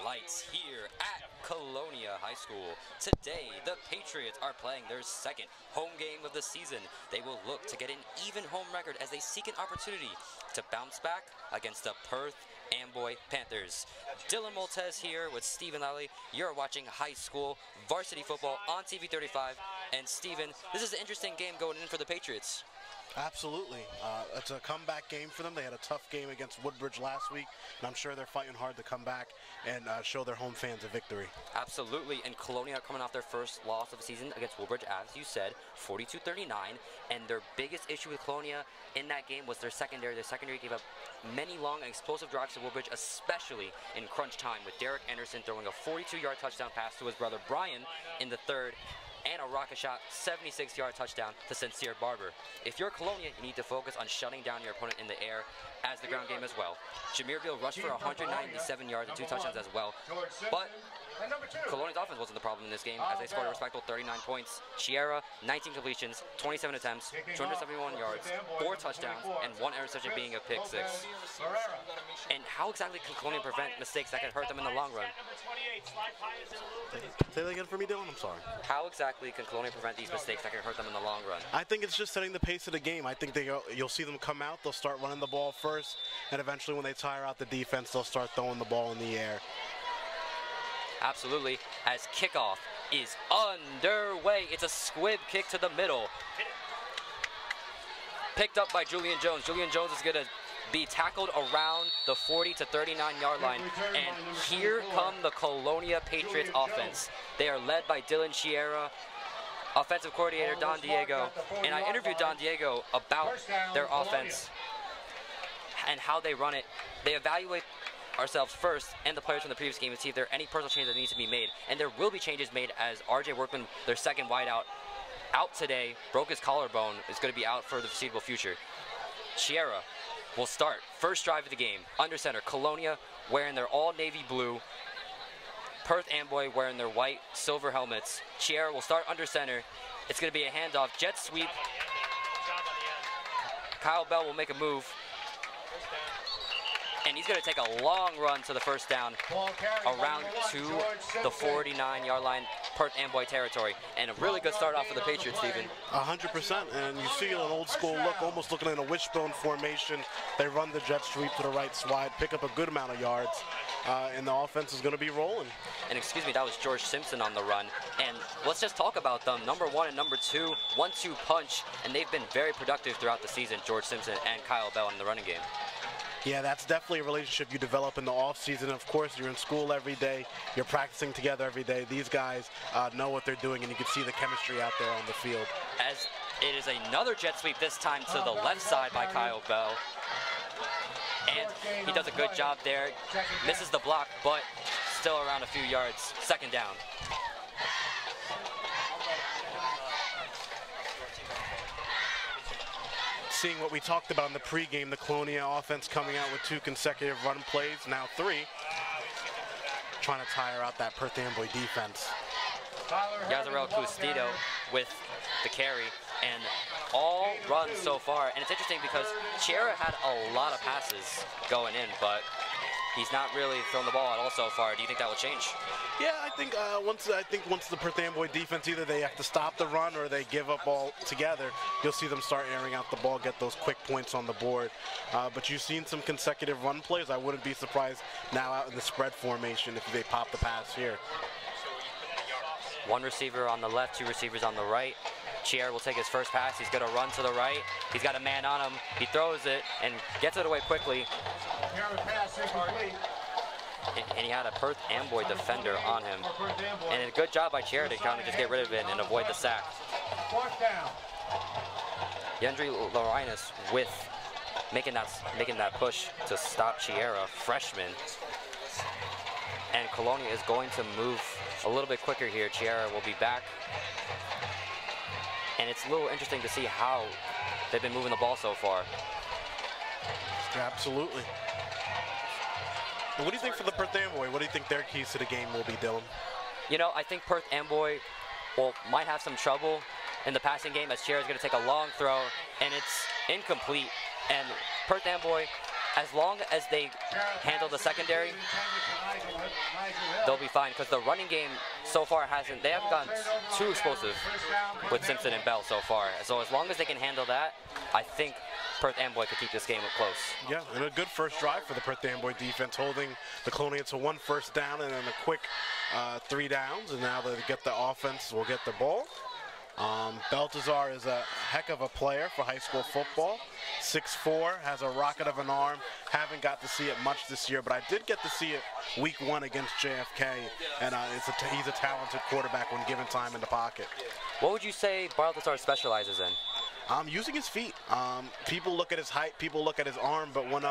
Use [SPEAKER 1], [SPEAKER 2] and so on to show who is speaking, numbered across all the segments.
[SPEAKER 1] lights here at Colonia High School. Today, the Patriots are playing their second home game of the season. They will look to get an even home record as they seek an opportunity to bounce back against the Perth Amboy Panthers. Dylan Moltez here with Stephen Lally. You're watching high school varsity football on TV 35. And Stephen, this is an interesting game going in for the Patriots.
[SPEAKER 2] Absolutely. It's a comeback game for them. They had a tough game against Woodbridge last week, and I'm sure they're fighting hard to come back and show their home fans a victory. Absolutely,
[SPEAKER 1] and Colonia coming off their first loss of the season against Woodbridge, as you said, 42-39, and their biggest issue with Colonia in that game was their secondary. Their secondary gave up many long and explosive drives to Woodbridge, especially in crunch time, with Derek Anderson throwing a 42-yard touchdown pass to his brother Brian in the third, and a rocket shot 76-yard touchdown to Sincere Barber. If you're Colonia, you need to focus on shutting down your opponent in the air as the ground game as well. Jameer Beal rushed for 197 yards and 2 touchdowns as well, but Colonia's offense wasn't the problem in this game as they scored a respectable 39 points. Chiera, 19 completions, 27 attempts, 271 yards, 4 touchdowns, and 1 interception being a pick six. And how exactly can Colonia prevent mistakes that could hurt them in the long run?
[SPEAKER 2] Say that again for me, Dylan? I'm sorry.
[SPEAKER 1] How exactly can Colonia prevent these mistakes that can hurt them in the long run?
[SPEAKER 2] I think it's just setting the pace of the game. I think you'll see them come out, they'll start running the ball first, and eventually when they tire out the defense, they'll start throwing the ball in the air.
[SPEAKER 1] Absolutely, as kickoff is underway. It's a squib kick to the middle. Picked up by Julian Jones. Julian Jones is going to be tackled around the 40 to 39-yard line. And here come the Colonia Patriots offense. They are led by Dylan Chiera, offensive coordinator Don Diego. And I interviewed Don Diego about their offense and how they run it. They evaluate ourselves first and the players from the previous game to see if there are any personal changes that need to be made. And there will be changes made as RJ Workman, their second wideout, out today, broke his collarbone, is going to be out for the foreseeable future. Chiera will start. First drive of the game. Under center, Colonia wearing their all navy blue. Perth Amboy wearing their white silver helmets. Chiera will start under center. It's going to be a handoff. Jet sweep. Kyle Bell will make a move. And he's going to take a long run to the first down, around to the 49-yard line, Perth Amboy territory. And a really good start off for the Patriots, Stephen.
[SPEAKER 2] 100%, and you see an old school look, almost looking at a wishbone formation. They run the jet sweep to the right slide, pick up a good amount of yards, and the offense is going to be rolling.
[SPEAKER 1] And excuse me, that was George Simpson on the run. And let's just talk about them. Number 1 and number 2, 1-2 punch, and they've been very productive throughout the season, George Simpson and Kyle Bell in the running game.
[SPEAKER 2] Yeah, that's definitely a relationship you develop in the off-season. Of course, you're in school every day. You're practicing together every day. These guys know what they're doing, and you can see the chemistry out there on the field.
[SPEAKER 1] As it is another jet sweep, this time to the left side by Kyle Bell. And he does a good job there. Misses the block, but still around a few yards. Second down.
[SPEAKER 2] Seeing what we talked about in the pregame, the Colonia offense coming out with 2 consecutive run plays, now 3, trying to tire out that Perth Amboy defense.
[SPEAKER 1] Yazarel Custido with the carry, and all runs so far. And it's interesting because Chiera had a lot of passes going in, but he's not really thrown the ball at all so far. Do you think that will change?
[SPEAKER 2] Yeah, I think once the Perth Amboy defense, either they have to stop the run or they give up altogether, you'll see them start airing out the ball, get those quick points on the board. But you've seen some consecutive run plays. I wouldn't be surprised now out in the spread formation if they pop the pass here.
[SPEAKER 1] 1 receiver on the left, 2 receivers on the right. Chiera will take his first pass. He's going to run to the right. He's got a man on him. He throws it and gets it away quickly. And he had a Perth Amboy defender on him. And a good job by Chiera to kind of just get rid of it and avoid the sack. Yendry Lorinus with making that push to stop Chiera, freshman. And Colonia is going to move a little bit quicker here. Chiera will be back. And it's a little interesting to see how they've been moving the ball so far.
[SPEAKER 2] Absolutely. What do you think for the Perth Amboy? What do you think their keys to the game will be, Dylan?
[SPEAKER 1] You know, I think Perth Amboy might have some trouble in the passing game as Chiera is going to take a long throw, and it's incomplete. And Perth Amboy, as long as they handle the secondary, they'll be fine, because the running game so far they haven't gotten too explosive with Simpson and Bell so far. So as long as they can handle that, I think Perth Amboy could keep this game up close.
[SPEAKER 2] Yeah, and a good first drive for the Perth Amboy defense, holding the Colonia to 1 first down and then a quick 3 downs. And now they get the offense, will get the ball. Baltazar is a heck of a player for high school football. 6'4", has a rocket of an arm. Haven't got to see it much this year, but I did get to see it week 1 against JFK, and he's a talented quarterback when given time in the pocket.
[SPEAKER 1] What would you say Baltazar specializes in?
[SPEAKER 2] Using his feet. People look at his height, people look at his arm, but when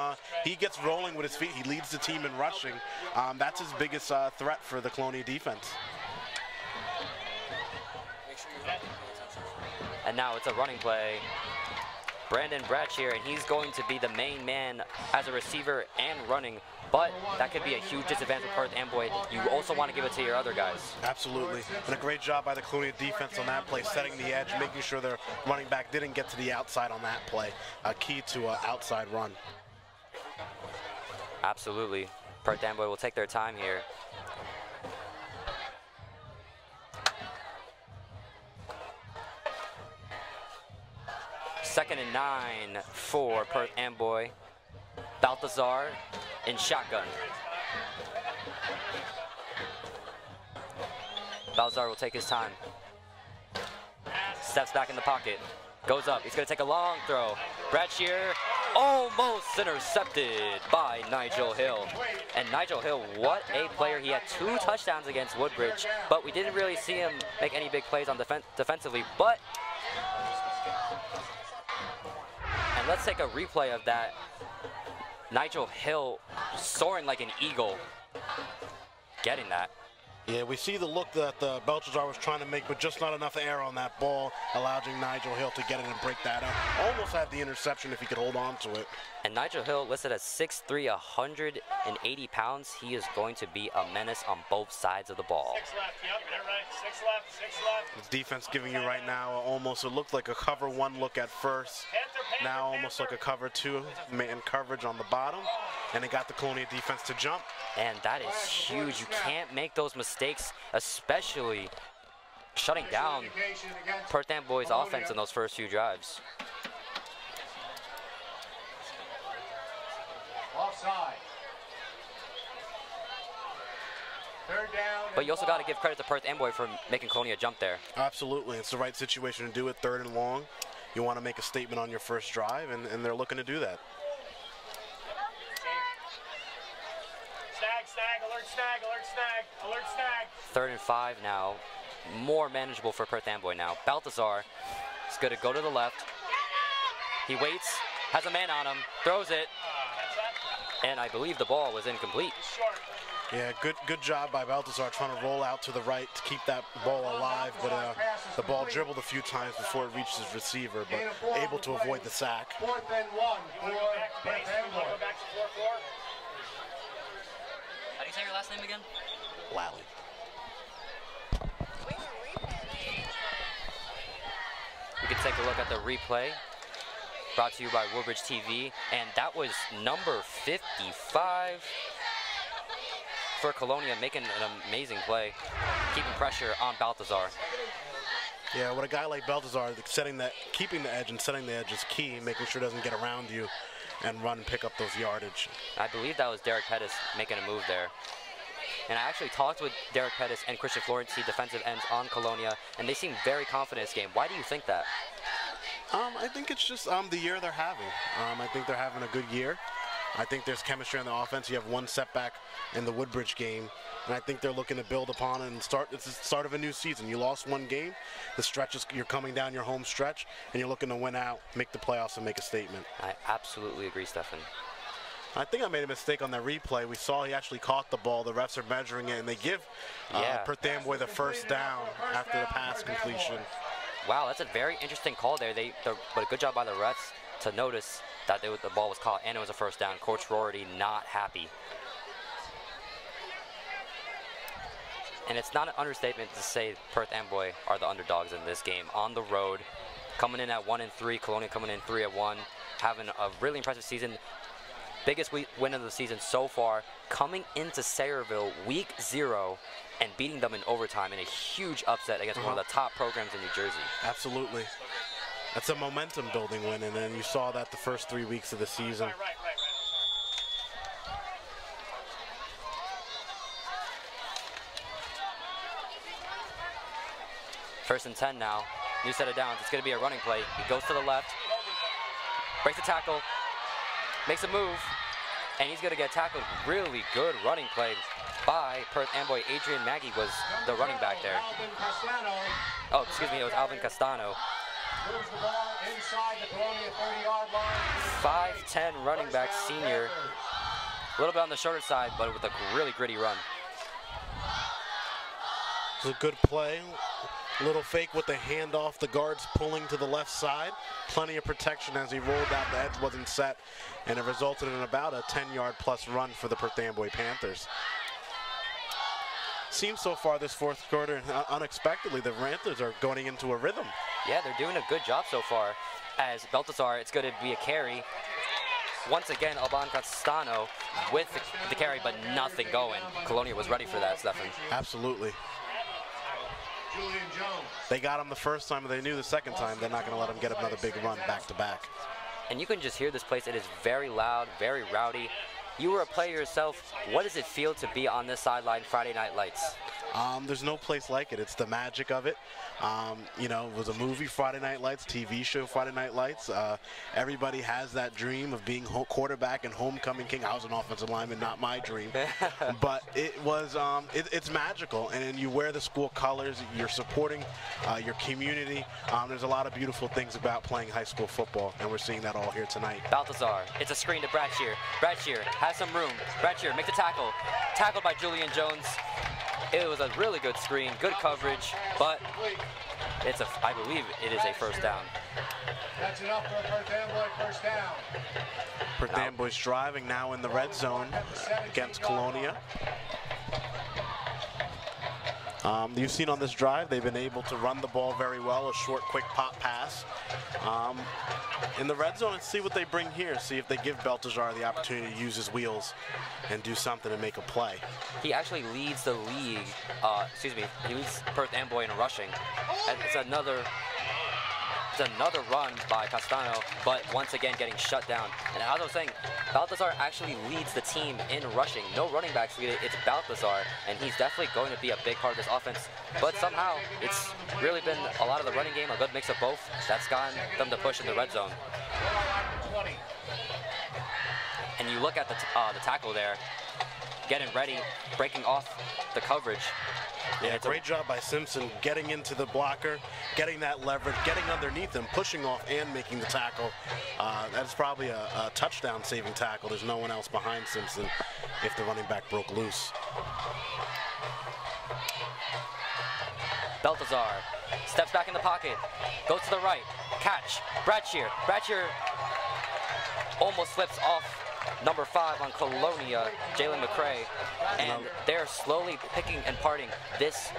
[SPEAKER 2] he gets rolling with his feet, he leads the team in rushing. That's his biggest threat for the Colonia defense.
[SPEAKER 1] And now it's a running play. Brandon Bratchier, and he's going to be the main man as a receiver and running, but that could be a huge disadvantage for Perth Amboy. You also want to give it to your other guys.
[SPEAKER 2] Absolutely, and a great job by the Colonia defense on that play, setting the edge, making sure their running back didn't get to the outside on that play. A key to an outside run.
[SPEAKER 1] Absolutely. Perth Amboy will take their time here. Second and 9 for Perth Amboy. Baltazar in shotgun. Baltazar will take his time. Steps back in the pocket. Goes up. He's going to take a long throw. Bratchier almost intercepted by Nigel Hill. And Nigel Hill, what a player. He had 2 touchdowns against Woodbridge, but we didn't really see him make any big plays on defensively. But let's take a replay of that. Nigel Hill soaring like an eagle, getting that.
[SPEAKER 2] Yeah, we see the look that Baltazar was trying to make, but just not enough air on that ball, allowing Nigel Hill to get it and break that up. Almost had the interception if he could hold on to it.
[SPEAKER 1] And Nigel Hill, listed as 6'3", 180 pounds. He is going to be a menace on both sides of the ball.
[SPEAKER 3] 6 left, yep, they're right. 6 left, 6 left.
[SPEAKER 2] The defense giving you right now almost, it looked like a cover 1 look at first. Now almost like a cover 2 man coverage on the bottom. And it got the Colonia defense to jump.
[SPEAKER 1] And that is huge. You can't make those mistakes, especially shutting down Perth Amboy's offense in those first few drives.
[SPEAKER 3] Offside. Third down.
[SPEAKER 1] But you also got to give credit to Perth Amboy for making Colonia jump there.
[SPEAKER 2] Absolutely. It's the right situation to do it, 3rd and long. You want to make a statement on your first drive, and they're looking to do that.
[SPEAKER 3] Snag, alert snag, alert snag, alert snag.
[SPEAKER 1] 3rd and 5 now. More manageable for Perth Amboy now. Baltazar is going to go to the left. He waits, has a man on him, throws it, and I believe the ball was incomplete.
[SPEAKER 2] Yeah, good job by Baltazar trying to roll out to the right to keep that ball alive, but the ball dribbled a few times before it reached his receiver, but able to avoid the sack.
[SPEAKER 3] 4th and 1 for Perth Amboy.
[SPEAKER 1] How do you say your last name again?
[SPEAKER 2] Lally.
[SPEAKER 1] We can take a look at the replay brought to you by Woodbridge TV, and that was number 55 for Colonia, making an amazing play, keeping pressure on Baltazar.
[SPEAKER 2] Yeah, with a guy like Baltazar, keeping the edge and setting the edge is key, making sure it doesn't get around you and run and pick up those yardage.
[SPEAKER 1] I believe that was Derek Pettis making a move there. And I actually talked with Derek Pettis and Christian Florency, defensive ends on Colonia, and they seem very confident in this game. Why do you think that?
[SPEAKER 2] I think it's just the year they're having. I think they're having a good year. I think there's chemistry on the offense. You have 1 setback in the Woodbridge game, and I think they're looking to build upon it and start. It's the start of a new season. You lost 1 game. The stretch is, you're coming down your home stretch, and you're looking to win out, make the playoffs, and make a statement.
[SPEAKER 1] I absolutely agree, Stefan.
[SPEAKER 2] I think I made a mistake on that replay. We saw he actually caught the ball. The refs are measuring it, and they give Perth Amboy the first down after the pass completion.
[SPEAKER 1] Wow, that's a very interesting call there. But a good job by the refs to notice that the ball was caught and it was a first down. Coach Rorty not happy. And it's not an understatement to say Perth Amboy are the underdogs in this game. On the road, coming in at 1-3, Colonia coming in 3-1, having a really impressive season. biggest win of the season so far, coming into Sayreville week 0 and beating them in overtime in a huge upset against one of the top programs in New Jersey.
[SPEAKER 2] Absolutely. That's a momentum building win, and then you saw that the first 3 weeks of the season.
[SPEAKER 1] First and 10 now. New set of downs. It's going to be a running play. He goes to the left, breaks the tackle, makes a move, and he's going to get tackled. Really good running play by Perth Amboy. Adrian Maggie was the running back there. Oh, excuse me, it was Alvin Castano. 5'10" running back, senior. A little bit on the shorter side, but with a really gritty run.
[SPEAKER 2] It's a good play. Little fake with the handoff, the guards pulling to the left side. Plenty of protection as he rolled out, the edge wasn't set, and it resulted in about a 10-yard plus run for the Perth Amboy Panthers. Seems so far this fourth quarter, unexpectedly, the Panthers are going into a rhythm.
[SPEAKER 1] Yeah, they're doing a good job so far. As Baltazar, it's going to be a carry. Once again, Alban Castano with the carry, but nothing going. Colonia was ready for that, Stefan.
[SPEAKER 2] Absolutely. They got him the first time, and they knew the second time they're not going to let him get another big run back-to-back.
[SPEAKER 1] And you can just hear this place. It is very loud, very rowdy. You were a player yourself. What does it feel to be on this sideline Friday Night Lights?
[SPEAKER 2] There's no place like it. It's the magic of it. You know, it was a movie, Friday Night Lights, TV show, Friday Night Lights. Everybody has that dream of being quarterback and homecoming king. I was an offensive lineman, not my dream. But it was, it's magical. And then you wear the school colors. You're supporting your community. There's a lot of beautiful things about playing high school football, and we're seeing that all here tonight.
[SPEAKER 1] Baltazar, it's a screen to Brashear. Brashear has some room. Brashear makes a tackle. Tackled by Julian Jones. It was a really good screen, good coverage, but it's I believe it is a first down.
[SPEAKER 3] That's enough for a Perth Amboy first down.
[SPEAKER 2] Perth Amboy's driving now in the red zone against Colonia. You've seen on this drive, they've been able to run the ball very well, a short, quick pop pass. In the red zone, and see what they bring here. See if they give Baltazar the opportunity to use his wheels and do something to make a play.
[SPEAKER 1] He actually leads the league, he leads Perth Amboy in rushing. It's another run by Castano, but once again getting shut down. And as I was saying, Baltazar actually leads the team in rushing. No running backs lead it, it's Baltazar, and he's definitely going to be a big part of this offense. But somehow, it's really been a lot of the running game, a good mix of both, that's gotten them to push in the red zone. And you look at the tackle there, getting ready, breaking off the coverage.
[SPEAKER 2] Yeah, great job by Simpson getting into the blocker, getting that leverage, getting underneath him, pushing off and making the tackle. That's probably a touchdown-saving tackle. There's no one else behind Simpson if the running back broke loose.
[SPEAKER 1] Baltazar steps back in the pocket, goes to the right, catch, Brashear. Brashear almost slips off number 5 on Colonia, Jalen McCray, and they're slowly picking and parting this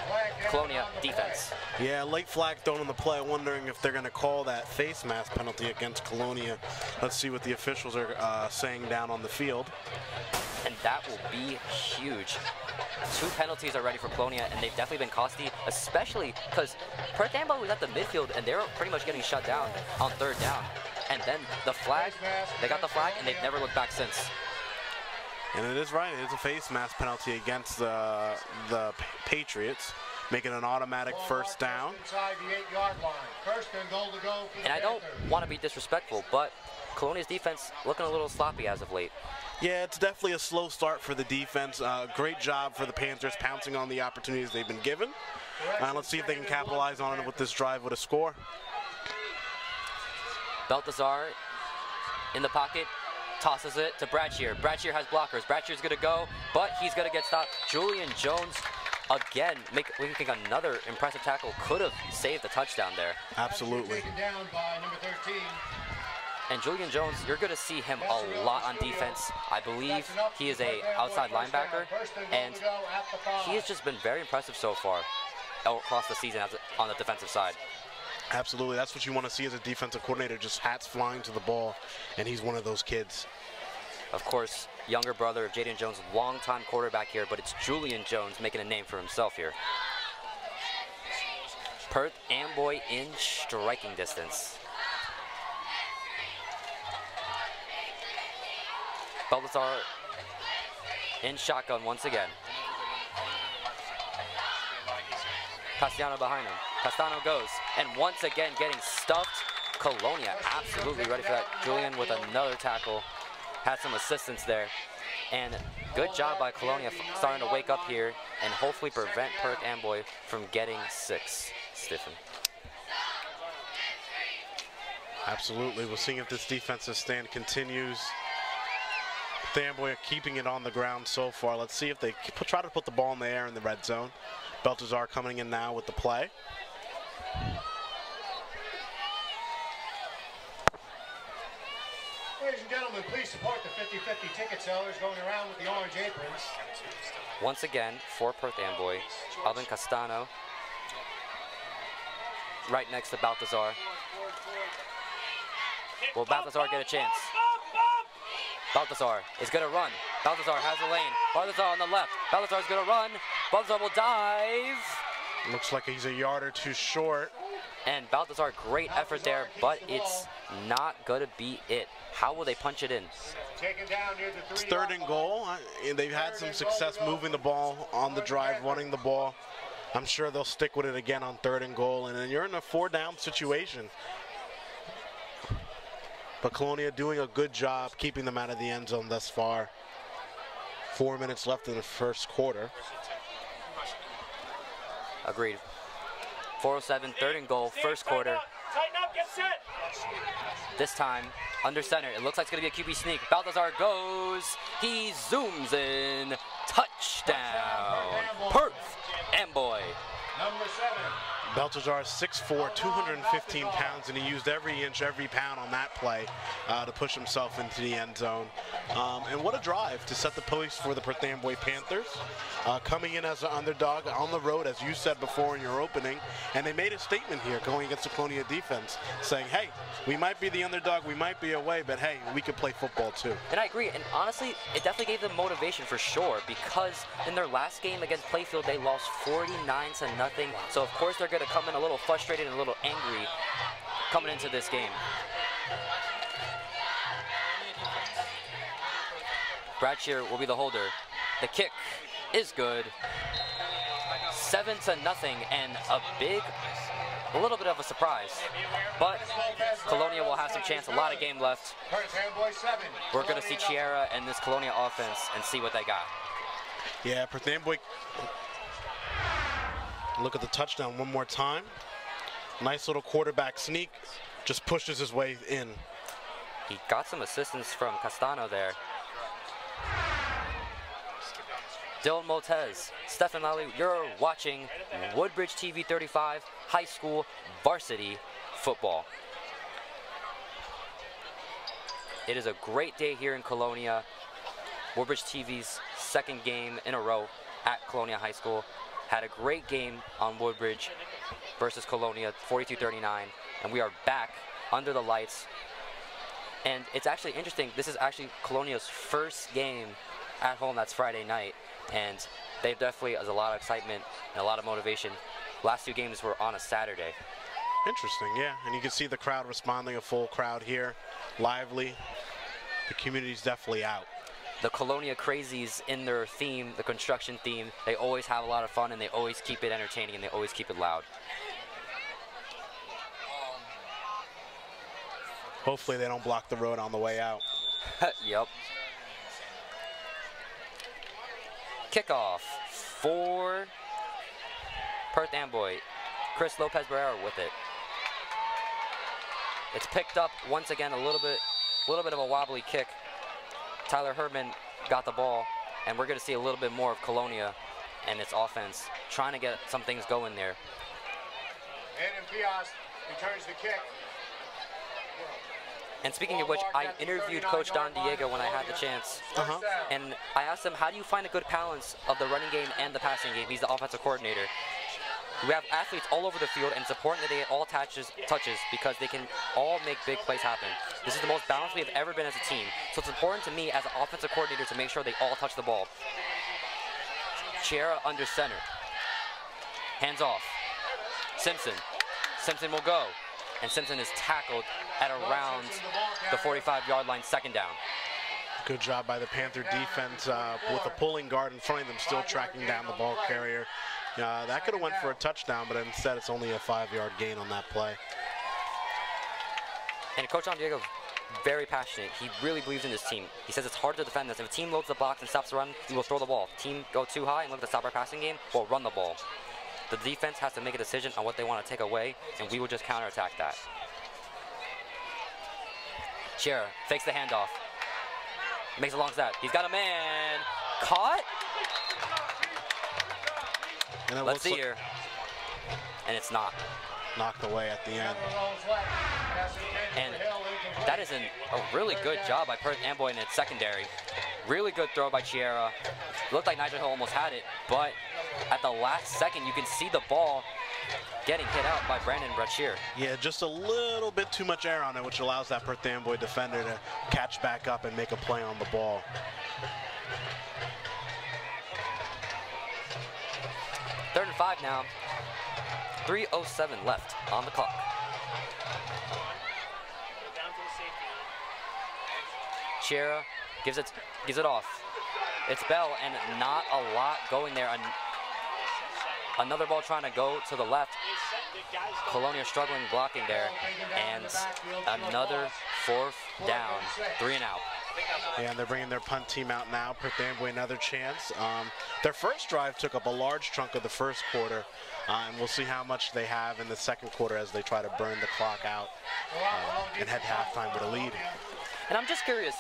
[SPEAKER 1] Colonia defense.
[SPEAKER 2] Yeah, late flag thrown on the play. Wondering if they're going to call that face mask penalty against Colonia. Let's see what the officials are saying down on the field.
[SPEAKER 1] And that will be huge. 2 penalties are ready for Colonia, and they've definitely been costly, especially because Perth Amboy was at the midfield, and they're pretty much getting shut down on 3rd down. And then the flag, they got the flag, and they've never looked back since.
[SPEAKER 2] And it is right, it is a face mask penalty against the Patriots, making an automatic first down.
[SPEAKER 1] And I don't want to be disrespectful, but Colonia's defense looking a little sloppy as of late.
[SPEAKER 2] Yeah, it's definitely a slow start for the defense. Great job for the Panthers pouncing on the opportunities they've been given. Let's see if they can capitalize on it with this drive with a score.
[SPEAKER 1] Baltazar in the pocket, tosses it to Brashear. Brashear has blockers. Brashear's going to go, but he's going to get stopped. Julian Jones, again, making another impressive tackle. Could have saved the touchdown there.
[SPEAKER 2] Absolutely.
[SPEAKER 3] Down by number 13.
[SPEAKER 1] And Julian Jones, you're going to see him a lot on defense. I believe he is a outside linebacker, and he has just been very impressive so far across the season on the defensive side.
[SPEAKER 2] Absolutely, that's what you want to see as a defensive coordinator, just hats flying to the ball, and he's one of those kids.
[SPEAKER 1] Of course, younger brother of Jaden Jones, longtime quarterback here, but it's Julian Jones making a name for himself here. Perth Amboy in striking distance. Balthazar in shotgun once again. Castellano behind him. Castano goes, and once again getting stuffed. Colonia absolutely ready for that. Julian with another tackle. Had some assistance there. And good job by Colonia starting to wake up here and hopefully prevent Perth Amboy from getting 6. Stiffen.
[SPEAKER 2] Absolutely. We'll see if this defensive stand continues. The Amboy are keeping it on the ground so far. Let's see if they try to put the ball in the air in the red zone. Balthazar coming in now with the play.
[SPEAKER 3] Ladies and gentlemen, please support the 50-50 ticket sellers going around with the orange aprons.
[SPEAKER 1] Once again, for Perth Amboy, Alvin Castano right next to Balthazar. Will Balthazar get a chance? Balthazar is going to run. Balthazar has a lane. Balthazar on the left. Balthazar is going to run. Balthazar will dive.
[SPEAKER 2] Looks like he's a yard or two short.
[SPEAKER 1] And Balthazar, great effort there, but it's not going to be it. How will they punch it in?
[SPEAKER 2] It's 3rd and goal. They've had some success moving the ball on the drive, running the ball. I'm sure they'll stick with it again on 3rd and goal. And then you're in a 4-down situation. But Colonia doing a good job keeping them out of the end zone thus far. 4 minutes left in the first quarter.
[SPEAKER 1] Agreed. 4:07, 3rd and goal, first quarter.
[SPEAKER 4] Tighten up, get set.
[SPEAKER 1] This time, under center. It looks like it's going to be a QB sneak. Balthazar goes. He zooms in. Touchdown. Perth Amboy.
[SPEAKER 3] Number 7.
[SPEAKER 2] Balthazar 6'4", 215 pounds, and he used every inch, every pound on that play to push himself into the end zone. And what a drive to set the pace for the Perth Amboy Panthers. Coming in as an underdog on the road, as you said before in your opening, and they made a statement here going against the Colonia defense, saying, hey, we might be the underdog, we might be away, but hey, we can play football too.
[SPEAKER 1] And I agree, and honestly, it definitely gave them motivation for sure, because in their last game against Playfield, they lost 49-0. So of course they're going to come in a little frustrated and a little angry coming into this game. Bradshear will be the holder. The kick is good. 7-0, and a little bit of a surprise. But Colonia will have some chance, a lot of game left. We're going to see Chiera and this Colonia offense and see what they got.
[SPEAKER 2] Yeah, Perth Amboy. Look at the touchdown one more time. Nice little quarterback sneak. Just pushes his way in.
[SPEAKER 1] He got some assistance from Castano there. Dylan Motez, Stefan Lally, you're watching Woodbridge TV 35 High School Varsity Football. It is a great day here in Colonia. Woodbridge TV's 2nd game in a row at Colonia High School. Had a great game on Woodbridge versus Colonia, 42-39, and we are back under the lights. And it's actually interesting, this is actually Colonia's first game at home. That's Friday night, and they definitely has a lot of excitement and a lot of motivation. Last 2 games were on a Saturday.
[SPEAKER 2] Interesting, yeah, and you can see the crowd responding, a full crowd here, lively. The community's definitely out.
[SPEAKER 1] The Colonia Crazies in their theme, the construction theme, they always have a lot of fun and they always keep it entertaining and they always keep it loud.
[SPEAKER 2] Hopefully they don't block the road on the way out.
[SPEAKER 1] Yep. Kickoff for Perth Amboy. Chris Lopez Barrera with it. It's picked up once again, a little bit of a wobbly kick. Tyler Herman got the ball, and we're going to see a little bit more of Colonia and its offense trying to get some things going there.
[SPEAKER 3] And Piaz returns the kick.
[SPEAKER 1] And speaking of which, I interviewed Coach Don Diego when I had the chance. And I asked him, how do you find a good balance of the running game and the passing game? He's the offensive coordinator. We have athletes all over the field, and it's important that they get all touches because they can all make big plays happen. This is the most balanced we have ever been as a team. So it's important to me as an offensive coordinator to make sure they all touch the ball. Chiara under center. Hands off. Simpson. Simpson will go. And Simpson is tackled at around the 45-yard line, second down.
[SPEAKER 2] Good job by the Panther defense with a pulling guard in front of them, still tracking down the ball carrier. That could have went for a touchdown, but instead it's only a 5-yard gain on that play.
[SPEAKER 1] And Coach Don Diego, very passionate. He really believes in this team. He says it's hard to defend this. If a team loads the box and stops the run, we will throw the ball. Team go too high and look to stop our passing game, we'll run the ball. The defense has to make a decision on what they want to take away, and we will just counterattack that. Chiara fakes the handoff. Makes a long snap. He's got a man. Caught?
[SPEAKER 2] And
[SPEAKER 1] let's see here. And it's not.
[SPEAKER 2] Knocked away at the end.
[SPEAKER 1] And that is a really good job by Perth Amboy in its secondary. Really good throw by Chiara. Looked like Nigel Hill almost had it, but at the last second, you can see the ball getting hit out by Brandon Brashear.
[SPEAKER 2] Yeah, just a little bit too much air on it, which allows that Perth Amboy defender to catch back up and make a play on the ball.
[SPEAKER 1] Third and 5 now. 3:07 left on the clock. Chiara gives it off. It's Bell, and not a lot going there. Another ball trying to go to the left. Colonia struggling blocking there, and another 4th down, 3 and out.
[SPEAKER 2] Yeah, and they're bringing their punt team out now. Perth Amboy another chance. Their first drive took up a large chunk of the first quarter, and we'll see how much they have in the second quarter as they try to burn the clock out and head to halftime with a lead.
[SPEAKER 1] And I'm just curious,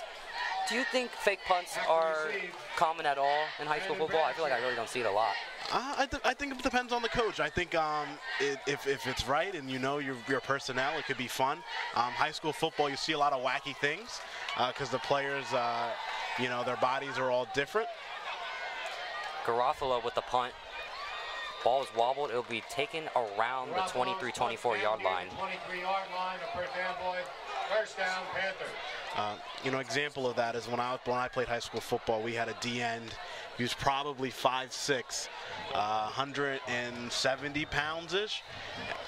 [SPEAKER 1] do you think fake punts are common at all in high school football? I feel like I really don't see it a lot.
[SPEAKER 2] I think it depends on the coach. I think if it's right and you know your personnel, it could be fun. High school football, you see a lot of wacky things because the players, their bodies are all different.
[SPEAKER 1] Garofalo with the punt. Ball is wobbled. It'll be taken around the 23-24 yard line.
[SPEAKER 3] 23-yard line of Perth Amboy. First down, Panthers.
[SPEAKER 2] Example of that is when I played high school football, we had a D end. He was probably 5'6", 170 pounds-ish.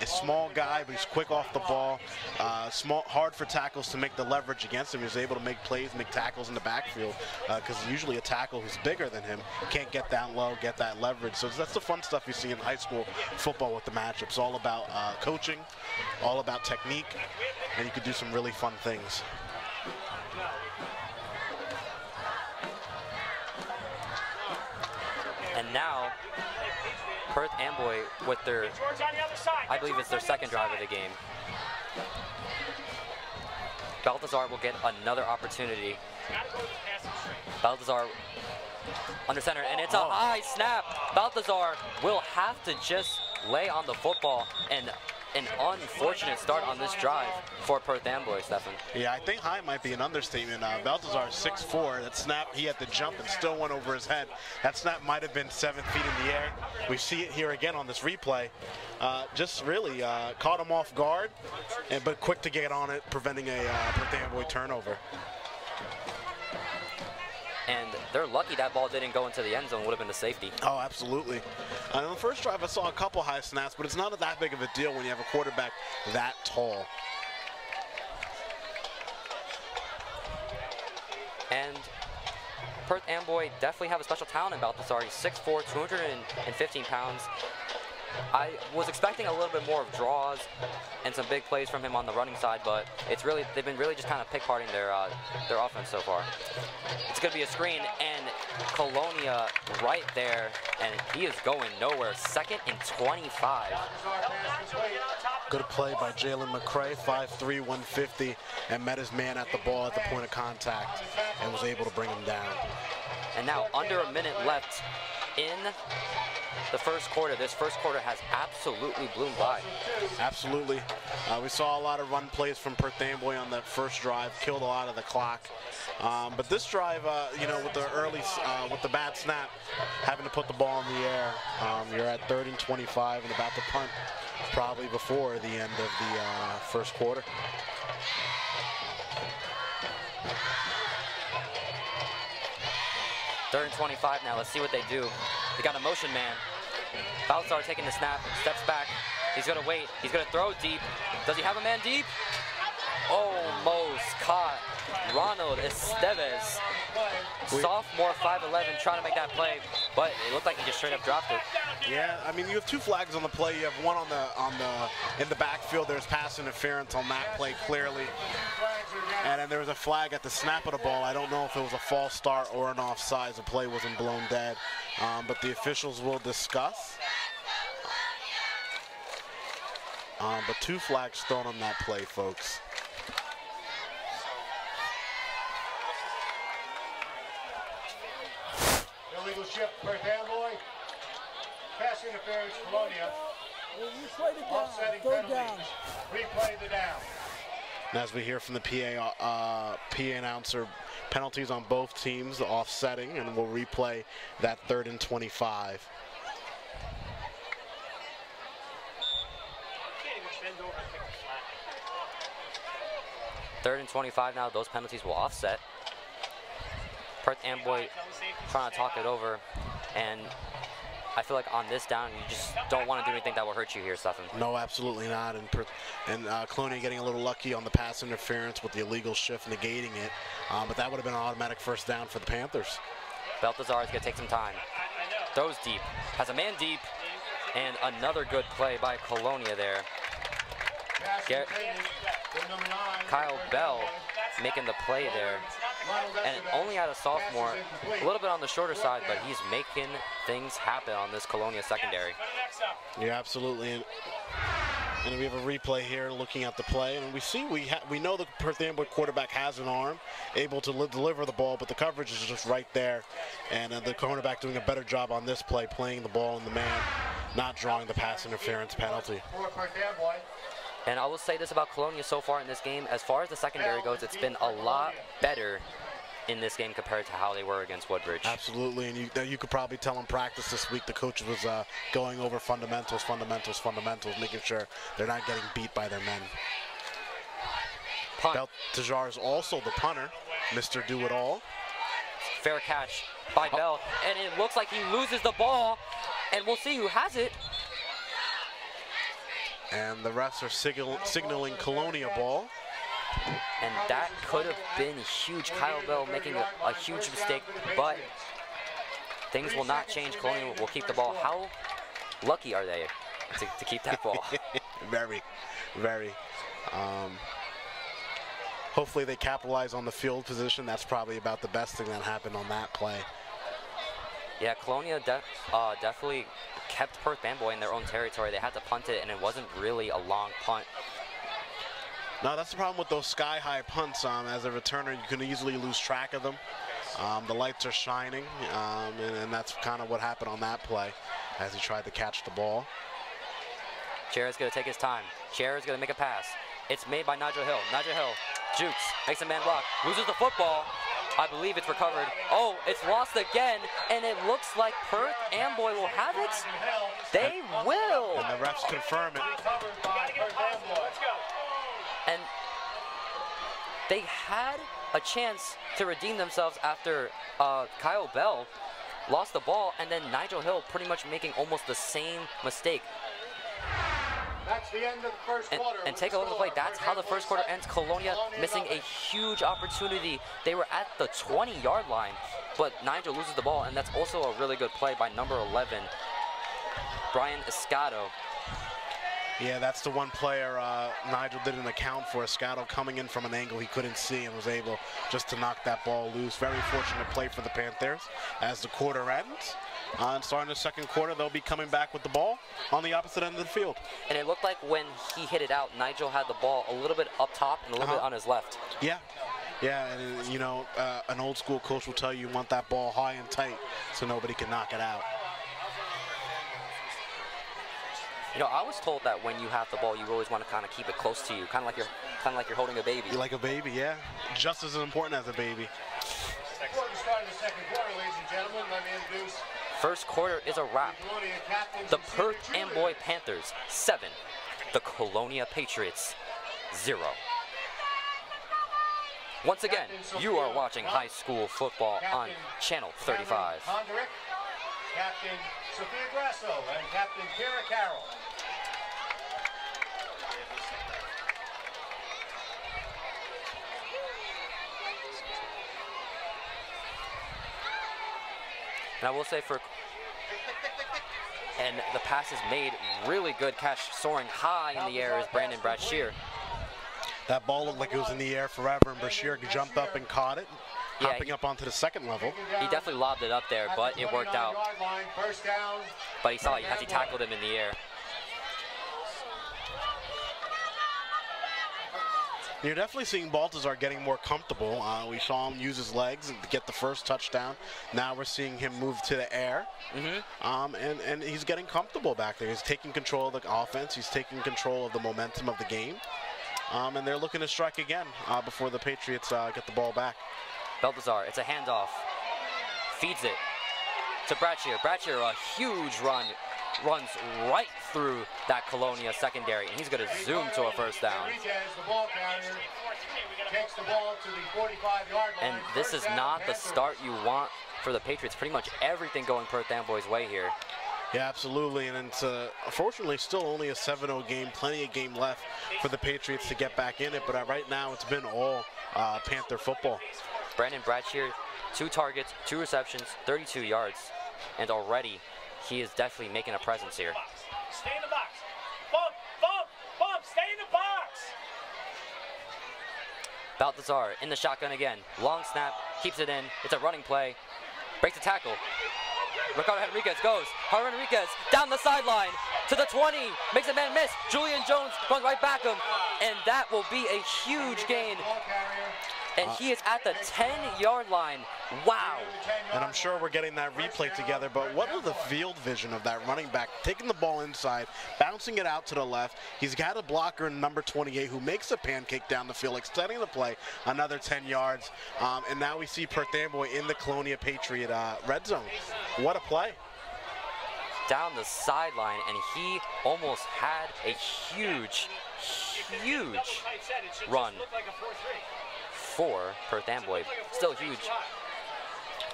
[SPEAKER 2] A small guy, but he's quick off the ball. Hard for tackles to make the leverage against him. He was able to make plays, make tackles in the backfield because usually a tackle who's bigger than him can't get down low, get that leverage. So that's the fun stuff you see in high school football with the matchups. All about coaching, all about technique, and you could do some really fun things.
[SPEAKER 1] And now, Perth Amboy with their, I believe it's their second drive of the game. Baltazar will get another opportunity. Baltazar under center, and it's a high snap. Baltazar will have to just lay on the football, and an unfortunate start on this drive for Perth Amboy, Stefan.
[SPEAKER 2] Yeah, I think high might be an understatement. Baltazar 6'4". That snap, he had to jump and still went over his head. That snap might have been 7 feet in the air. We see it here again on this replay. Just really caught him off guard, but quick to get on it, preventing a Perth Amboy turnover.
[SPEAKER 1] And they're lucky that ball didn't go into the end zone. Would have been the safety.
[SPEAKER 2] Oh, absolutely. On the first drive, I saw a couple high snaps, but it's not that big of a deal when you have a quarterback that tall.
[SPEAKER 1] And Perth Amboy definitely have a special talent in Baltazar. He's 6'4", 215 pounds. I was expecting a little bit more of draws and some big plays from him on the running side, but they've been really just kind of pick-parting their offense so far. It's going to be a screen, and Colonia right there, and he is going nowhere. 2nd and 25.
[SPEAKER 2] Good play by Jalen McCray, 5'3", 150, and met his man at the ball at the point of contact and was able to bring him down.
[SPEAKER 1] And now under a minute left in the first quarter. This first quarter has absolutely bloomed by.
[SPEAKER 2] Absolutely. We saw a lot of run plays from Perth Amboy on that first drive, killed a lot of the clock. But this drive, you know, with the with the bad snap, having to put the ball in the air, you're at 3rd and 25 and about to punt probably before the end of the first quarter.
[SPEAKER 1] Third and 25 now. Let's see what they do. They got a motion man. Balthazar taking the snap, steps back. He's going to wait. He's going to throw deep. Does he have a man deep? Almost caught. Ronald Estevez, sophomore, 5'11", trying to make that play, but it looked like he just straight up dropped it.
[SPEAKER 2] Yeah, I mean, you have 2 flags on the play. You have one in the backfield. There's pass interference on that play clearly, and then there was a flag at the snap of the ball. I don't know if it was a false start or an offsides. The play wasn't blown dead, but the officials will discuss. But 2 flags thrown on that play, folks.
[SPEAKER 3] Illegal shift, Perth Amboy. Pass interference, Colonia. Offsetting penalty. Replay the down.
[SPEAKER 2] And as we hear from the PA announcer, penalties on both teams, offsetting, and we'll replay that 3rd and 25.
[SPEAKER 1] Third and 25 now. Those penalties will offset. Perth Amboy trying to talk it over, and I feel like on this down, you just don't want to do anything that will hurt you here, Stefan.
[SPEAKER 2] No, absolutely not. And Colonia getting a little lucky on the pass interference with the illegal shift negating it, but that would have been an automatic first down for the Panthers.
[SPEAKER 1] Balthazar is going to take some time. Throws deep, has a man deep, and another good play by Colonia there. Kyle Bell making the play there. And only at a sophomore, a little bit on the shorter side, but he's making things happen on this Colonia secondary.
[SPEAKER 2] Yeah, absolutely. And we have a replay here looking at the play, and we know the Perth Amboy quarterback has an arm, able to deliver the ball, but the coverage is just right there. And the cornerback doing a better job on this play, playing the ball in the man, not drawing the pass interference penalty.
[SPEAKER 1] And I will say this about Colonia so far in this game, as far as the secondary goes, it's been a lot better in this game compared to how they were against Woodbridge.
[SPEAKER 2] Absolutely, and you could probably tell in practice this week the coach was going over fundamentals, making sure they're not getting beat by their men.
[SPEAKER 1] Punt.
[SPEAKER 2] Balthazar is also the punter, Mr. Do-It-All.
[SPEAKER 1] Fair catch by Bell, and it looks like he loses the ball, and we'll see who has it.
[SPEAKER 2] And the refs are signaling Colonia ball.
[SPEAKER 1] And that could have been huge. Kyle Bell making a huge mistake, but things will not change. Colonia will keep the ball. How lucky are they to keep that ball?
[SPEAKER 2] Very, very. Hopefully they capitalize on the field position. That's probably about the best thing that happened on that play.
[SPEAKER 1] Yeah, Colonia definitely kept Perth Amboy in their own territory. They had to punt it, and it wasn't really a long punt.
[SPEAKER 2] No, that's the problem with those sky-high punts. As a returner, you can easily lose track of them. The lights are shining, and that's kind of what happened on that play as he tried to catch the ball.
[SPEAKER 1] Cher's going to take his time. Cher is going to make a pass. It's made by Nigel Hill. Nigel Hill jukes, makes a man block, loses the football. I believe it's recovered. Oh, it's lost again, and it looks like Perth Amboy will have it. They will.
[SPEAKER 2] And the refs confirm it.
[SPEAKER 1] And they had a chance to redeem themselves after Kyle Bell lost the ball, and then Nigel Hill pretty much making almost the same mistake.
[SPEAKER 3] That's the end of the first quarter.
[SPEAKER 1] And take a look at the play. That's how the first quarter ends. Colonia missing a huge opportunity. They were at the 20-yard line, but Nigel loses the ball, and that's also a really good play by number 11, Brian Escato.
[SPEAKER 2] Yeah, that's the one player Nigel didn't account for. Escato coming in from an angle he couldn't see and was able just to knock that ball loose. Very fortunate play for the Panthers as the quarter ends. And starting the second quarter, they'll be coming back with the ball on the opposite end of the field.
[SPEAKER 1] And it looked like when he hit it out, Nigel had the ball a little bit up top and a little bit on his left.
[SPEAKER 2] Yeah. Yeah, and you know, an old school coach will tell you want that ball high and tight so nobody can knock it out.
[SPEAKER 1] You know, I was told that when you have the ball, you always want to kind of keep it close to you, kind of like you're holding a baby.
[SPEAKER 2] Like a baby, yeah. Just as important as a baby.
[SPEAKER 3] Before the start of the second quarter, ladies and gentlemen, let me introduce
[SPEAKER 1] First quarter is a wrap.
[SPEAKER 3] Colonia captains
[SPEAKER 1] The
[SPEAKER 3] and senior
[SPEAKER 1] Perth Amboy
[SPEAKER 3] cheerleaders.
[SPEAKER 1] Panthers 7, the Colonia Patriots 0. Once again, you are watching high school football on Channel 35.
[SPEAKER 3] Condrick, Captain Sophia Grasso, and Captain Kira Carroll.
[SPEAKER 1] And I will say and the pass is made, really good catch, soaring high in the air is Brandon Brashear.
[SPEAKER 2] That ball looked like it was in the air forever, and Brashear jumped up and caught it, hopping up onto the second level.
[SPEAKER 1] He definitely lobbed it up there, but it worked out.
[SPEAKER 3] First down.
[SPEAKER 1] But he saw it as he tackled him in the air.
[SPEAKER 2] You're definitely seeing Baltazar getting more comfortable. We saw him use his legs to get the first touchdown. Now we're seeing him move to the air. And he's getting comfortable back there. He's taking control of the offense. He's taking control of the momentum of the game. And they're looking to strike again before the Patriots get the ball back.
[SPEAKER 1] Baltazar, it's a handoff. Feeds it to Brashear. Brashear, a huge run. Runs right through that Colonia secondary, and he's going to zoom to a first down. And this is not the start you want for the Patriots. Pretty much everything going Perth Amboy's way here.
[SPEAKER 2] Yeah, absolutely, and it's unfortunately still only a 7-0 game, plenty of game left for the Patriots to get back in it, but right now it's been all Panther football.
[SPEAKER 1] Brandon Brashear, 2 targets, 2 receptions, 32 yards, and already he is definitely making a presence here.
[SPEAKER 4] Stay in the box. Bump, bump, bump, stay in the box.
[SPEAKER 1] Baltazar in the shotgun again. Long snap, keeps it in. It's a running play. Breaks the tackle. Ricardo Henriquez goes. Ricardo Henriquez down the sideline to the 20. Makes a man miss. Julian Jones runs right back him. And that will be a huge gain. And he is at the 10-yard line. Wow.
[SPEAKER 2] And I'm sure we're getting that replay together, but what is the field vision of that running back taking the ball inside, bouncing it out to the left? He's got a blocker in number 28 who makes a pancake down the field, extending the play another 10 yards. And now we see Perth Amboy in the Colonia Patriot red zone. What a play.
[SPEAKER 1] Down the sideline, and he almost had a huge run for Perth Amboy. Still huge.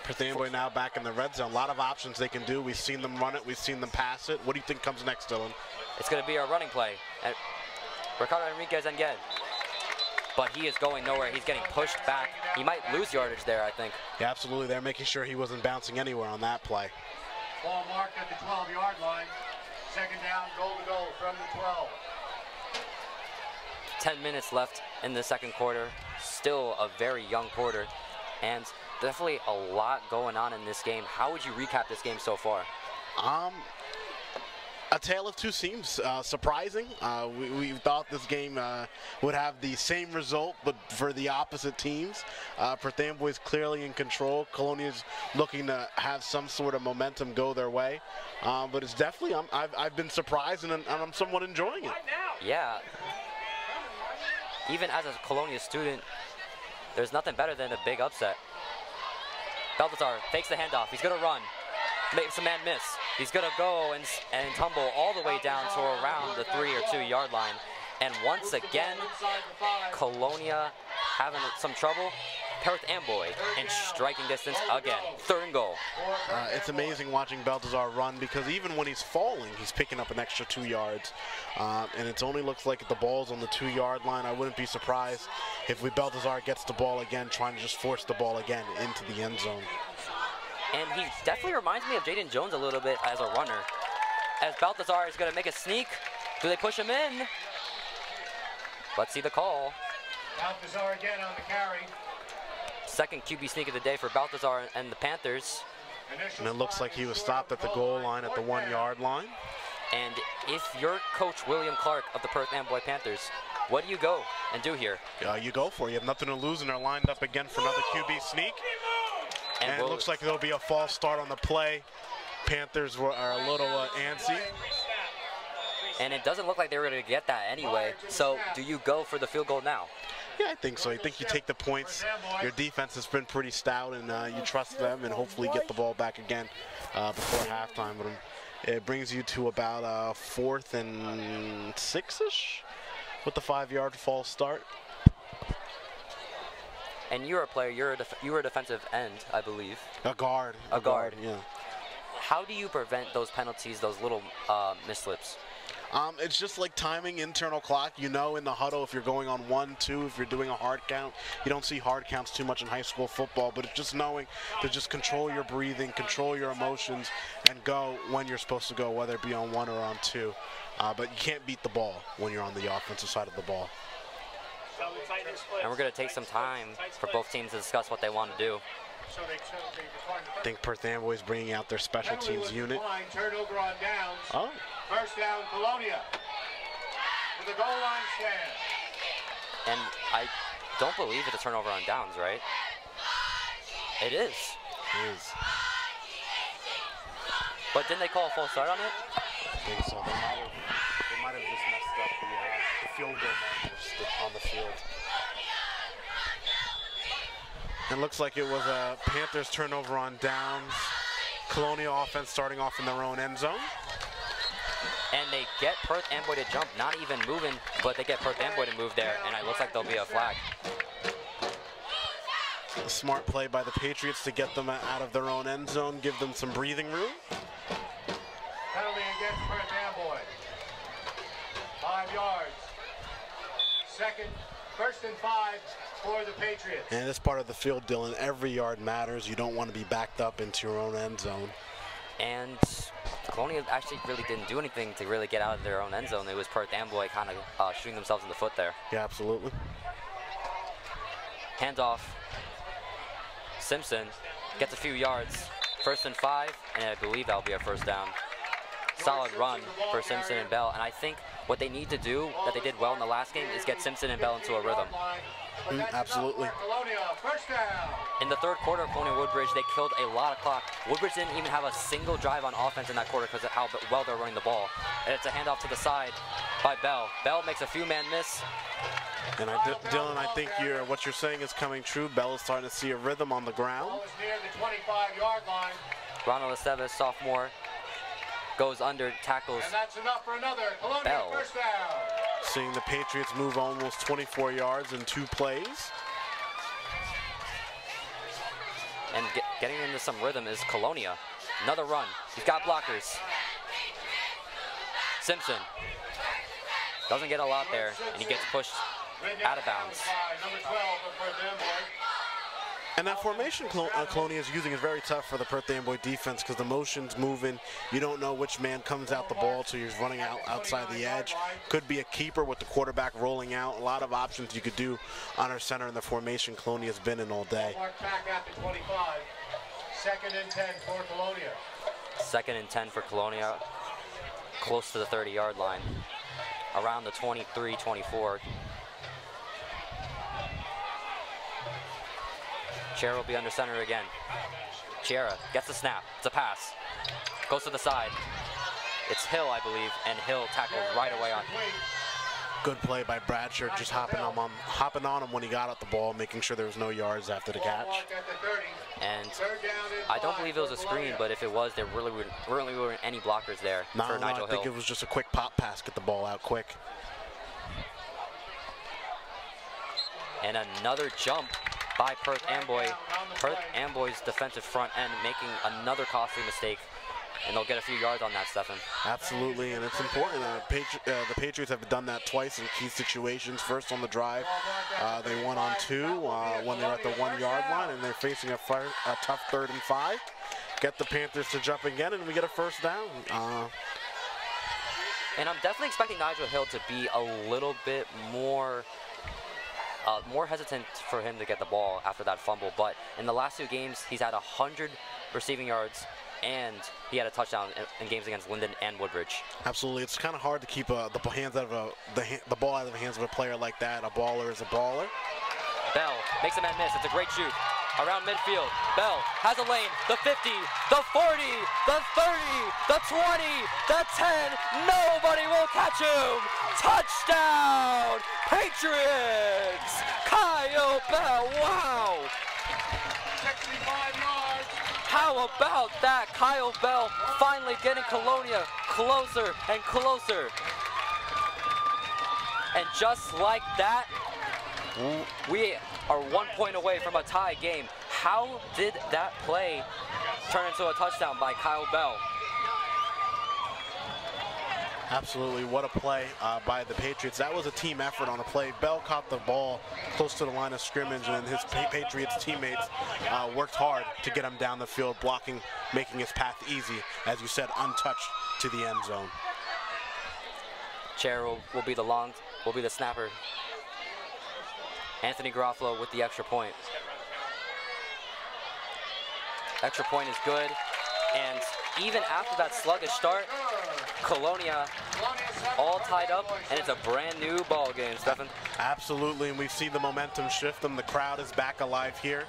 [SPEAKER 2] Perth Amboy now back in the red zone. A lot of options they can do. We've seen them run it. We've seen them pass it. What do you think comes next, Dylan?
[SPEAKER 1] It's going to be our running play. And Ricardo Henriquez again. But he is going nowhere. He's getting pushed back. He might lose yardage there, I think.
[SPEAKER 2] Yeah, absolutely. They're making sure he wasn't bouncing anywhere on that play.
[SPEAKER 3] Ball marked at the 12-yard line. Second down, goal to go from the 12.
[SPEAKER 1] 10 minutes left in the second quarter. Still a very young quarter. And definitely a lot going on in this game. How would you recap this game so far?
[SPEAKER 2] A tale of two teams. Surprising. We thought this game would have the same result, but for the opposite teams. Perth Amboy is clearly in control. Colonia's looking to have some sort of momentum go their way. But it's definitely, I've been surprised, and I'm somewhat enjoying it.
[SPEAKER 1] Yeah. Even as a Colonia student, there's nothing better than a big upset. Baltazar takes the handoff. He's going to run. Makes a man miss. He's going to go and tumble all the way down to around the 3 or 2 yard line. And once again, Colonia having some trouble. Perth Amboy in striking distance again. 3rd and goal.
[SPEAKER 2] It's amazing watching Baltazar run, because even when he's falling, he's picking up an extra 2 yards. And it only looks like the ball's on the 2 yard line. I wouldn't be surprised if Baltazar gets the ball again, trying to just force the ball again into the end zone.
[SPEAKER 1] And he definitely reminds me of Jaden Jones a little bit as a runner. As Baltazar is going to make a sneak. Do they push him in? Let's see the call.
[SPEAKER 3] Baltazar again on the carry.
[SPEAKER 1] Second QB sneak of the day for Baltazar and the Panthers.
[SPEAKER 2] And it looks like he was stopped at the goal line at the 1 yard line.
[SPEAKER 1] And if you're Coach William Clark of the Perth Amboy Panthers, what do you go and do here?
[SPEAKER 2] You go for it. You have nothing to lose, and they're lined up again for another QB sneak. And it looks like there'll be a false start on the play. Panthers are a little antsy.
[SPEAKER 1] And it doesn't look like they were going to get that anyway. So do you go for the field goal now?
[SPEAKER 2] Yeah, I think so. I think you take the points. Your defense has been pretty stout, and you trust them and hopefully get the ball back again before halftime. But it brings you to about 4th and 6-ish with the 5-yard false start.
[SPEAKER 1] And you're a player. You were a defensive end, I believe.
[SPEAKER 2] A guard.
[SPEAKER 1] A guard.
[SPEAKER 2] Yeah.
[SPEAKER 1] How do you prevent those penalties, those little misslips?
[SPEAKER 2] It's just like timing, internal clock. You know in the huddle if you're going on 1, 2, if you're doing a hard count. You don't see hard counts too much in high school football, but it's just knowing to just control your breathing, control your emotions, and go when you're supposed to go, whether it be on 1 or on 2. But you can't beat the ball when you're on the offensive side of the ball.
[SPEAKER 1] And we're going to take some time for both teams to discuss what they want to do.
[SPEAKER 2] I think Perth Amboy is bringing out their special teams unit.
[SPEAKER 3] Turnover on downs.
[SPEAKER 2] Oh.
[SPEAKER 3] First down, Colonia. With the goal line stand.
[SPEAKER 1] And I don't believe it's a turnover on downs, right? It is.
[SPEAKER 2] It is.
[SPEAKER 1] But didn't they call a false start on it?
[SPEAKER 2] I think so. They might have just messed up the field goal markers on the field. It looks like it was a Panthers turnover on downs. Colonia offense starting off in their own end zone.
[SPEAKER 1] And they get Perth Amboy to jump, not even moving, but they get Perth Amboy to move there, and it looks like there'll be a flag.
[SPEAKER 2] A smart play by the Patriots to get them out of their own end zone, give them some breathing room.
[SPEAKER 3] Penalty against Perth Amboy. 5 yards. First and 5 for the Patriots.
[SPEAKER 2] And this part of the field, Dylan, every yard matters. You don't want to be backed up into your own end zone.
[SPEAKER 1] And Colonia actually really didn't do anything to really get out of their own end zone. It was Perth Amboy kind of shooting themselves in the foot there.
[SPEAKER 2] Yeah, absolutely.
[SPEAKER 1] Handoff. Simpson gets a few yards. First and 5, and I believe that'll be a first down. Solid run for Simpson and Bell, and I think what they need to do, that they did well in the last game, is get Simpson and Bell into a rhythm.
[SPEAKER 2] Absolutely.
[SPEAKER 1] In the third quarter of Colonia Woodbridge, they killed a lot of clock. Woodbridge didn't even have a single drive on offense in that quarter because of how well they're running the ball. And it's a handoff to the side by Bell. Bell makes a few man miss.
[SPEAKER 2] And Dylan, I think what you're saying is coming true. Bell is starting to see a rhythm on the ground.
[SPEAKER 3] Ball is near the 25-yard line.
[SPEAKER 1] Ronald Estevez, sophomore, goes under, tackles.
[SPEAKER 3] And that's enough for another Colonia
[SPEAKER 1] Bell.
[SPEAKER 3] First down.
[SPEAKER 2] Seeing the Patriots move almost 24 yards in 2 plays.
[SPEAKER 1] And getting into some rhythm is Colonia. Another run. He's got blockers. Simpson doesn't get a lot there, and he gets pushed out of bounds.
[SPEAKER 3] Number 12 of Perth Amboy.
[SPEAKER 2] And that formation Colonia is using is very tough for the Perth Amboy defense because the motion's moving. You don't know which man comes out the ball, so you're running out outside the edge. Could be a keeper with the quarterback rolling out. A lot of options you could do on our center in the formation Colonia's been in all day.
[SPEAKER 3] Mark back at the 25. Second and 10 for Colonia.
[SPEAKER 1] Second and 10 for Colonia, close to the 30-yard line, around the 23-24. Chiara will be under center again. Chiara gets the snap. It's a pass. Goes to the side. It's Hill, I believe, and Hill tackled right away on.
[SPEAKER 2] Good play by Bradshaw, just hopping on him when he got at the ball, making sure there was no yards after the catch.
[SPEAKER 1] And I don't believe it was a screen, but if it was, there really weren't any blockers there for Nigel Hill.
[SPEAKER 2] I think it was just a quick pop pass, get the ball out quick.
[SPEAKER 1] And another jump by Perth Amboy. Perth Amboy's defensive front end making another costly mistake, and they'll get a few yards on that, Stefan.
[SPEAKER 2] Absolutely, and it's important. The Patriots have done that twice in key situations. First on the drive, they won on 2 when they're at the 1-yard line, and they're facing a tough 3rd and 5. Get the Panthers to jump again, and we get a first down.
[SPEAKER 1] And I'm definitely expecting Nigel Hill to be a little bit more hesitant for him to get the ball after that fumble, but in the last 2 games, he's had 100 receiving yards, and he had a touchdown in games against Linden and Woodbridge.
[SPEAKER 2] Absolutely, it's kind of hard to keep the ball out of the hands of a player like that. A baller is a baller.
[SPEAKER 1] Bell makes a man miss. It's a great shoot. around midfield. Bell has a lane, the 50, the 40, the 30, the 20, the 10. Nobody will catch him. Touchdown, Patriots! Kyle Bell, wow.
[SPEAKER 3] 65 yards.
[SPEAKER 1] How about that? Kyle Bell finally getting Colonia closer and closer. And just like that, we are 1 point away from a tie game. How did that play turn into a touchdown by Kyle Bell?
[SPEAKER 2] Absolutely, what a play by the Patriots. That was a team effort on a play. Bell caught the ball close to the line of scrimmage, and his Patriots teammates worked hard to get him down the field, blocking, making his path easy, as you said, untouched to the end zone.
[SPEAKER 1] Chair will be the snapper. Anthony Garofalo with the extra point. Extra point is good, and even after that sluggish start, Colonia all tied up, and it's a brand new ball game, Stefan.
[SPEAKER 2] Absolutely, and we've seen the momentum shift, and the crowd is back alive here.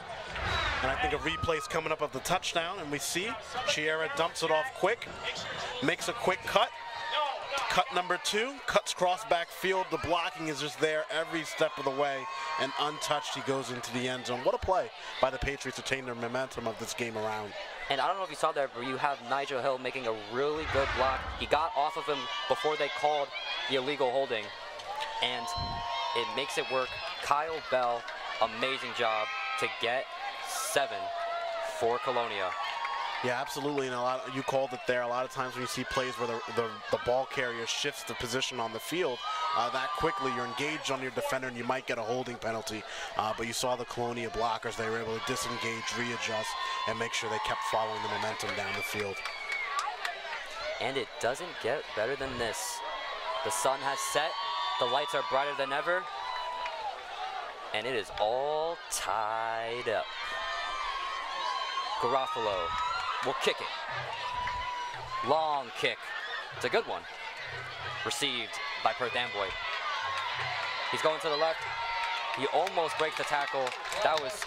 [SPEAKER 2] And I think a replay's coming up of the touchdown, and we see Chiera dumps it off quick, makes a quick cut. Cut number 2, cuts cross back field. The blocking is just there every step of the way, and untouched, he goes into the end zone. What a play by the Patriots to turn their momentum of this game around.
[SPEAKER 1] And I don't know if you saw that, but you have Nigel Hill making a really good block. He got off of him before they called the illegal holding, and it makes it work. Kyle Bell, amazing job to get 7 for Colonia.
[SPEAKER 2] Yeah, absolutely, and you called it there. A lot of times when you see plays where the ball carrier shifts the position on the field that quickly, you're engaged on your defender and you might get a holding penalty. But you saw the Colonia blockers, they were able to disengage, readjust, and make sure they kept following the momentum down the field.
[SPEAKER 1] And it doesn't get better than this. The sun has set, the lights are brighter than ever, and it is all tied up. Garofalo will kick it. Long kick. It's a good one. Received by Perth Amboy. He's going to the left. He almost breaks the tackle. That was,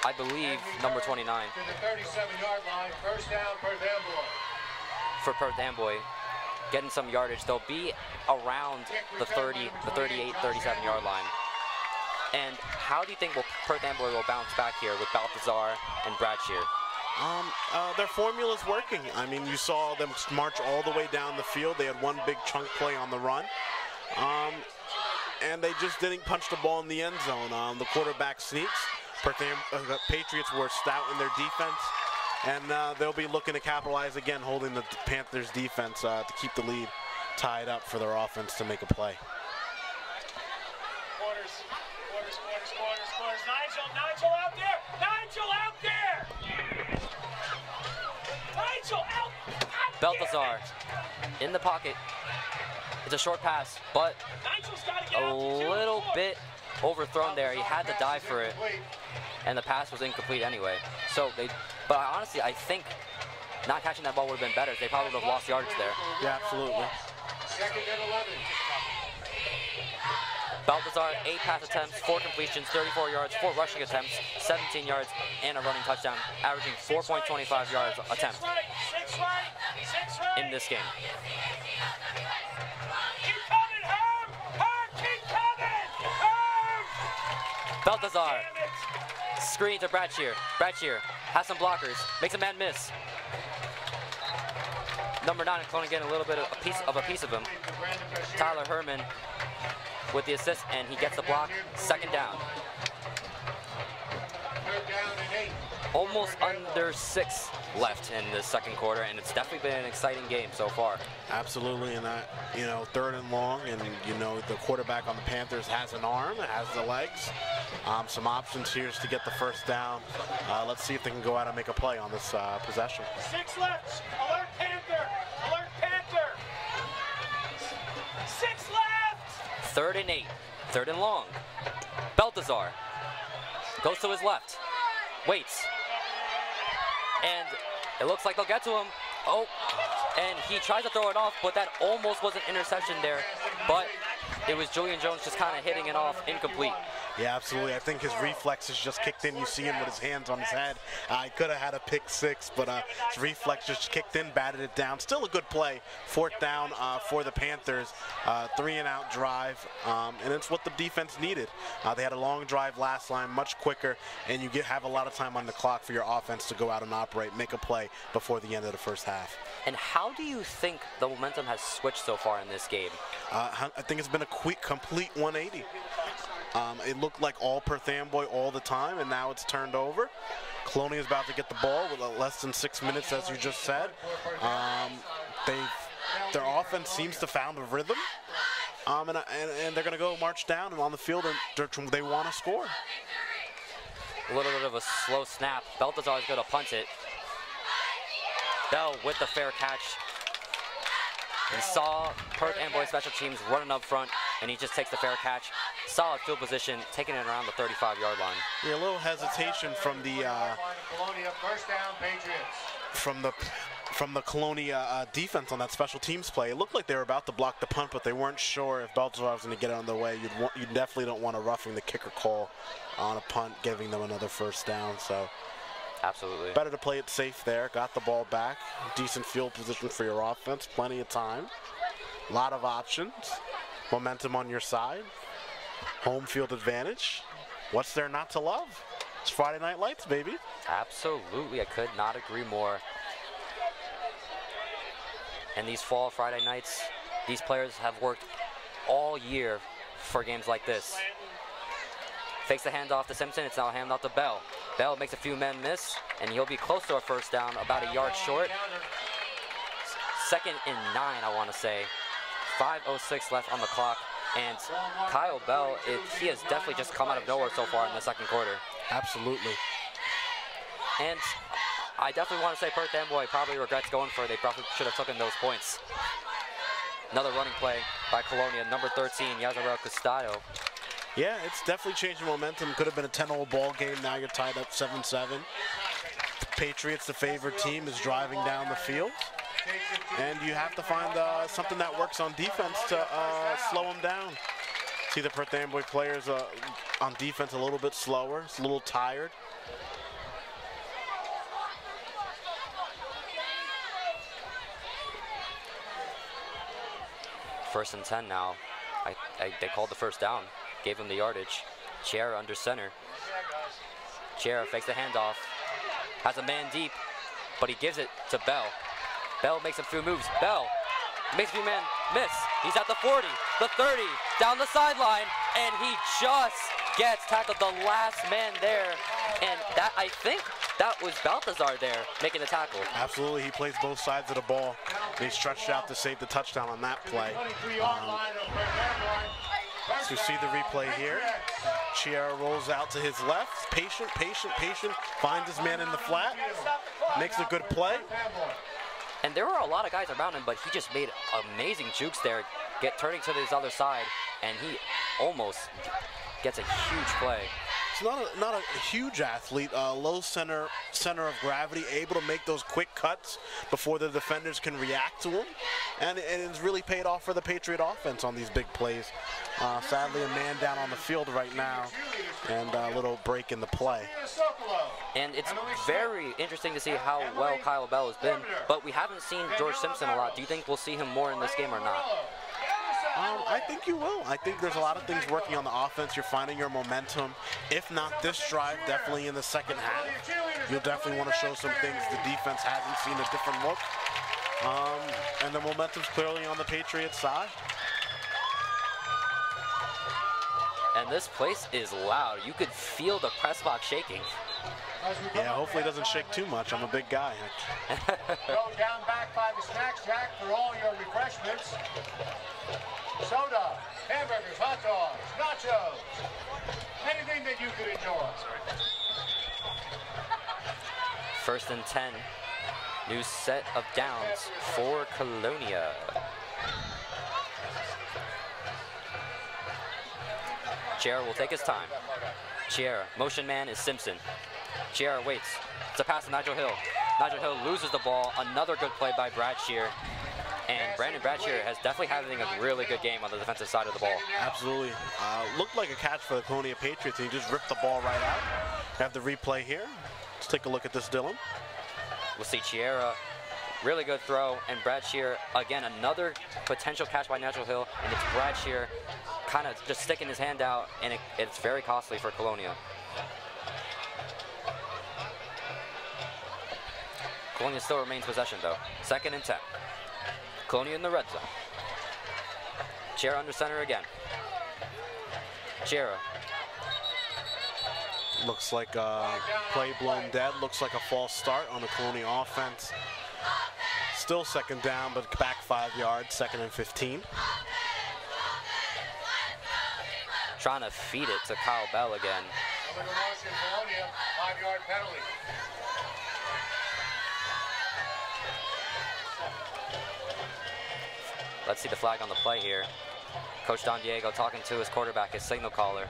[SPEAKER 1] I believe, number 29.
[SPEAKER 3] To the 37-yard line, first down, Perth Amboy.
[SPEAKER 1] For Perth Amboy, getting some yardage. They'll be around the 30, the 38, 37-yard line. And how do you think Perth Amboy will bounce back here with Balthazar and Bradshear?
[SPEAKER 2] Their formula's working. I mean, you saw them march all the way down the field. They had one big chunk play on the run. And they just didn't punch the ball in the end zone. The quarterback sneaks. The Patriots were stout in their defense. And they'll be looking to capitalize again, holding the Panthers defense to keep the lead tied up for their offense to make a play.
[SPEAKER 4] Quarters. Nigel out there! Nigel out there! Nigel out
[SPEAKER 1] Balthazar in the pocket. It's a short pass, but a little bit overthrown there. He had to dive for it, and the pass was incomplete anyway. But honestly, I think not catching that ball would have been better. They probably would have lost yardage there.
[SPEAKER 2] Yeah, absolutely.
[SPEAKER 3] Second and 11.
[SPEAKER 1] Balthazar, 8 pass attempts, 4 completions, 34 yards, 4 rushing attempts, 17 yards, and a running touchdown, averaging 4.25 yards attempt in this game.
[SPEAKER 4] Keep coming, Herb! Herb, keep coming! Herb!
[SPEAKER 1] Balthazar, screen to Bradshear. Bradshear has some blockers, makes a man miss. Number 9 is going to get a little bit of a piece of him. Tyler Herman with the assist, and he gets the block. Second down.
[SPEAKER 3] Third down and 8.
[SPEAKER 1] Almost under 6 left in the second quarter, and it's definitely been an exciting game so far.
[SPEAKER 2] Absolutely, and third and long, and the quarterback on the Panthers has an arm, has the legs. Some options here to get the first down. Let's see if they can go out and make a play on this possession.
[SPEAKER 4] 6 left. Alert Panther! Alert Panther! 6 left!
[SPEAKER 1] 3rd and 8. 3rd and long. Balthazar goes to his left. Waits. And it looks like they'll get to him. Oh, and he tries to throw it off, but that almost was an interception there. But it was Julian Jones just kind of hitting it off, incomplete.
[SPEAKER 2] Yeah, absolutely. I think his reflexes just kicked in. You see him with his hands on his head. He could have had a pick six, but his reflex just kicked in, batted it down. Still a good play. 4th down for the Panthers. 3-and-out drive, and it's what the defense needed. They had a long drive last line, much quicker, and you have a lot of time on the clock for your offense to go out and operate, make a play before the end of the first half.
[SPEAKER 1] And how do you think the momentum has switched so far in this game?
[SPEAKER 2] I think it's been a complete 180. It looked like all Perth Amboy all the time, and now it's turned over. Colonia is about to get the ball with less than 6 minutes, as you just said. Their offense seems to found a rhythm, and they're going to go march down and on the field, and they want to score.
[SPEAKER 1] A little bit of a slow snap. Baltazar is going to punt it. Bell with the fair catch. He saw Perth Amboy special teams running up front, and he just takes the fair catch. Solid field position, taking it around the 35-yard line.
[SPEAKER 2] Yeah, a little hesitation from the from the Colonia defense on that special teams play. It looked like they were about to block the punt, but they weren't sure if Baltazar was going to get it on the way. You definitely don't want a roughing the kicker call on a punt, giving them another 1st down. So.
[SPEAKER 1] Absolutely.
[SPEAKER 2] Better to play it safe there. Got the ball back. Decent field position for your offense. Plenty of time. A lot of options. Momentum on your side. Home field advantage. What's there not to love? It's Friday Night Lights, baby.
[SPEAKER 1] Absolutely. I could not agree more. And these fall Friday nights, these players have worked all year for games like this. Fakes the handoff to Simpson. It's now a handoff to Bell. Bell makes a few men miss, and he'll be close to a 1st down, about a yard short. 2nd and 9, I want to say. 5:06 left on the clock, and Kyle Bell, he has definitely just come out of nowhere so far in the 2nd quarter.
[SPEAKER 2] Absolutely.
[SPEAKER 1] And I definitely want to say Perth Amboy probably regrets going for it. They probably should have taken those points. Another running play by Colonia, number 13, Yazarel Custado.
[SPEAKER 2] Yeah, it's definitely changing momentum. Could have been a 10-0 ball game. Now you're tied up 7-7. Patriots, the favorite team, is driving down the field. And you have to find something that works on defense to slow them down. See the Perth Amboy players on defense a little bit slower. It's a little tired.
[SPEAKER 1] First and 10 now. They called the 1st down. Gave him the yardage. Chiara under center. Chiara fakes the handoff. Has a man deep, but he gives it to Bell. Bell makes a few moves. Bell makes a few men miss. He's at the 40, the 30, down the sideline, and he just gets tackled, the last man there. And that, I think that was Baltazar there making the tackle.
[SPEAKER 2] Absolutely, he plays both sides of the ball. They stretched out to save the touchdown on that play. So you see the replay here. Chiara rolls out to his left. Patient. Finds his man in the flat. Makes a good play.
[SPEAKER 1] And there were a lot of guys around him, but he just made amazing jukes there, turning to his other side, and he almost gets a huge play.
[SPEAKER 2] It's not a huge athlete, low center of gravity, able to make those quick cuts before the defenders can react to him, and it's really paid off for the Patriot offense on these big plays. Sadly, a man down on the field right now, and a little break in the play.
[SPEAKER 1] And it's very interesting to see how well Kyle Bell has been, but we haven't seen George Simpson a lot. Do you think we'll see him more in this game or not?
[SPEAKER 2] I think you will. I think there's a lot of things working on the offense. You're finding your momentum. If not this drive, definitely in the 2nd half. You'll definitely want to show some things the defense hasn't seen, a different look. And the momentum's clearly on the Patriots side.
[SPEAKER 1] And this place is loud. You could feel the press box shaking.
[SPEAKER 2] Yeah, hopefully it doesn't shake too much. I'm a big guy.
[SPEAKER 3] Go down back by the snack shack for all your refreshments. Soda, hamburgers, hot dogs, nachos, anything that you could enjoy.
[SPEAKER 1] 1st and 10. New set of downs for Colonia. Chiara will take his time. Chiara, motion man is Simpson. Chiara waits. It's a pass to Nigel Hill. Nigel Hill loses the ball. Another good play by Brad Shear. And Brandon Bradshaw has definitely having a really good game on the defensive side of the ball.
[SPEAKER 2] Absolutely. Looked like a catch for the Colonia Patriots, and he just ripped the ball right out. Have the replay here. Let's take a look at this, Dylan.
[SPEAKER 1] We'll see Chiera, really good throw, and Bradshaw, again, another potential catch by Natural Hill, and it's Bradshaw kind of just sticking his hand out, and it's very costly for Colonia. Colonia still remains possession, though. 2nd and 10. Colonia in the red zone. Chiera under center again. Chiera.
[SPEAKER 2] Looks like a play blown dead. Looks like a false start on the Colonia offense. Still 2nd down, but back 5 yards, 2nd and 15.
[SPEAKER 1] Trying to feed it to Kyle Bell again.
[SPEAKER 3] Another motion, Colonia, 5-yard penalty.
[SPEAKER 1] Let's see the flag on the play here. Coach Don Diego talking to his quarterback, his signal caller.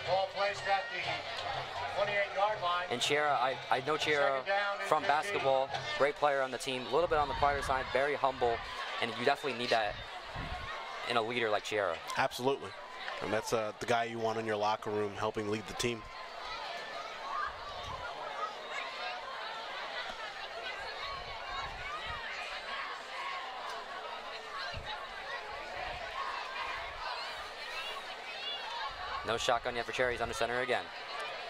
[SPEAKER 3] Ball placed at the 28-yard line.
[SPEAKER 1] And Chiera, I know Chiera from basketball, great player on the team, a little bit on the quieter side, very humble, and you definitely need that in a leader like Chiera.
[SPEAKER 2] Absolutely. And that's the guy you want in your locker room helping lead the team.
[SPEAKER 1] No shotgun yet for Chiera. He's under center again.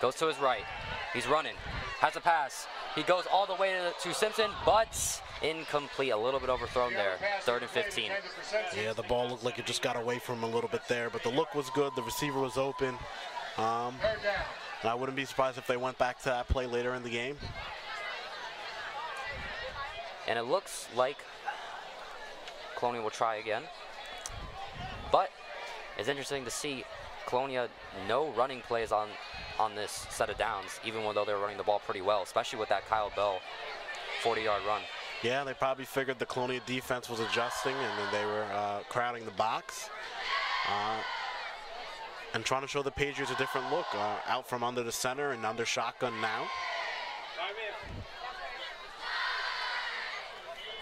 [SPEAKER 1] Goes to his right. He's running. Has a pass. He goes all the way to Simpson, but incomplete. A little bit overthrown there. 3rd and 15.
[SPEAKER 2] Yeah, the ball looked like it just got away from him a little bit there, but the look was good. The receiver was open. And I wouldn't be surprised if they went back to that play later in the game.
[SPEAKER 1] And it looks like Colonia will try again. But it's interesting to see Colonia, no running plays on this set of downs, even though they're running the ball pretty well, especially with that Kyle Bell 40-yard run.
[SPEAKER 2] Yeah, they probably figured the Colonia defense was adjusting, and then they were crowding the box and trying to show the Patriots a different look, out from under the center and under shotgun now.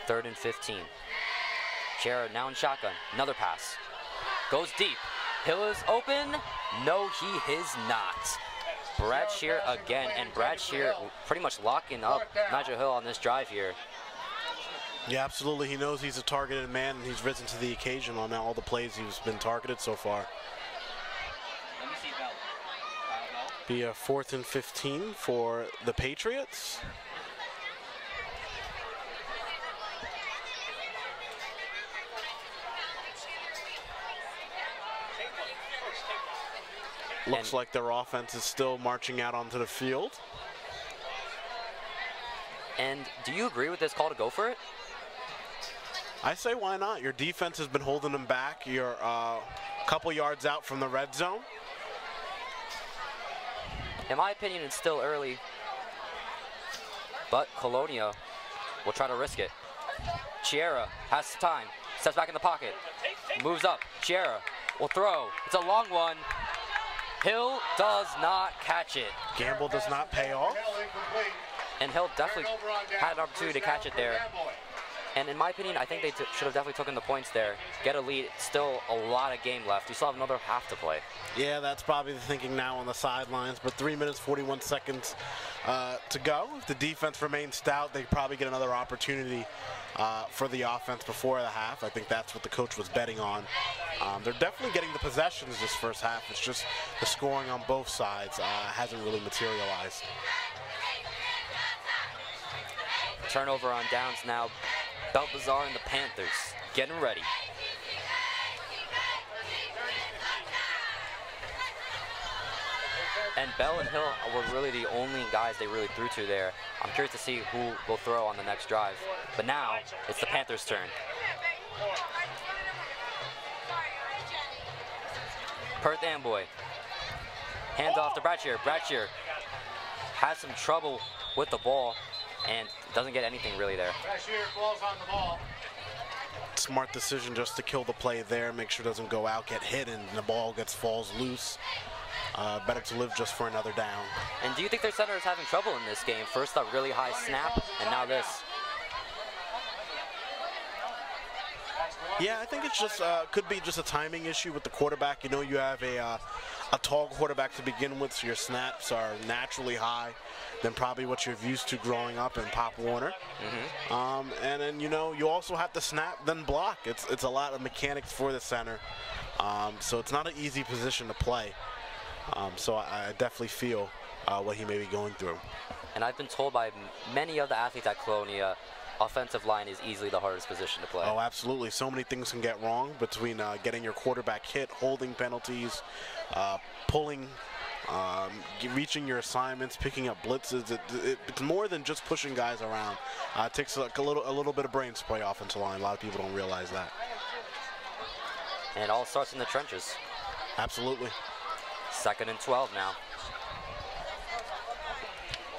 [SPEAKER 1] 3rd and 15. Chiera now in shotgun. Another pass. Goes deep. Hill is open. No, he is not. Bradshaw again, and Bradshaw pretty much locking up Nigel Hill on this drive here.
[SPEAKER 2] Yeah, absolutely. He knows he's a targeted man, and he's risen to the occasion on all the plays he's been targeted so far.
[SPEAKER 1] Let me see Bell.
[SPEAKER 2] Be a 4th and 15 for the Patriots. Looks like their offense is still marching out onto the field.
[SPEAKER 1] And do you agree with this call to go for it?
[SPEAKER 2] I say why not? Your defense has been holding them back. You're a couple yards out from the red zone.
[SPEAKER 1] In my opinion, it's still early, but Colonia will try to risk it. Chiera has time, steps back in the pocket, moves up. Chiera will throw. It's a long one. Hill does not catch it.
[SPEAKER 2] Gamble does not pay off.
[SPEAKER 1] And Hill definitely had an opportunity to catch it there. And in my opinion, I think they should have definitely taken the points there. Get a lead. Still a lot of game left. You still have another half to play.
[SPEAKER 2] Yeah, that's probably the thinking now on the sidelines. But 3 minutes, 41 seconds to go. If the defense remains stout, they probably get another opportunity for the offense before the half. I think that's what the coach was betting on. They're definitely getting the possessions this first half. It's just the scoring on both sides hasn't really materialized.
[SPEAKER 1] Turnover on downs now. Baltazar and the Panthers getting ready. And Bell and Hill were really the only guys they really threw to there. I'm curious to see who will throw on the next drive. But now it's the Panthers' turn. Perth Amboy. Hands off to Bradshaw. Bradshaw has some trouble with the ball and doesn't get anything really there.
[SPEAKER 3] Bradshaw falls on the ball.
[SPEAKER 2] Smart decision just to kill the play there, make sure it doesn't go out, get hit, and the ball falls loose. Better to live just for another down.
[SPEAKER 1] And do you think their center is having trouble in this game? First a really high snap, and now this.
[SPEAKER 2] Yeah, I think it's just could be just a timing issue with the quarterback. You know, you have a tall quarterback to begin with, so your snaps are naturally high than probably what you're used to growing up in Pop Warner. And then, you know, you also have to snap, then block. It's a lot of mechanics for the center. So it's not an easy position to play. So I definitely feel what he may be going through.
[SPEAKER 1] And I've been told by many of the athletes at Colonia, offensive line is easily the hardest position to play.
[SPEAKER 2] Oh, absolutely. So many things can get wrong between getting your quarterback hit, holding penalties, pulling, reaching your assignments, picking up blitzes. It's more than just pushing guys around. It takes like a little bit of brains to play offensive line. A lot of people don't realize that.
[SPEAKER 1] And it all starts in the trenches.
[SPEAKER 2] Absolutely.
[SPEAKER 1] 2nd and 12 now.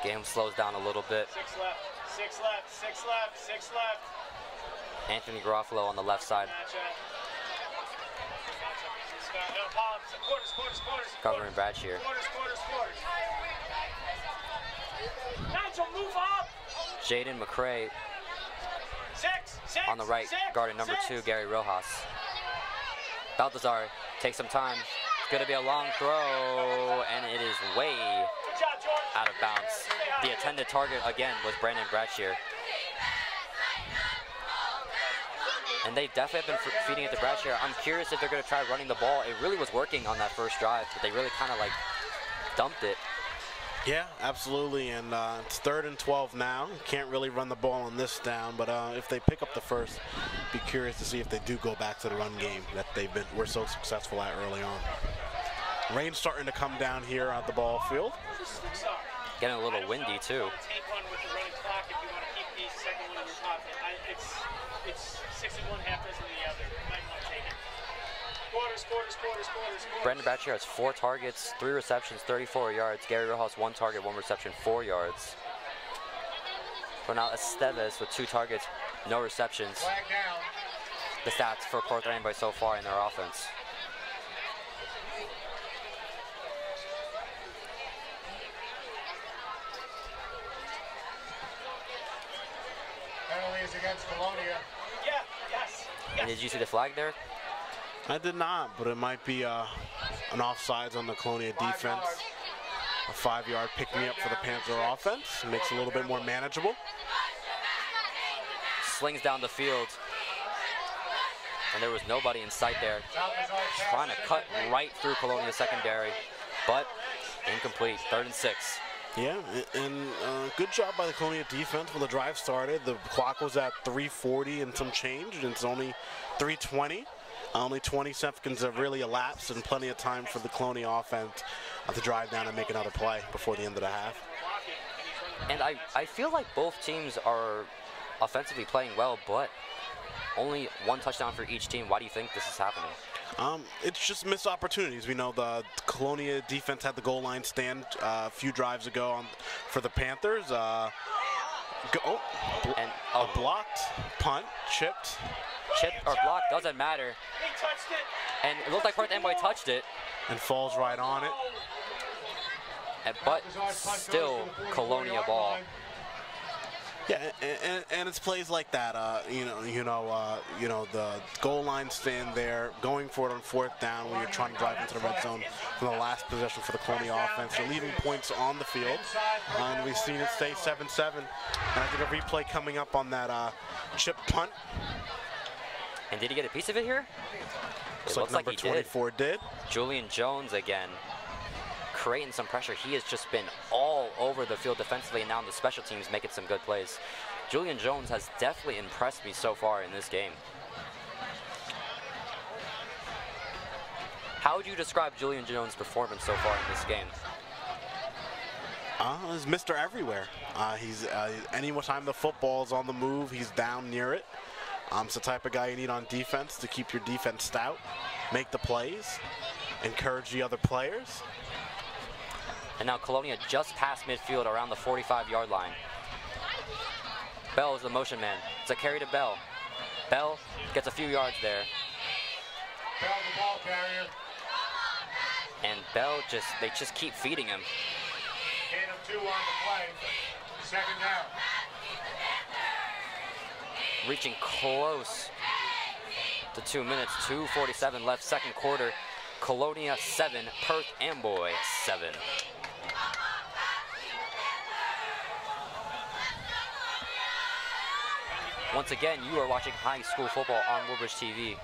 [SPEAKER 1] Game slows down a little bit.
[SPEAKER 4] 6 left, 6 left, 6 left, 6 left.
[SPEAKER 1] Anthony Garofalo on the left side. Covering Bradshear.
[SPEAKER 4] Nigel, move up.
[SPEAKER 1] Jaden McCray on the right, guarding number 2, Gary Rojas. Baltazar takes some time. It's going to be a long throw, and it is way out of bounds. The intended target, again, was Brandon Bradshear. And they definitely have been feeding it to Bradshear. I'm curious if they're going to try running the ball. It really was working on that first drive, but they really kind of like dumped it.
[SPEAKER 2] Yeah, absolutely, and it's 3rd and 12 now. Can't really run the ball on this down, but if they pick up the first, be curious to see if they do go back to the run game that were so successful at early on. Rain's starting to come down here at the ball field.
[SPEAKER 1] Getting a little windy too. Brandon Bradshear has 4 targets, 3 receptions, 34 yards. Gary Rojas 1 target, 1 reception, 4 yards. For now, Esteves with 2 targets, no receptions. The stats for Perth Amboy so far in their offense.
[SPEAKER 3] Penalty is against Colonia.
[SPEAKER 4] Yeah, yes.
[SPEAKER 1] And did you see the flag there?
[SPEAKER 2] I did not, but it might be an offsides on the Colonia defense. A 5-yard pick-me-up for the Panther offense. Makes it a little bit more manageable.
[SPEAKER 1] Slings down the field. And there was nobody in sight there. Trying to cut right through Colonia secondary, but incomplete. 3rd and 6.
[SPEAKER 2] Yeah, and good job by the Colonia defense when the drive started. The clock was at 3:40 and some change, and it's only 3:20. Only 20 seconds have really elapsed, and plenty of time for the Colonia offense to drive down and make another play before the end of the half.
[SPEAKER 1] And I feel like both teams are offensively playing well, but only 1 touchdown for each team. Why do you think this is happening?
[SPEAKER 2] It's just missed opportunities. We know the Colonia defense had the goal line stand a few drives ago for the Panthers. A blocked punt, chipped
[SPEAKER 1] or blocked, doesn't matter.
[SPEAKER 4] He touched it.
[SPEAKER 1] And it looked like Perth Amboy touched it.
[SPEAKER 2] And falls right on it.
[SPEAKER 1] But still Colonia ball.
[SPEAKER 2] Yeah, and it's plays like that. The goal line stand there, going for it on 4th down when you're trying to drive into the red zone from the last possession for the Colonia offense. They're leaving points on the field, and we've seen it stay 7-7. And I think a replay coming up on that chip punt.
[SPEAKER 1] And did he get a piece of it here? It
[SPEAKER 2] looks like number 24 did.
[SPEAKER 1] Julian Jones again, creating some pressure. He has just been all over the field defensively, and now on the special teams making some good plays. Julian Jones has definitely impressed me so far in this game. How would you describe Julian Jones' performance so far in this game?
[SPEAKER 2] He's Mr. Everywhere. Any time the football's on the move, he's down near it. It's the type of guy you need on defense to keep your defense stout, make the plays, encourage the other players.
[SPEAKER 1] And now Colonia just past midfield around the 45-yard line. Bell is the motion man. It's a carry to Bell. Bell gets a few yards there.
[SPEAKER 3] Bell the ball carrier.
[SPEAKER 1] And Bell they just keep feeding him.
[SPEAKER 3] Gain of 2 on the play. 2nd down.
[SPEAKER 1] Reaching close to 2 minutes, 2:47 left, second quarter. Colonia 7, Perth Amboy 7. Once again, you are watching high school football on Woodbridge TV.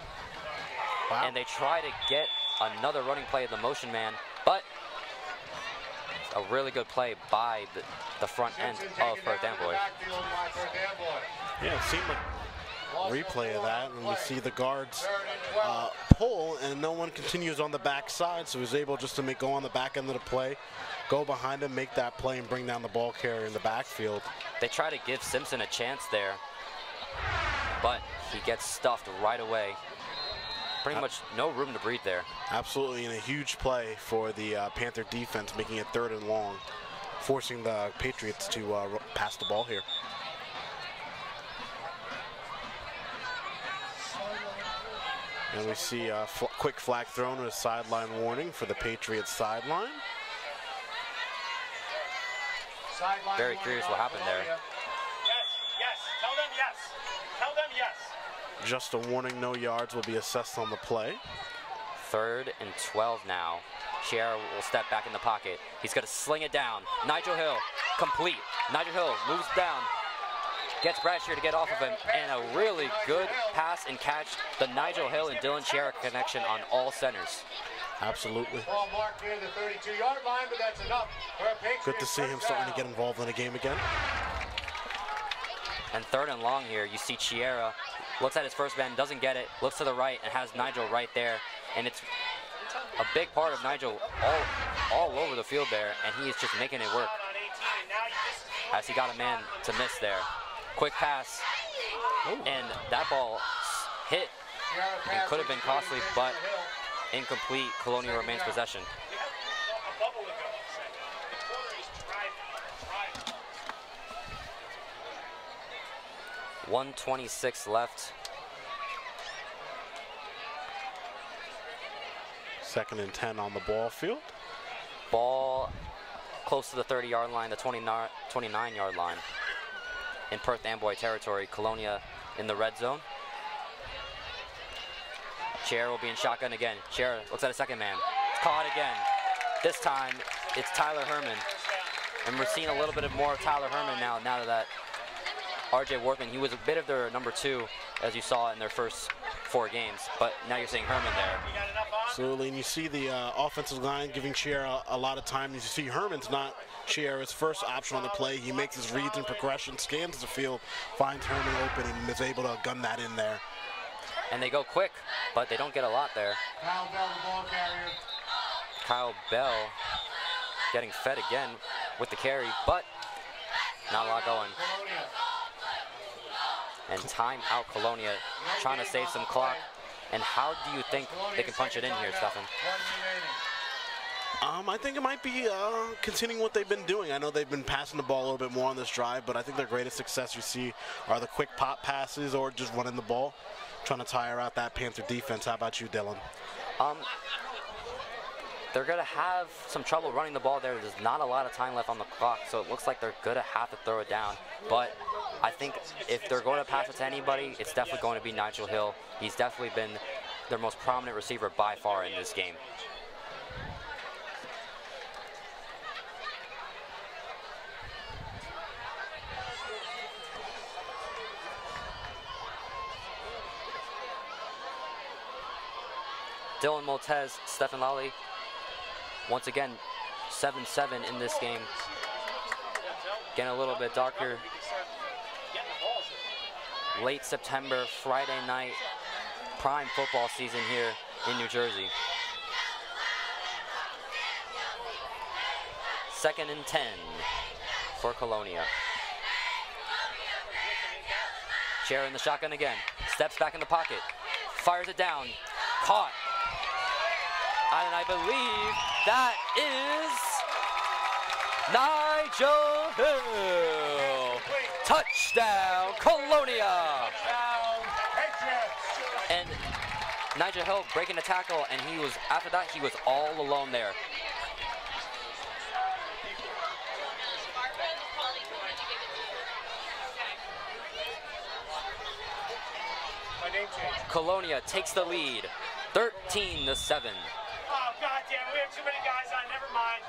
[SPEAKER 2] Wow.
[SPEAKER 1] And they try to get another running play of the motion man, but a really good play by the front end of Perth Amboy.
[SPEAKER 2] Yeah, it seemed like replay of that, and we see the guards pull, and no one continues on the backside, so he's able just to go on the back end of the play, go behind him, make that play, and bring down the ball carrier in the backfield.
[SPEAKER 1] They try to give Simpson a chance there, but he gets stuffed right away. Pretty much no room to breathe there.
[SPEAKER 2] Absolutely, and a huge play for the Panther defense, making it 3rd and long, forcing the Patriots to pass the ball here. And we see a quick flag thrown and a sideline warning for the Patriots sideline.
[SPEAKER 1] Very curious what happened there.
[SPEAKER 4] Yes, yes. Tell them yes. Tell them yes.
[SPEAKER 2] Just a warning, no yards will be assessed on the play.
[SPEAKER 1] 3rd and 12 now. Sierra will step back in the pocket. He's going to sling it down. Nigel Hill, complete. Nigel Hill moves down, gets Bradshaw to get off of him, and a really good pass and catch. The Nigel Hill and Dylan Sierra connection on all centers.
[SPEAKER 2] Absolutely.
[SPEAKER 3] Ball marked near the 32-yard line, but that's enough for a Patriots
[SPEAKER 2] Good to see him starting to get involved in the game again.
[SPEAKER 1] And 3rd and long here, you see Sierra looks at his first man, doesn't get it, looks to the right, and has Nigel right there. And it's a big part of Nigel all over the field there, and he is just making it work as he got a man to miss there. Quick pass, and that ball hit and could have been costly, but incomplete. Colonia remains possession. 1:26 left.
[SPEAKER 2] 2nd and 10 on the ball field.
[SPEAKER 1] Ball close to the 30-yard line, the 29-yard line in Perth Amboy territory. Colonia in the red zone. Chair will be in shotgun again. Chair looks at a second man. It's caught again. This time it's Tyler Herman. And we're seeing a little bit more of Tyler Herman now that RJ Worthman, he was a bit of their number 2, as you saw in their first 4 games, but now you're seeing Herman there.
[SPEAKER 2] Absolutely, and you see the offensive line giving Sierra a lot of time. You see Herman's not Sierra's first option on the play. He makes his reads and progression, scans the field, finds Herman open, and is able to gun that in there.
[SPEAKER 1] And they go quick, but they don't get a lot there.
[SPEAKER 3] Kyle Bell, the ball carrier.
[SPEAKER 1] Kyle Bell getting fed again with the carry, but not a lot going. And timeout Colonia, trying to save some clock. And how do you think they can punch it in here, Stefan?
[SPEAKER 2] I think it might be continuing what they've been doing. I know they've been passing the ball a little bit more on this drive, but I think their greatest success you see are the quick pop passes or just running the ball, trying to tire out that Panther defense. How about you, Dylan?
[SPEAKER 1] They're going to have some trouble running the ball there. There's not a lot of time left on the clock, so it looks like they're going to have to throw it down. But I think if they're going to pass it to anybody, it's definitely going to be Nigel Hill. He's definitely been their most prominent receiver by far in this game. Dylan Moltez, Stefan Lally, once again, 7-7 in this game. Getting a little bit darker. Late September, Friday night, prime football season here in New Jersey. 2nd and 10 for Colonia. Chair in the shotgun again. Steps back in the pocket. Fires it down. Caught. And I believe that is Nigel Hill. Touchdown, Colonia. And Nigel Hill breaking the tackle, and he was, after that, he was all alone there.
[SPEAKER 3] My game changer.
[SPEAKER 1] Colonia takes the lead, 13-7.
[SPEAKER 4] Oh, goddamn, we have too many guys on. Never mind,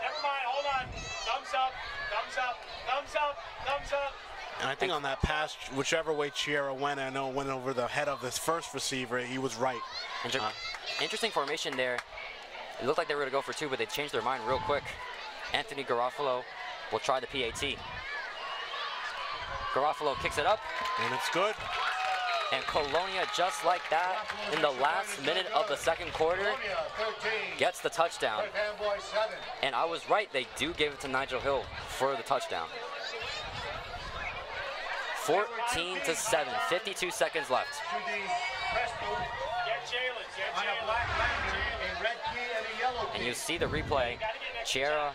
[SPEAKER 4] hold on. Thumbs up, thumbs up, thumbs up, thumbs up.
[SPEAKER 2] And I think on that pass, whichever way Chiera went, I know it went over the head of this first receiver. He was right.
[SPEAKER 1] Interesting formation there. It looked like they were going to go for two, but they changed their mind real quick. Anthony Garofalo will try the PAT. Garofalo kicks it up.
[SPEAKER 2] And it's good.
[SPEAKER 1] And Colonia, just like that, in the last minute of the second quarter, gets the touchdown. And I was right, they do give it to Nigel Hill for the touchdown. 14-7, 52 seconds left. And you see the replay. Chiera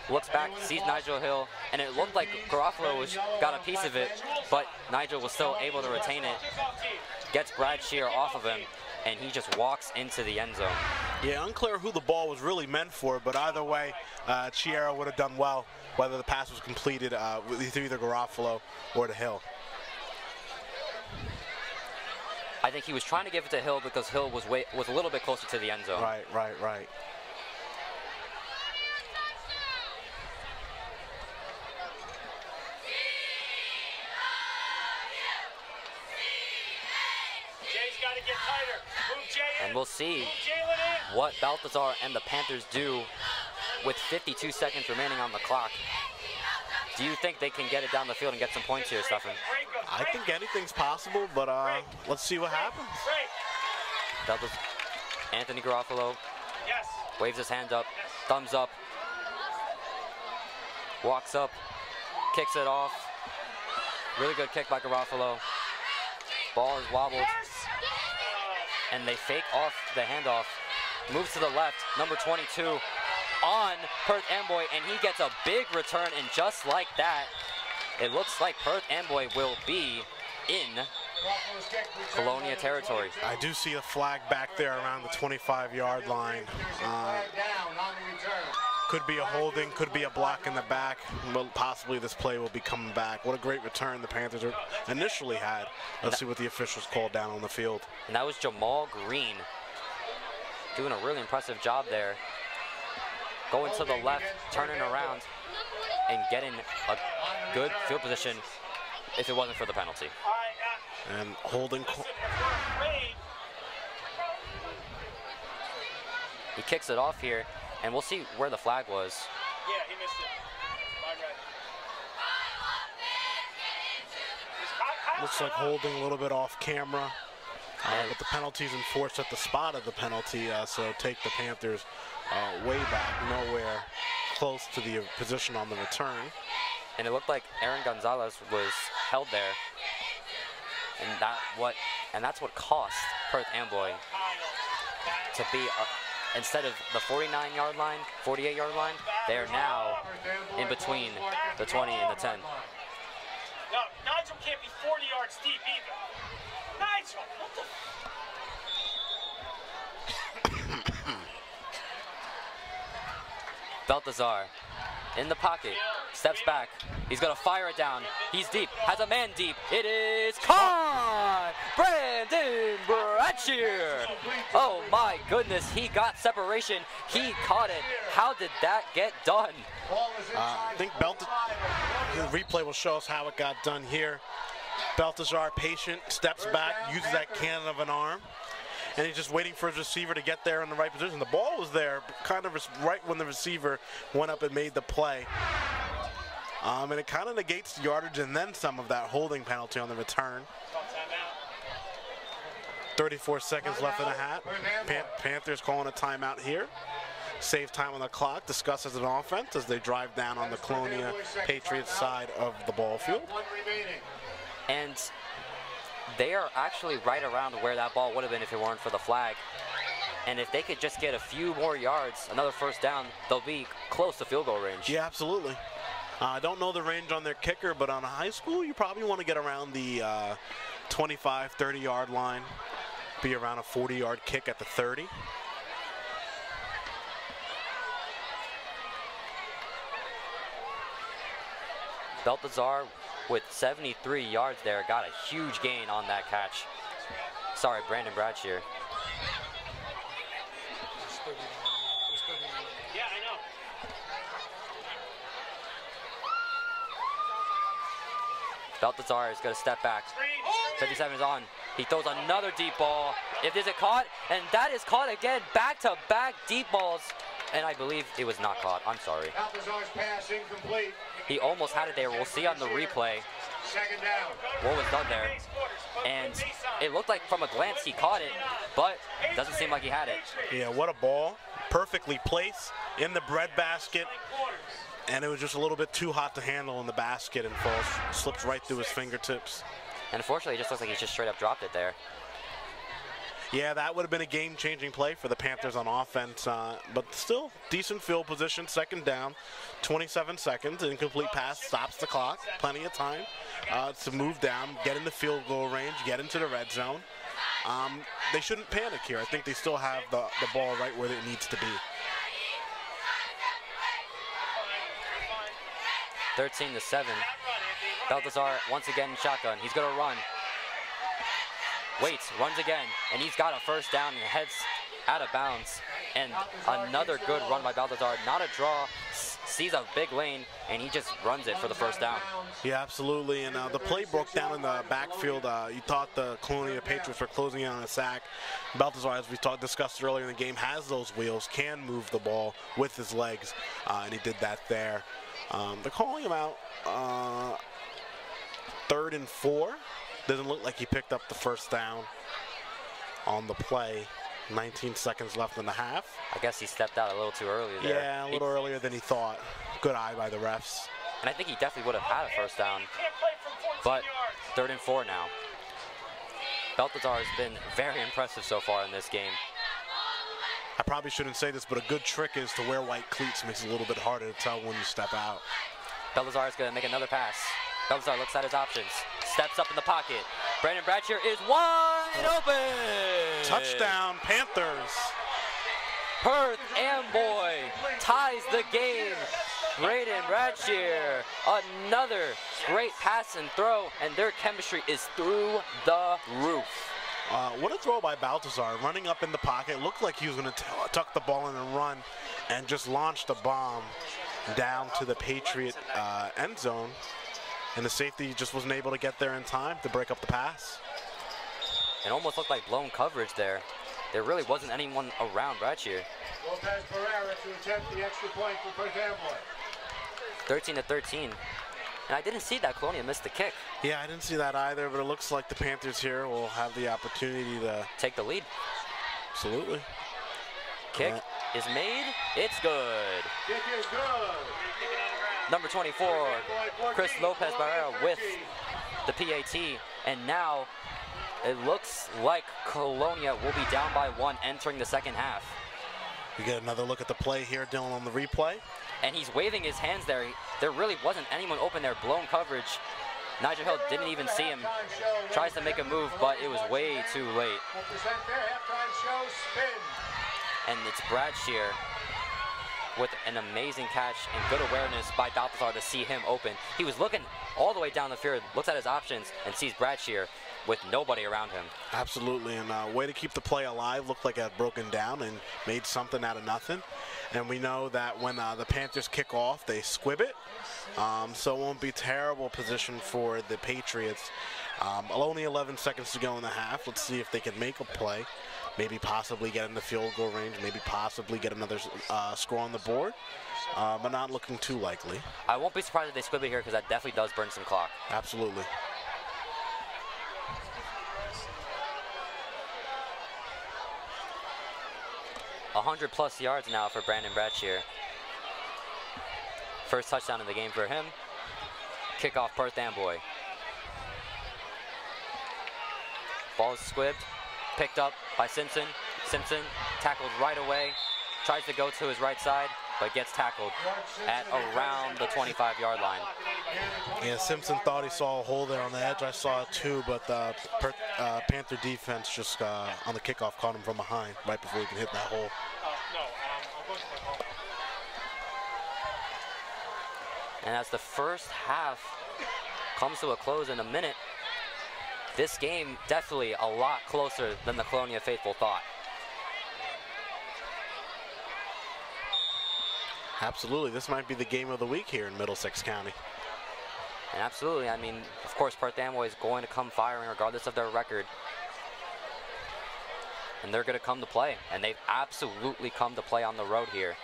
[SPEAKER 1] looks back, sees Nigel Hill, and it looked like Garofalo got a piece of it, but Nigel was still able to retain it. Gets Brad Chiera off of him, and he just walks into the end zone.
[SPEAKER 2] Yeah, unclear who the ball was really meant for, but either way, Chiera would have done well, whether the pass was completed with either Garofalo or to Hill.
[SPEAKER 1] I think he was trying to give it to Hill because Hill was a little bit closer to the end zone.
[SPEAKER 2] Right.
[SPEAKER 4] Jay's got to get tighter. Move Jay in.
[SPEAKER 1] And we'll see
[SPEAKER 4] Move Jalen in.
[SPEAKER 1] what Balthazar and the Panthers do with 52 seconds remaining on the clock. Do you think they can get it down the field and get some points here, Stefan?
[SPEAKER 2] I think anything's possible, but let's see what happens.
[SPEAKER 1] Anthony Garofalo waves his hand up, thumbs up, walks up, kicks it off. Really good kick by Garofalo. Ball is wobbled, and they fake off the handoff. Moves to the left, number 22 on Perth Amboy, and he gets a big return, and just like that, it looks like Perth Amboy will be in Colonia territory.
[SPEAKER 2] I do see a flag back there around the 25-yard line. Could be a holding, could be a block in the back. Well, possibly this play will be coming back. What a great return the Panthers initially had. Let's see what the officials called down on the field.
[SPEAKER 1] And that was Jamal Green doing a really impressive job there. Going to the left, turning around, and getting a good field position if it wasn't for the penalty.
[SPEAKER 2] And holding.
[SPEAKER 1] He kicks it off here, and we'll see where the flag was.
[SPEAKER 4] Yeah, he missed it.
[SPEAKER 2] Looks like holding a little bit off camera. But the penalty's enforced at the spot of the penalty, so take the Panthers way back, nowhere close to the position on the return.
[SPEAKER 1] And it looked like Aaron Gonzalez was held there, and that's what cost Perth Amboy to be instead of the 49-yard line, 48-yard line, they are now in between the 20 and the 10.
[SPEAKER 4] No, Nigel can't be 40 yards deep either. Nigel, what the?
[SPEAKER 1] Balthazar in the pocket, steps back. He's gonna fire it down. He's deep, has a man deep. It is caught! Brandon Bradshear! Oh my goodness, he got separation. He caught it. How did that get done?
[SPEAKER 2] I think the replay will show us how it got done here. Balthazar, patient, steps back, uses that cannon of an arm, and he's just waiting for his receiver to get there in the right position. The ball was there, kind of right when the receiver went up and made the play. And it kind of negates the yardage and then some of that holding penalty on the return. 34 seconds left in the hat. Panthers calling a timeout here. Save time on the clock, discuss as an offense as they drive down on the Colonia Patriots side of the ball field.
[SPEAKER 1] And they are actually right around where that ball would have been if it weren't for the flag. And if they could just get a few more yards, another first down, they'll be close to field goal range.
[SPEAKER 2] Yeah, absolutely. I don't know the range on their kicker, but on a high school, you probably want to get around the 25, 30-yard line, be around a 40-yard kick at the 30. Balthazar with 73 yards there got a huge gain on that catch.
[SPEAKER 1] Sorry, Brandon Bradshear.
[SPEAKER 4] Yeah, I know.
[SPEAKER 1] Baltazar is going to step back. 57 is on. He throws another deep ball. If this is caught, and that is caught again. Back-to-back deep balls. And I believe it was not caught. I'm sorry.
[SPEAKER 3] Baltazar's pass incomplete.
[SPEAKER 1] He almost had it there. We'll see on the replay
[SPEAKER 3] Second down.
[SPEAKER 1] what was done there. And it looked like from a glance he caught it, but it doesn't seem like he had it.
[SPEAKER 2] Yeah, what a ball. Perfectly placed in the breadbasket. And it was just a little bit too hot to handle in the basket and slips right through his fingertips.
[SPEAKER 1] And unfortunately, it just looks like he just straight up dropped it there.
[SPEAKER 2] Yeah, that would have been a game-changing play for the Panthers on offense, but still decent field position, second down, 27 seconds, incomplete pass, stops the clock, plenty of time to move down, get in the field goal range, get into the red zone. They shouldn't panic here. I think they still have the ball right where it needs to be.
[SPEAKER 1] 13-7. Baltazar once again in shotgun. He's going to run. Waits, runs again, and he's got a first down and heads out of bounds. And another good run by Baltazar. Not a draw, sees a big lane, and he just runs it for the first down.
[SPEAKER 2] Yeah, absolutely. And the play broke down in the backfield. You thought the Colonia Patriots were closing in on a sack. Baltazar, as we discussed earlier in the game, has those wheels, can move the ball with his legs, and he did that there. They're calling him out 3rd and 4. Doesn't look like he picked up the first down on the play. 19 seconds left in the half.
[SPEAKER 1] I guess he stepped out a little too early there.
[SPEAKER 2] Yeah, a little earlier than he thought. Good eye by the refs.
[SPEAKER 1] And I think he definitely would have had a first down. But 3rd and 4 now. Baltazar has been very impressive so far in this game.
[SPEAKER 2] I probably shouldn't say this, but a good trick is to wear white cleats. Makes it a little bit harder to tell when you step out.
[SPEAKER 1] Baltazar is going to make another pass. Baltazar looks at his options. Steps up in the pocket. Brandon Bradshear is wide open.
[SPEAKER 2] Touchdown, Panthers.
[SPEAKER 1] Perth Amboy ties the game. Brandon Bradshear, another great pass and throw, and their chemistry is through the roof.
[SPEAKER 2] What a throw by Baltazar, running up in the pocket. Looked like he was going to tuck the ball in and run, and just launched a bomb down to the Patriot end zone. And the safety just wasn't able to get there in time to break up the pass.
[SPEAKER 1] It almost looked like blown coverage there. There really wasn't anyone around Bradshear.
[SPEAKER 3] Lopez Pereira to attempt the extra point for Perth Amboy.
[SPEAKER 1] 13-13. And I didn't see that Colonia missed the kick.
[SPEAKER 2] Yeah, I didn't see that either, but it looks like the Panthers here will have the opportunity to
[SPEAKER 1] take the lead.
[SPEAKER 2] Absolutely.
[SPEAKER 1] Kick is made. It's good.
[SPEAKER 3] Kick is good.
[SPEAKER 1] Number 24, Chris Lopez Barrera with the PAT. And now it looks like Colonia will be down by 1 entering the second half.
[SPEAKER 2] We get another look at the play here, Dylan, on the replay.
[SPEAKER 1] And he's waving his hands there. There really wasn't anyone open there. Blown coverage. Nigel Hill didn't even see him. Tries to make a move, but it was way too late. And it's Bradshear with an amazing catch and good awareness by Baltazar to see him open. He was looking all the way down the field, looks at his options, and sees Bradshear with nobody around him.
[SPEAKER 2] Absolutely, and way to keep the play alive. Looked like it had broken down and made something out of nothing. And we know that when the Panthers kick off, they squib it. So it won't be a terrible position for the Patriots. Only 11 seconds to go in the half. Let's see if they can make a play. Maybe possibly get in the field goal range. Maybe possibly get another score on the board. But not looking too likely.
[SPEAKER 1] I won't be surprised if they squib it here because that definitely does burn some clock.
[SPEAKER 2] Absolutely.
[SPEAKER 1] +100 yards now for Brandon Bradshear. First touchdown in the game for him. Kickoff Perth Amboy. Ball is squibbed, picked up by Simpson. Simpson tackled right away, tries to go to his right side, but gets tackled at around the 25-yard line.
[SPEAKER 2] Yeah, Simpson thought he saw a hole there on the edge. I saw it too, but the Panther defense just on the kickoff caught him from behind right before he could hit that hole. And
[SPEAKER 1] as the first half comes to a close in a minute, this game definitely a lot closer than the Colonia faithful thought.
[SPEAKER 2] Absolutely, this might be the game of the week here in Middlesex County.
[SPEAKER 1] And absolutely, I mean, of course, Perth Amboy is going to come firing regardless of their record. And they're going to come to play, and they've absolutely come to play on the road here.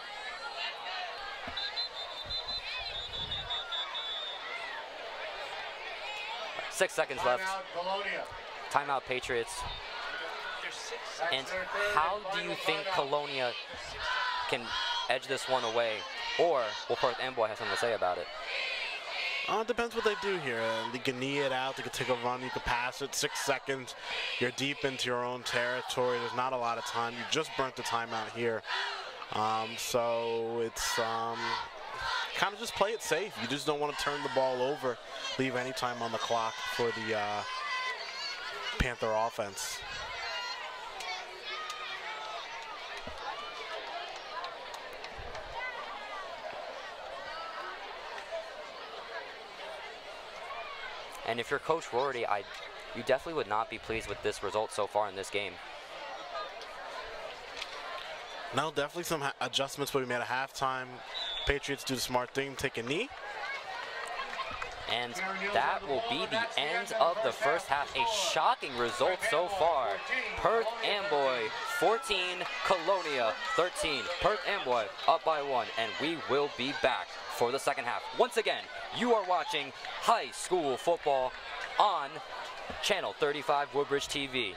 [SPEAKER 1] Six seconds left. Timeout, Patriots. And how do you think Colonia can edge this one away, or will Perth Amboy have something to say about it?
[SPEAKER 2] It depends what they do here. They can knee it out, they can take a run, you can pass it. 6 seconds, you're deep into your own territory. There's not a lot of time. You just burnt the timeout here. So it's kind of just play it safe. You just don't want to turn the ball over, leave any time on the clock for the Panther offense.
[SPEAKER 1] And if you're Coach Rorty, you definitely would not be pleased with this result so far in this game.
[SPEAKER 2] No, definitely some adjustments will be made at halftime. Patriots do the smart thing, take a knee.
[SPEAKER 1] And that will be the end of the first half. A shocking result so far. Perth Amboy 14, Colonia 13. Perth Amboy up by 1, and we will be back for the second half. Once again, you are watching high school football on Channel 35 Woodbridge TV.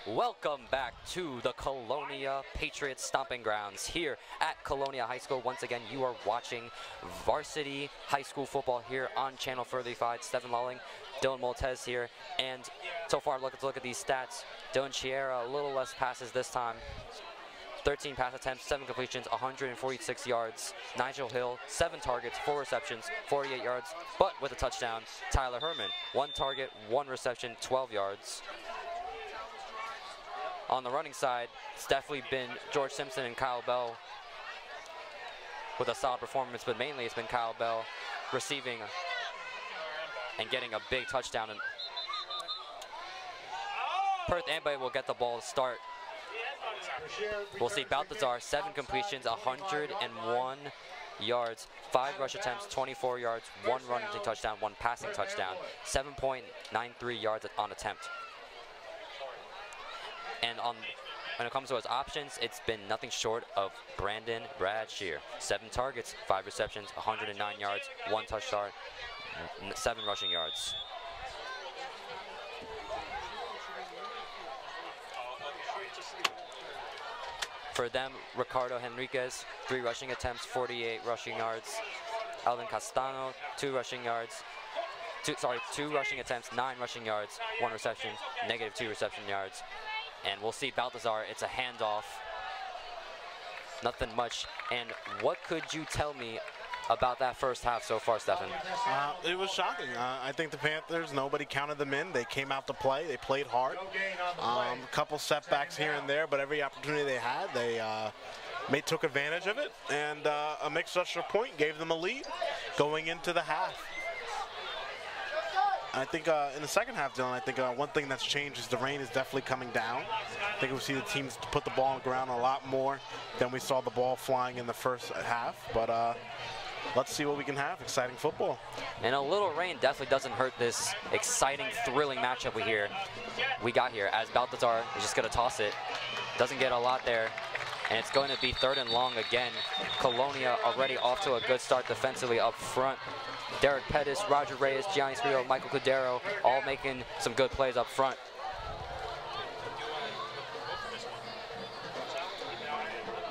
[SPEAKER 1] Welcome back to the Colonia Patriots Stomping Grounds here at Colonia High School. Once again, you are watching varsity high school football here on Channel 35. Stephen Lawling, Dylan Moltez here, and so far, let's look at these stats. Dylan Chiera, a little less passes this time. 13 pass attempts, 7 completions, 146 yards. Nigel Hill, 7 targets, 4 receptions, 48 yards, but with a touchdown. Tyler Herman, 1 target, 1 reception, 12 yards. On the running side, it's definitely been George Simpson and Kyle Bell with a solid performance, but mainly it's been Kyle Bell receiving and getting a big touchdown. And Perth Amboy will get the ball to start. We'll see Balthazar, 7 completions, 101 yards, 5 rush attempts, 24 yards, 1 running touchdown, 1 passing touchdown, 7.93 yards on attempt. And when it comes to his options, it's been nothing short of Brad Shear. 7 targets, 5 receptions, 109 yards, 1 touchdown, 7 rushing yards. For them, Ricardo Henriquez, 3 rushing attempts, 48 rushing yards. Alvin Castano, 2 rushing yards. 2 rushing attempts, 9 rushing yards, 1 reception, -2 reception yards. And we'll see Balthazar, it's a handoff. Nothing much. And what could you tell me about that first half so far, Stefan?
[SPEAKER 2] It was shocking. I think the Panthers, nobody counted them in. They came out to play. They played hard. A couple setbacks here and there, but every opportunity they had, they took advantage of it. And a mixed extra point gave them a lead going into the half. I think in the second half, Dylan, I think one thing that's changed is the rain is definitely coming down. I think we see the teams put the ball on the ground a lot more than we saw the ball flying in the first half. But let's see what we can have. Exciting football.
[SPEAKER 1] And a little rain definitely doesn't hurt this exciting, thrilling matchup we got here, as Balthazar is just going to toss it. Doesn't get a lot there. And it's going to be 3rd and long again. Colonia already off to a good start defensively up front. Derek Pettis, Roger Reyes, Gianni Spiro, Michael Cudero, all making some good plays up front.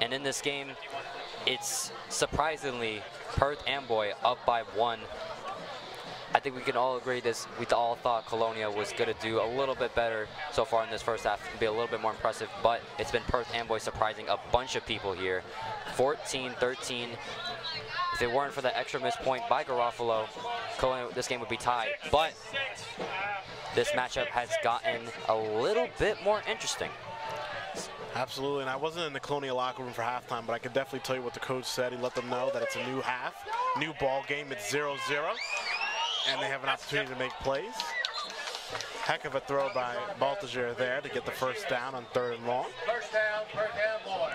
[SPEAKER 1] And in this game, it's surprisingly Perth Amboy up by 1. I think we can all agree we all thought Colonia was going to do a little bit better so far in this first half, be a little bit more impressive, but it's been Perth Amboy surprising a bunch of people here. 14-13. If it weren't for the extra missed point by Garofalo, Colonia, this game would be tied. But this matchup has gotten a little bit more interesting.
[SPEAKER 2] Absolutely, and I wasn't in the Colonia locker room for halftime, but I could definitely tell you what the coach said. He let them know that it's a new half, new ball game. It's 0-0, and they have an opportunity to make plays. Heck of a throw by Balthazar there to get the first down on 3rd and long.
[SPEAKER 3] First down, Perth Amboy.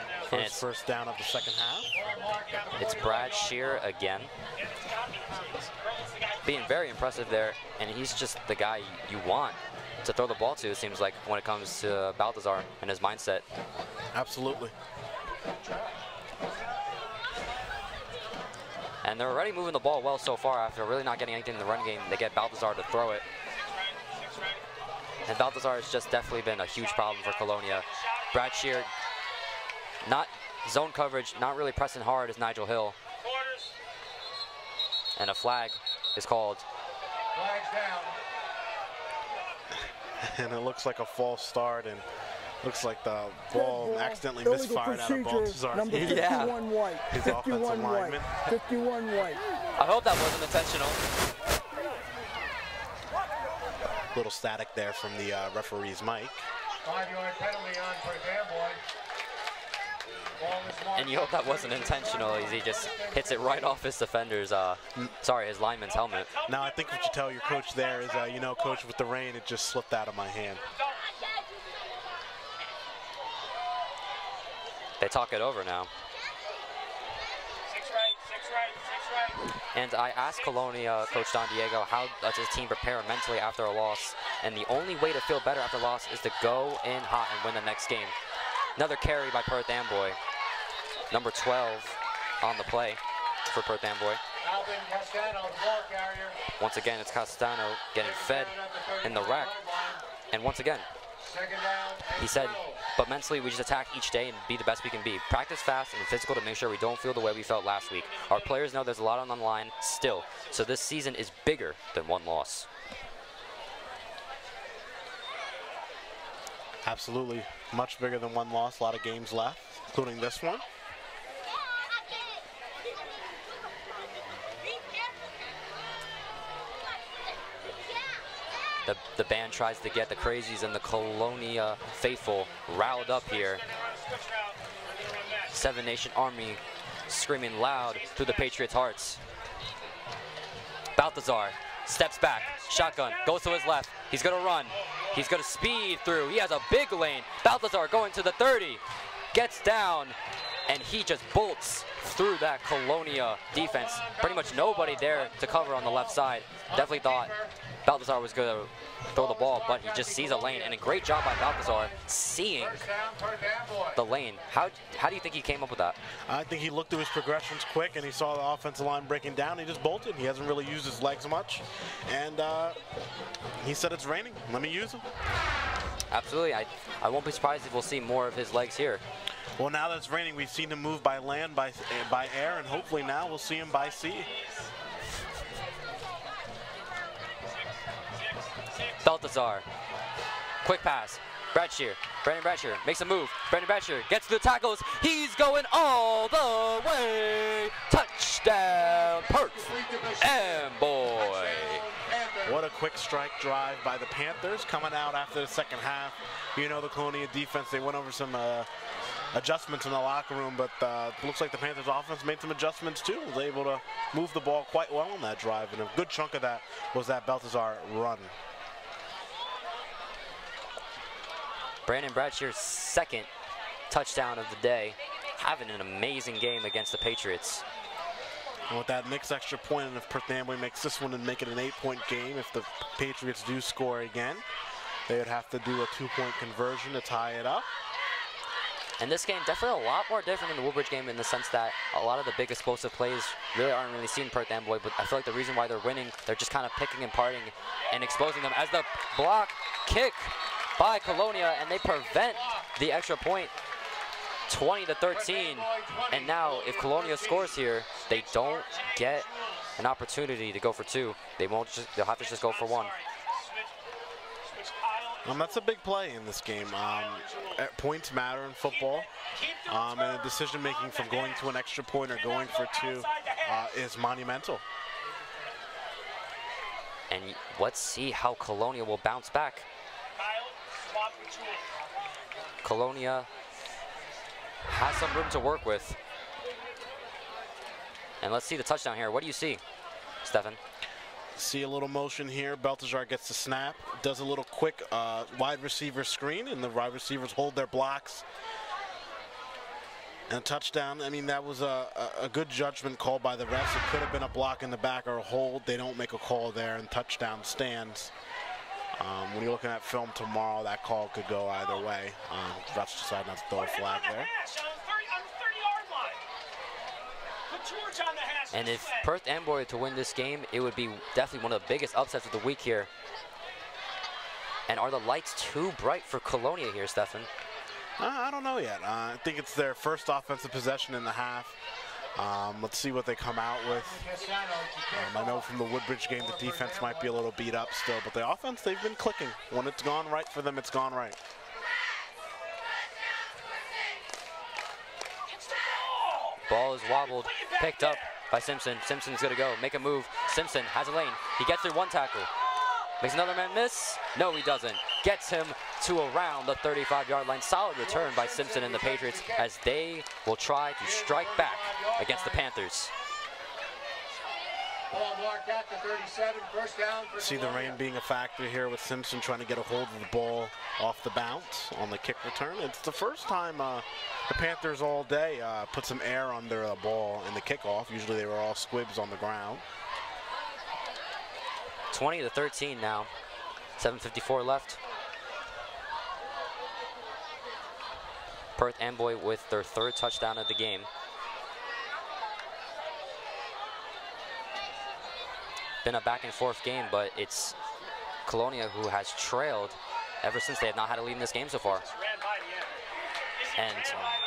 [SPEAKER 2] First down of the second half.
[SPEAKER 1] It's Brad Shear again. Being very impressive there, and he's just the guy you want to throw the ball to, it seems like, when it comes to Balthazar and his mindset.
[SPEAKER 2] Absolutely.
[SPEAKER 1] And they're already moving the ball well so far after really not getting anything in the run game. They get Balthazar to throw it. And Balthazar has just definitely been a huge problem for Colonia. Brad Shear, not zone coverage, not really pressing hard as Nigel Hill. And a flag is called.
[SPEAKER 3] Flags down.
[SPEAKER 2] And it looks like a false start, and looks like the ball accidentally misfired out of Balthazar's hand.
[SPEAKER 5] Number 51 white.
[SPEAKER 2] His
[SPEAKER 5] 51
[SPEAKER 2] offensive lineman.
[SPEAKER 5] white. 51 white.
[SPEAKER 1] I hope that wasn't intentional.
[SPEAKER 2] Little static there from the referee's mic.
[SPEAKER 3] 5-yard penalty on Perth Amboy. Ball is marked.
[SPEAKER 1] And you hope that wasn't intentional as he just hits it right off his defender's, his lineman's helmet.
[SPEAKER 2] Now, I think what you tell your coach there is, you know, coach, with the rain, it just slipped out of my hand.
[SPEAKER 1] They talk it over now.
[SPEAKER 4] 6 right, 6 right, 6 right.
[SPEAKER 1] And I asked Colonia coach Don Diego, how does his team prepare mentally after a loss? And the only way to feel better after a loss is to go in hot and win the next game. Another carry by Perth Amboy. Number 12 on the play for Perth Amboy.
[SPEAKER 3] Alvin Castano, the ball carrier.
[SPEAKER 1] Once again, it's Castano getting fed in the rack. And once again,
[SPEAKER 3] Second down.
[SPEAKER 1] he said, but mentally we just attack each day and be the best we can be. Practice fast and physical to make sure we don't feel the way we felt last week. Our players know there's a lot on the line still, so this season is bigger than one loss.
[SPEAKER 2] Absolutely, much bigger than one loss. A lot of games left, including this one.
[SPEAKER 1] The band tries to get the crazies and the Colonia faithful riled up here. Seven Nation Army screaming loud through the Patriots' hearts. Balthazar steps back, shotgun, goes to his left. He's gonna run. He's gonna speed through. He has a big lane. Balthazar going to the 30, gets down, and he just bolts through that Colonia defense. Pretty much nobody there to cover on the left side. Definitely thought Balthazar was gonna throw the ball, but he just sees a lane, and a great job by Balthazar seeing the lane. How do you think he came up with that?
[SPEAKER 2] I think he looked through his progressions quick, and he saw the offensive line breaking down. He just bolted. He hasn't really used his legs much, and he said it's raining. Let me use them.
[SPEAKER 1] Absolutely. I won't be surprised if we'll see more of his legs here.
[SPEAKER 2] Well, now that it's raining, we've seen him move by land, by air, and hopefully now we'll see him by sea.
[SPEAKER 1] Balthazar, quick pass, Bradshear, Brandon Bradshear makes a move, Brandon Bradshear gets to the tackles, he's going all the way, touchdown Perth Amboy.
[SPEAKER 2] What a quick strike drive by the Panthers coming out after the second half. You know, the Colonia defense, they went over some adjustments in the locker room, but it looks like the Panthers offense made some adjustments too. Was able to move the ball quite well on that drive, and a good chunk of that was that Balthazar run.
[SPEAKER 1] Brandon Bradshear's second touchdown of the day, having an amazing game against the Patriots.
[SPEAKER 2] And with that mixed extra point, and if Perth Amboy makes this one and make it an 8-point game, if the Patriots do score again, they would have to do a 2-point conversion to tie it up.
[SPEAKER 1] And this game definitely a lot more different than the Woodbridge game in the sense that a lot of the big explosive plays really aren't really seen in Perth Amboy, but I feel like the reason why they're winning, they're just kind of picking and parting and exposing them as the block kick by Colonia, and they prevent the extra point, 20-13. And now if Colonia scores here, they don't get an opportunity to go for two. They'll have to just go for one.
[SPEAKER 2] That's a big play in this game. Points matter in football, and the decision making from going to an extra point or going for two is monumental.
[SPEAKER 1] And let's see how Colonia will bounce back. Colonia has some room to work with. And let's see the touchdown here. What do you see, Stefan?
[SPEAKER 2] See a little motion here. Balthazar gets the snap, does a little quick wide receiver screen, and the wide receivers hold their blocks. And a touchdown. I mean, that was a good judgment call by the refs. It could have been a block in the back or a hold. They don't make a call there, and touchdown stands. When you're looking at film tomorrow, that call could go either way. Refs decide not to throw a flag there.
[SPEAKER 1] And if Perth Amboy to win this game, it would be definitely one of the biggest upsets of the week here. And are the lights too bright for Colonia here, Stefan?
[SPEAKER 2] I don't know yet. I think it's their first offensive possession in the half. Let's see what they come out with. I know from the Woodbridge game the defense might be a little beat up still, but the offense, they've been clicking. When it's gone right for them, it's gone right.
[SPEAKER 1] Ball is wobbled, picked up by Simpson. Simpson's gonna go, make a move. Simpson has a lane. He gets through one tackle. Makes another man miss. No, he doesn't. Gets him to around the 35-yard line. Solid return by Simpson and the Patriots as they will try to strike back against the Panthers.
[SPEAKER 3] Ball marked at the 37, first down.
[SPEAKER 2] See the rain being a factor here with Simpson trying to get a hold of the ball off the bounce on the kick return. It's the first time the Panthers all day put some air on their ball in the kickoff. Usually they were all squibs on the ground.
[SPEAKER 1] 20-13 now. 7:54 left. Perth Amboy with their third touchdown of the game. Been a back and forth game, but it's Colonia who has trailed ever since they have not had a lead in this game so far. And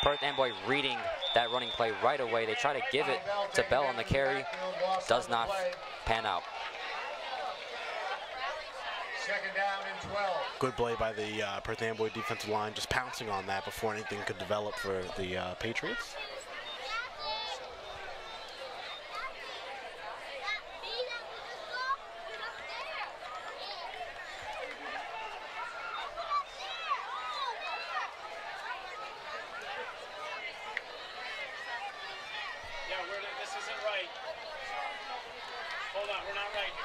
[SPEAKER 1] Perth Amboy reading that running play right away. They try to give it to Bell on the carry. Does not pan out.
[SPEAKER 3] Second down and 12.
[SPEAKER 2] Good play by the Perth Amboy defensive line, just pouncing on that before anything could develop for the Patriots.
[SPEAKER 4] This isn't right. Hold on, we're not right here.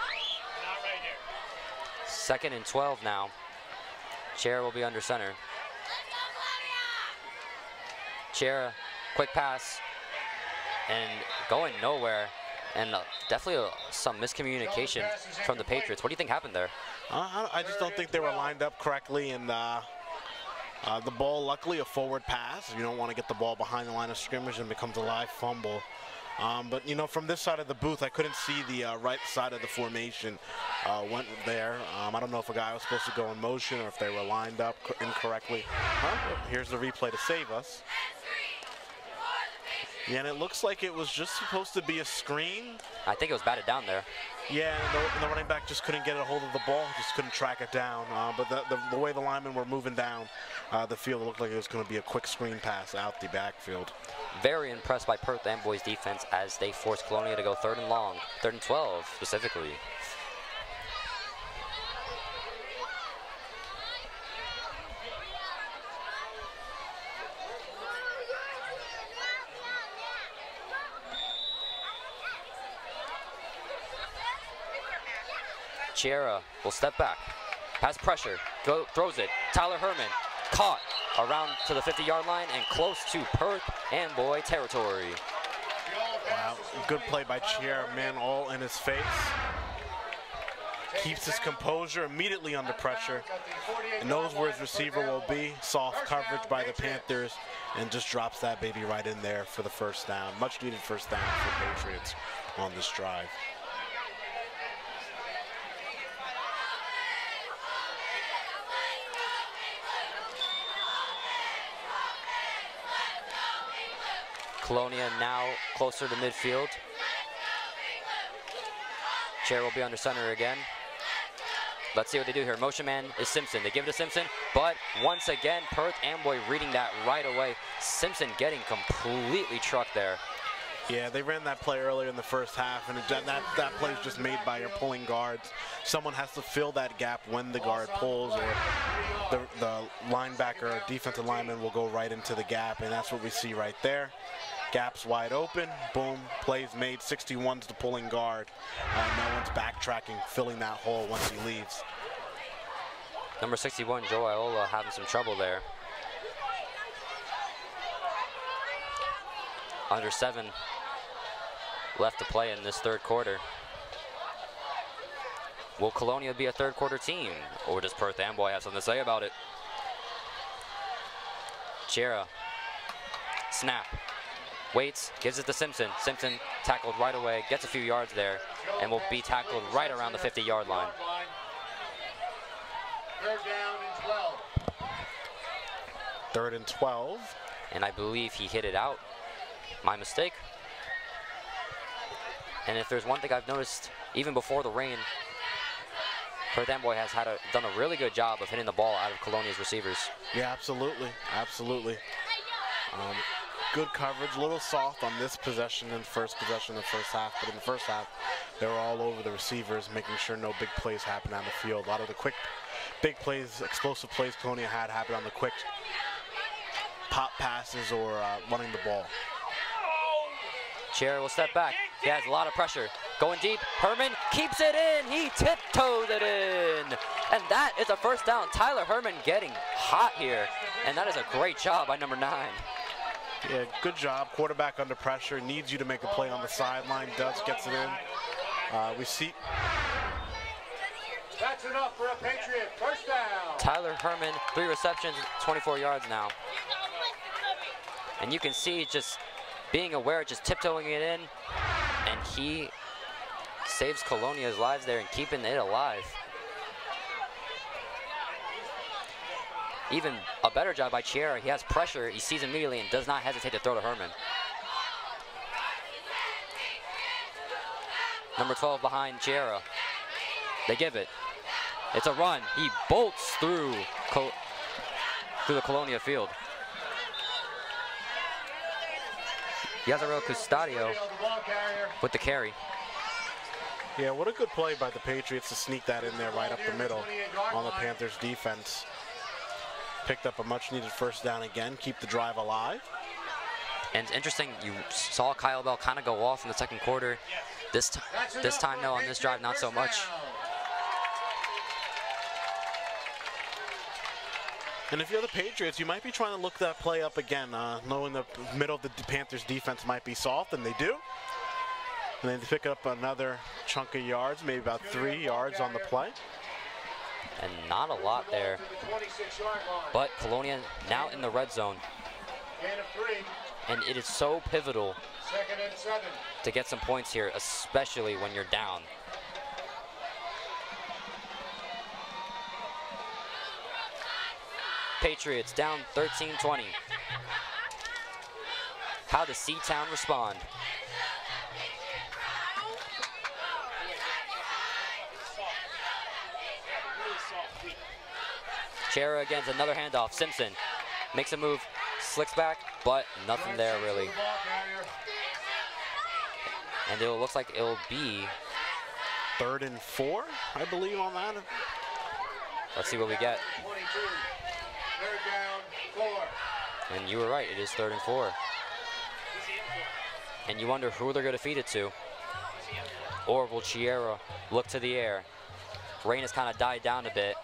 [SPEAKER 4] We're not right here.
[SPEAKER 1] Second and 12 now. Chera will be under center. Chera, quick pass, and going nowhere. And definitely some miscommunication from the Patriots. What do you think happened there?
[SPEAKER 2] I just don't think they were lined up correctly, and the ball, luckily a forward pass. You don't want to get the ball behind the line of scrimmage and becomes a live fumble. But, you know, from this side of the booth, I couldn't see the right side of the formation went there. I don't know if a guy was supposed to go in motion or if they were lined up incorrectly. Here's the replay to save us. Yeah, and it looks like it was just supposed to be a screen.
[SPEAKER 1] I think it was batted down there.
[SPEAKER 2] Yeah, and the running back just couldn't get a hold of the ball, just couldn't track it down. But the way the linemen were moving down the field, it looked like it was going to be a quick screen pass out the backfield.
[SPEAKER 1] Very impressed by Perth Amboy's defense as they forced Colonia to go third and long, 3rd and 12 specifically. Chera will step back, has pressure, throws it. Tyler Herman caught around to the 50-yard line and close to Perth Amboy territory.
[SPEAKER 2] Wow, good play by Chera, man, all in his face. Keeps his composure immediately under pressure and knows where his receiver will be. Soft coverage by the Panthers and just drops that baby right in there for the first down. Much needed first down for the Patriots on this drive.
[SPEAKER 1] Colonia now closer to midfield. Chair will be under center again. Let's see what they do here. Motion man is Simpson. They give it to Simpson, but once again, Perth Amboy reading that right away. Simpson getting completely trucked there.
[SPEAKER 2] Yeah, they ran that play earlier in the first half, and that play is just made by your pulling guards. Someone has to fill that gap when the guard pulls, or the linebacker or defensive lineman will go right into the gap, and that's what we see right there. Gap's wide open, boom, plays made, 61's the pulling guard. No one's backtracking, filling that hole once he leaves.
[SPEAKER 1] Number 61, Joe Iola, having some trouble there. Under 7 left to play in this third quarter. Will Colonia be a third quarter team, or does Perth Amboy have something to say about it? Chera, snap, waits, gives it to Simpson. Simpson tackled right away, gets a few yards there, and will be tackled right around the 50-yard line.
[SPEAKER 3] 3rd down and 12.
[SPEAKER 2] 3rd and 12.
[SPEAKER 1] And I believe he hit it out. My mistake. And if there's one thing I've noticed, even before the rain, Perth Amboy has done a really good job of hitting the ball out of Colonia's receivers.
[SPEAKER 2] Yeah, absolutely, absolutely. Good coverage, a little soft on this possession and first possession of the first half, but in the first half, they were all over the receivers, making sure no big plays happen on the field. A lot of the quick, big plays, explosive plays Colonia had happened on the quick pop passes or running the ball.
[SPEAKER 1] Chiera will step back. He has a lot of pressure. Going deep. Herman keeps it in. He tiptoes it in. And that is a first down. Tyler Herman getting hot here. And that is a great job by number 9.
[SPEAKER 2] Yeah, good job. Quarterback under pressure. Needs you to make a play on the sideline. Gets it in. We see.
[SPEAKER 3] That's enough for a Patriot. First down.
[SPEAKER 1] Tyler Herman, 3 receptions, 24 yards now. And you can see just being aware, just tiptoeing it in, and he saves Colonia's lives there and keeping it alive. Even a better job by Chiera. He has pressure, he sees immediately and does not hesitate to throw to Herman. Number 12 behind Chiera. They give it. It's a run. He bolts through the Colonia field. Yazarel Custodio with the carry.
[SPEAKER 2] Yeah, what a good play by the Patriots to sneak that in there right up the middle on the Panthers defense. Picked up a much needed first down again, keep the drive alive.
[SPEAKER 1] And it's interesting, you saw Kyle Bell kind of go off in the second quarter. This time, no, on this drive, not so much.
[SPEAKER 2] And if you're the Patriots, you might be trying to look that play up again, knowing the middle of the Panthers defense might be soft, and they do. And then they pick up another chunk of yards, maybe about 3 yards on the play.
[SPEAKER 1] And not a lot there. But Colonia now in the red zone. And it is so pivotal to get some points here, especially when you're down. Patriots down 13-20. How does C-Town respond? Chiera against another handoff. Simpson makes a move, slicks back, but nothing there really. And it looks like it'll be
[SPEAKER 2] 3rd and 4, I believe, on that.
[SPEAKER 1] Let's see what we get.
[SPEAKER 3] 3rd down, 4.
[SPEAKER 1] And you were right, it is 3rd and 4. And you wonder who they're going to feed it to. Or will Chiera look to the air? Rain has kind of died down a bit.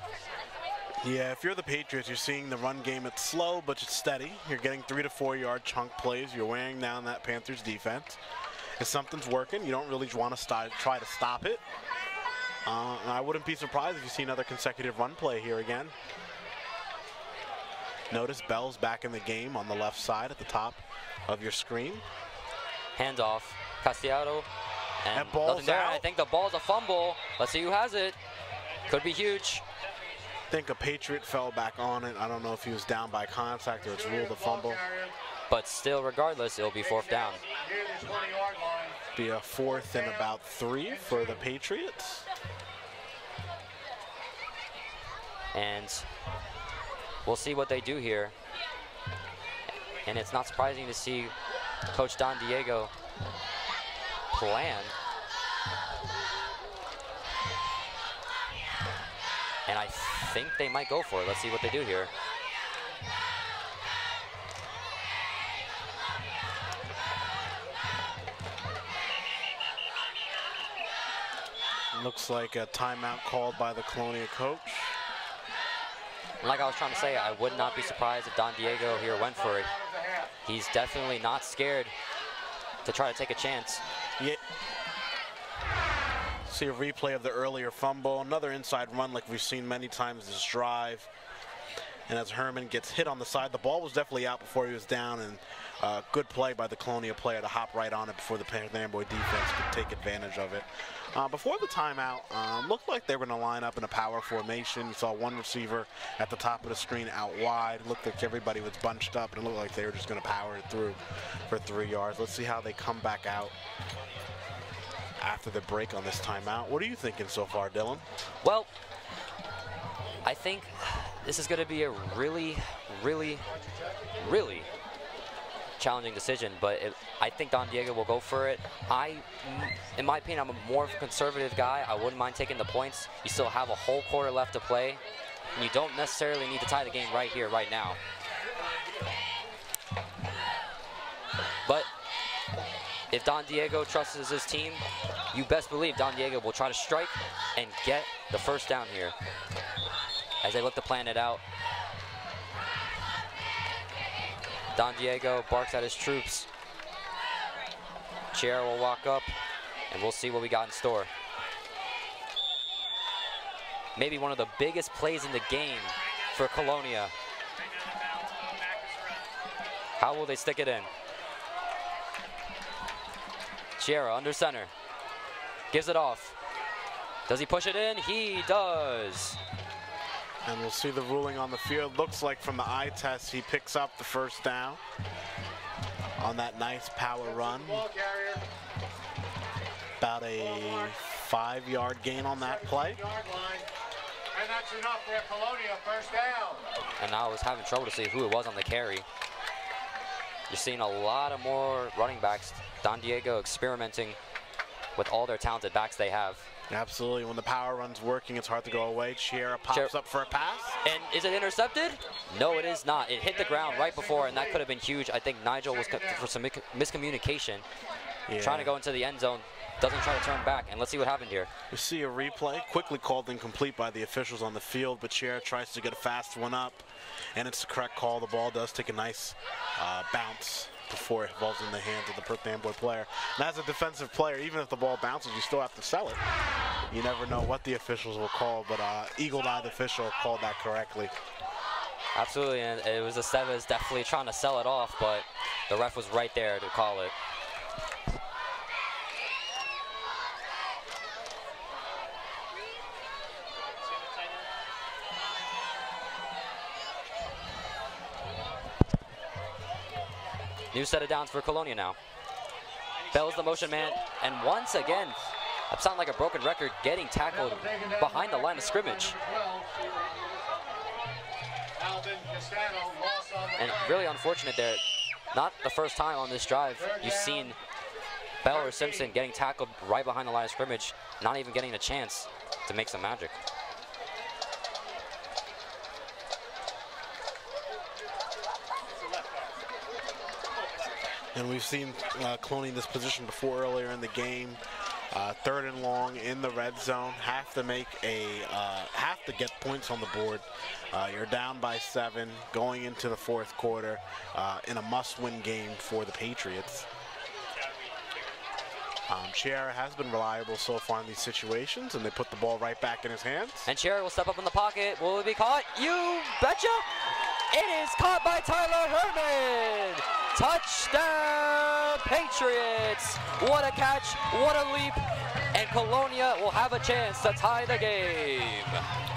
[SPEAKER 2] Yeah, if you're the Patriots, you're seeing the run game. It's slow, but it's steady. You're getting 3 to 4 yard chunk plays. You're wearing down that Panthers defense. If something's working, you don't really want to try to stop it. And I wouldn't be surprised if you see another consecutive run play here again. Notice Bell's back in the game on the left side at the top of your screen.
[SPEAKER 1] Handoff, Castellano, and
[SPEAKER 2] that ball's
[SPEAKER 1] nothing there.
[SPEAKER 2] out.
[SPEAKER 1] I think the ball's a fumble. Let's see who has it. Could be huge.
[SPEAKER 2] I think a Patriot fell back on it. I don't know if he was down by contact or it's ruled a fumble.
[SPEAKER 1] But still, regardless, it'll be 4th down.
[SPEAKER 2] Be a 4th and about 3 for the Patriots.
[SPEAKER 1] And we'll see what they do here. And it's not surprising to see Coach Don Diego plan. And I think they might go for it. Let's see what they do here.
[SPEAKER 2] Looks like a timeout called by the Colonia coach.
[SPEAKER 1] And like I was trying to say, I would not be surprised if Don Diego here went for it. He's definitely not scared to try to take a chance.
[SPEAKER 2] Yeah. See a replay of the earlier fumble, another inside run like we've seen many times this drive. And as Herman gets hit on the side, the ball was definitely out before he was down, and good play by the Colonia player to hop right on it before the Perth Amboy defense could take advantage of it. Before the timeout, looked like they were going to line up in a power formation. You saw one receiver at the top of the screen out wide. Looked like everybody was bunched up, and it looked like they were just going to power it through for 3 yards. Let's see how they come back out after the break on this timeout. What are you thinking so far, Dylan?
[SPEAKER 1] Well, I think this is going to be a really, really, really challenging decision, but I think Don Diego will go for it. In my opinion, I'm a more of a conservative guy. I wouldn't mind taking the points. You still have a whole quarter left to play, and you don't necessarily need to tie the game right here, right now. But if Don Diego trusts his team, you best believe Don Diego will try to strike and get the first down here as they look to plan it out. Don Diego barks at his troops. Chiara will walk up, and we'll see what we got in store. Maybe one of the biggest plays in the game for Colonia. How will they stick it in? Chiara under center. Gives it off. Does he push it in? He does.
[SPEAKER 2] And we'll see the ruling on the field. Looks like from the eye test, he picks up the first down on that nice power run. About a 5-yard gain on that play.
[SPEAKER 3] And that's enough for a Colonia first down.
[SPEAKER 1] And now I was having trouble to see who it was on the carry. You're seeing a lot of more running backs. Don Diego experimenting with all their talented backs they have.
[SPEAKER 2] Absolutely. When the power run's working, it's hard to go away. Chiara pops up for a pass.
[SPEAKER 1] And is it intercepted? No, it is not. It hit the ground right before, and that could have been huge. I think Nigel was for some miscommunication. Trying to go into the end zone. Doesn't try to turn back, and let's see what happened here.
[SPEAKER 2] We see a replay, quickly called incomplete by the officials on the field, but Chiara tries to get a fast one up, and it's the correct call. The ball does take a nice bounce before it falls in the hands of the Perth Amboy player. And as a defensive player, even if the ball bounces, you still have to sell it. You never know what the officials will call, but eagle-eyed official called that correctly.
[SPEAKER 1] Absolutely, and it was Estevez definitely trying to sell it off, but the ref was right there to call it. New set of downs for Colonia now. Bell's the motion man, and once again, that sounds like a broken record, getting tackled behind the line of scrimmage. And really unfortunate there. Not the first time on this drive you've seen Bell or Simpson getting tackled right behind the line of scrimmage, not even getting a chance to make some magic.
[SPEAKER 2] And we've seen Colonia in this position before earlier in the game. 3rd and long in the red zone. Have to get points on the board. You're down by 7 going into the 4th quarter in a must-win game for the Patriots. Chiara has been reliable so far in these situations, and they put the ball right back in his hands.
[SPEAKER 1] And Chiara will step up in the pocket. Will it be caught? You betcha! It is caught by Tyler Herman! Touchdown, Patriots! What a catch, what a leap, and Colonia will have a chance to tie the game.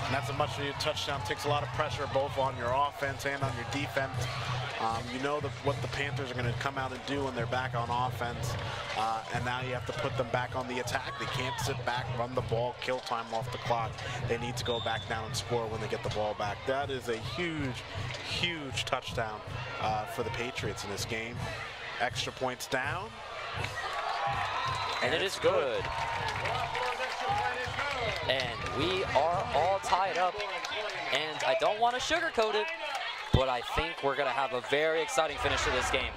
[SPEAKER 2] And that's a much-needed touchdown. Takes a lot of pressure both on your offense and on your defense. You know what the Panthers are going to come out and do when they're back on offense, and now you have to put them back on the attack. They can't sit back, run the ball, kill time off the clock. They need to go back down and score when they get the ball back. That is a huge, huge touchdown for the Patriots in this game. Extra points down.
[SPEAKER 1] And it is good. And we are all tied up, and I don't want to sugarcoat it, but I think we're going to have a very exciting finish to this game.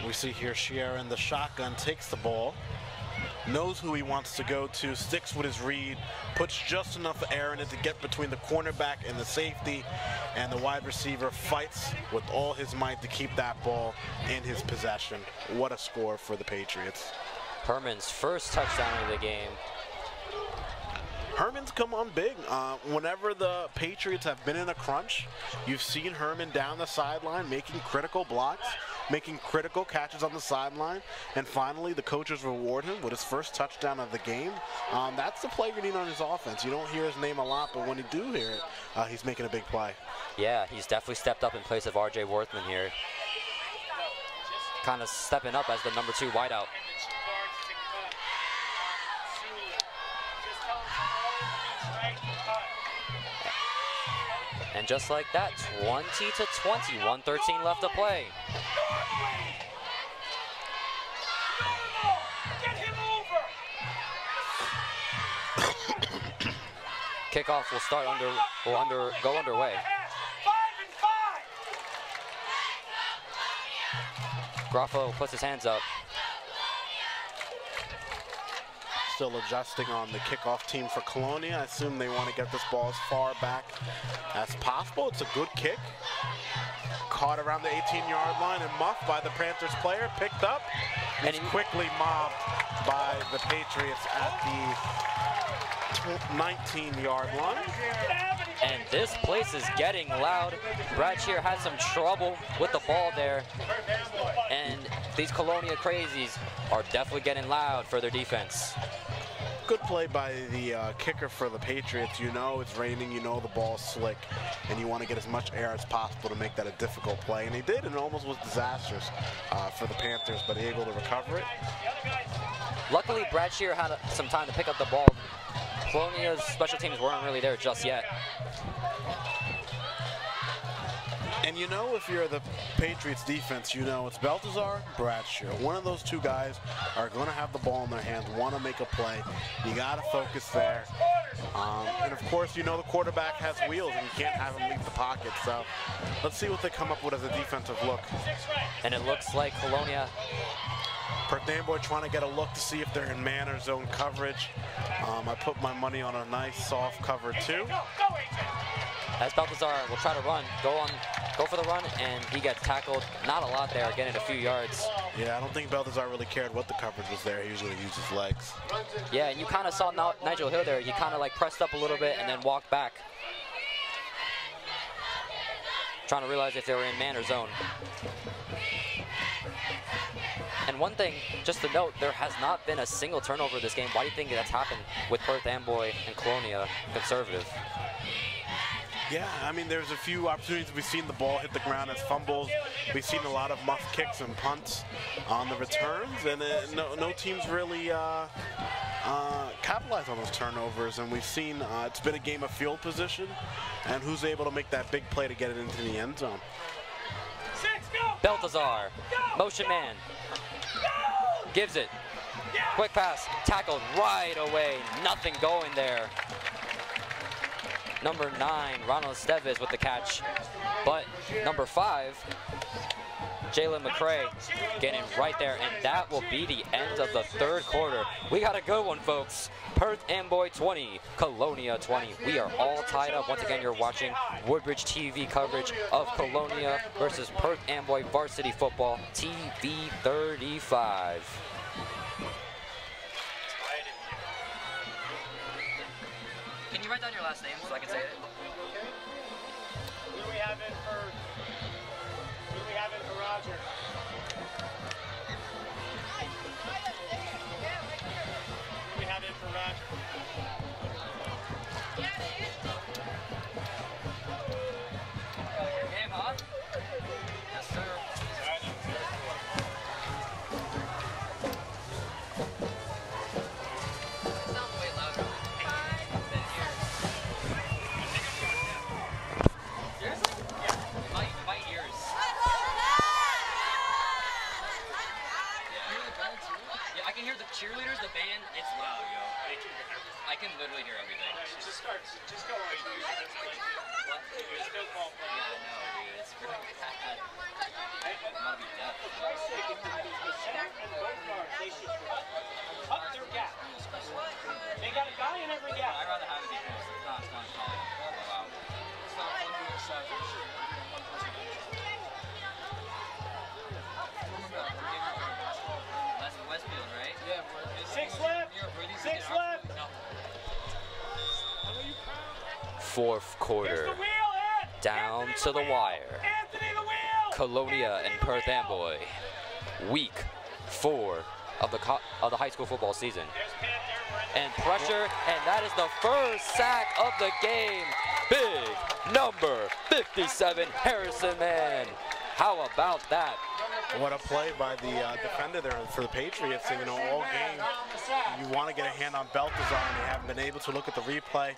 [SPEAKER 2] We see here Chiara in the shotgun, takes the ball, knows who he wants to go to, sticks with his read, puts just enough air in it to get between the cornerback and the safety, and the wide receiver fights with all his might to keep that ball in his possession. What a score for the Patriots.
[SPEAKER 1] Herman's first touchdown of the game.
[SPEAKER 2] Herman's come on big. Whenever the Patriots have been in a crunch, you've seen Herman down the sideline making critical blocks, making critical catches on the sideline, and finally the coaches reward him with his first touchdown of the game. That's the play you need on his offense. You don't hear his name a lot, but when you do hear it, he's making a big play. Yeah,
[SPEAKER 1] he's definitely stepped up in place of R.J. Worthman here. Kind of stepping up as the number 2 wideout. And just like that, 20-20, 1:13 left to play. Kickoff will start go underway. 5 and 5. Graffo puts his hands up.
[SPEAKER 2] Still adjusting on the kickoff team for Colonia. I assume they want to get this ball as far back as possible. It's a good kick. Caught around the 18-yard line and muffed by the Panthers player. Picked up. And he's quickly mobbed by the Patriots at the 19-yard line.
[SPEAKER 1] And this place is getting loud. Brad Shear had some trouble with the ball there. And these Colonia crazies are definitely getting loud for their defense.
[SPEAKER 2] Good play by the kicker for the Patriots. You know it's raining, you know the ball's slick, and you want to get as much air as possible to make that a difficult play. And he did, and it almost was disastrous for the Panthers, but able to recover it.
[SPEAKER 1] Luckily, Brad Shear had some time to pick up the ball. Colonia's special teams weren't really there just yet.
[SPEAKER 2] And you know, if you're the Patriots defense, you know it's Baltazar, Brad Shear. One of those two guys are going to have the ball in their hands, want to make a play. You got to focus there. And of course, you know the quarterback has wheels and you can't have him leave the pocket. So let's see what they come up with as a defensive look.
[SPEAKER 1] And it looks like Colonia.
[SPEAKER 2] Perth Amboy trying to get a look to see if they're in man or zone coverage. I put my money on a nice soft cover 2.
[SPEAKER 1] As Baltazar will try to run, go for the run, and he gets tackled. Not a lot there, getting a few yards.
[SPEAKER 2] Yeah, I don't think Baltazar really cared what the coverage was there. He was going to use his legs.
[SPEAKER 1] Yeah, and you kind of saw Nigel Hill there. He kind of like pressed up a little bit and then walked back, trying to realize if they were in man or zone. And one thing, just to note, there has not been a single turnover this game. Why do you think that's happened with Perth Amboy and Colonia conservative?
[SPEAKER 2] Yeah, I mean, there's a few opportunities. We've seen the ball hit the ground as fumbles. We've seen a lot of muff kicks and punts on the returns, and no teams really capitalize on those turnovers. And we've seen it's been a game of field position and who's able to make that big play to get it into the end zone.
[SPEAKER 1] Baltazar, motion man, gives it. Quick pass, tackled right away. Nothing going there. Number 9, Ronald Esteves with the catch. But number 5, Jalen McCray getting right there. And that will be the end of the third quarter. We got a good one, folks. Perth Amboy 20, Colonia 20. We are all tied up. Once again, you're watching Woodbridge TV coverage of Colonia versus Perth Amboy varsity football, TV 35. Can you write down your last name so I can say it?
[SPEAKER 4] Who do we have in for Roger? Who do we have in for Roger?
[SPEAKER 1] Game, huh? Yes, sir. Cheerleaders, the band, it's loud, yo. I can literally hear everything.
[SPEAKER 4] Just go on.
[SPEAKER 1] What?
[SPEAKER 4] There's no ball playing.
[SPEAKER 1] Yeah, I know, dude. It's really bad. I'm gonna be deaf.
[SPEAKER 4] And both guards, they should up their gap. They got a guy in every gap.
[SPEAKER 1] I'd rather have it be close. It's not calling. Oh, wow. Westfield, right? Yeah.
[SPEAKER 4] 6 left. 6 left.
[SPEAKER 1] Fourth quarter, down to the wire. Colonia and Perth Amboy, week 4 of the high school football season. And pressure, and that is the first sack of the game. Big number 57, Harrison Man. How about that?
[SPEAKER 2] What a play by the defender there for the Patriots. You know, all game you want to get a hand on Balthazar, and they haven't been able to. Look at the replay.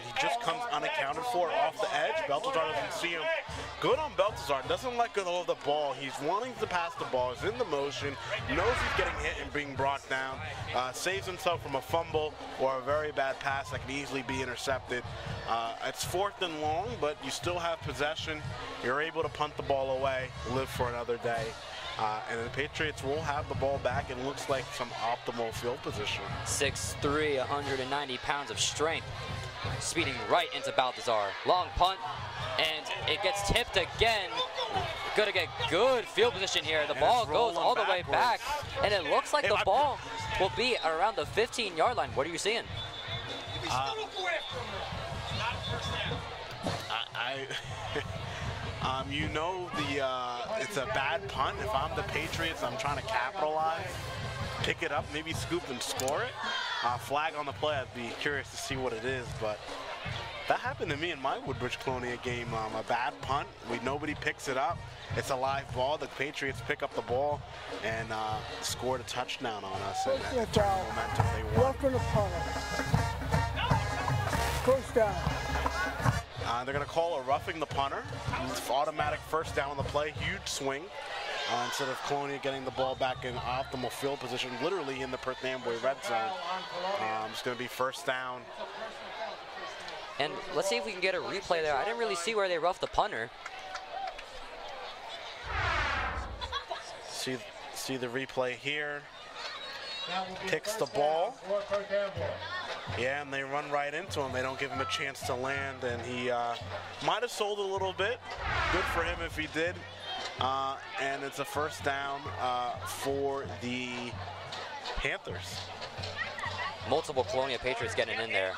[SPEAKER 2] He just comes unaccounted for off the edge. Balthazar doesn't see him. Good on Balthazar. Doesn't let go of the ball. He's wanting to pass the ball. He's in the motion. Knows he's getting hit and being brought down. Saves himself from a fumble or a very bad pass that can easily be intercepted. It's 4th and long, but you still have possession. You're able to punt the ball away, live for another day. And the Patriots will have the ball back, and looks like some optimal field position.
[SPEAKER 1] 6'3", 190 pounds of strength. Speeding right into Balthazar. Long punt, and it gets tipped again. Gonna get good field position here. The ball goes all the way back, and it looks like the ball will be around the 15-yard line. What are you seeing?
[SPEAKER 2] You know, it's a bad punt. If I'm the Patriots, I'm trying to capitalize, pick it up, maybe scoop and score it. Flag on the play, I'd be curious to see what it is, but that happened to me in my Woodbridge Colonia game. A bad punt, nobody picks it up. It's a live ball. The Patriots pick up the ball and scored a touchdown on us, and that turned the momentum they won.
[SPEAKER 5] Roughing the punter. First down.
[SPEAKER 2] They're going to call a roughing the punter. It's automatic first down on the play. Huge swing. Instead of Colonia getting the ball back in optimal field position, literally in the Perth Amboy red zone. It's going to be first down.
[SPEAKER 1] And let's see if we can get a replay there. I didn't really see where they roughed the punter.
[SPEAKER 2] See the replay here. Kicks the ball. Yeah, and they run right into him. They don't give him a chance to land, and he might have sold a little bit. Good for him if he did. And it's a first down for the Panthers.
[SPEAKER 1] Multiple Colonia Patriots getting in there.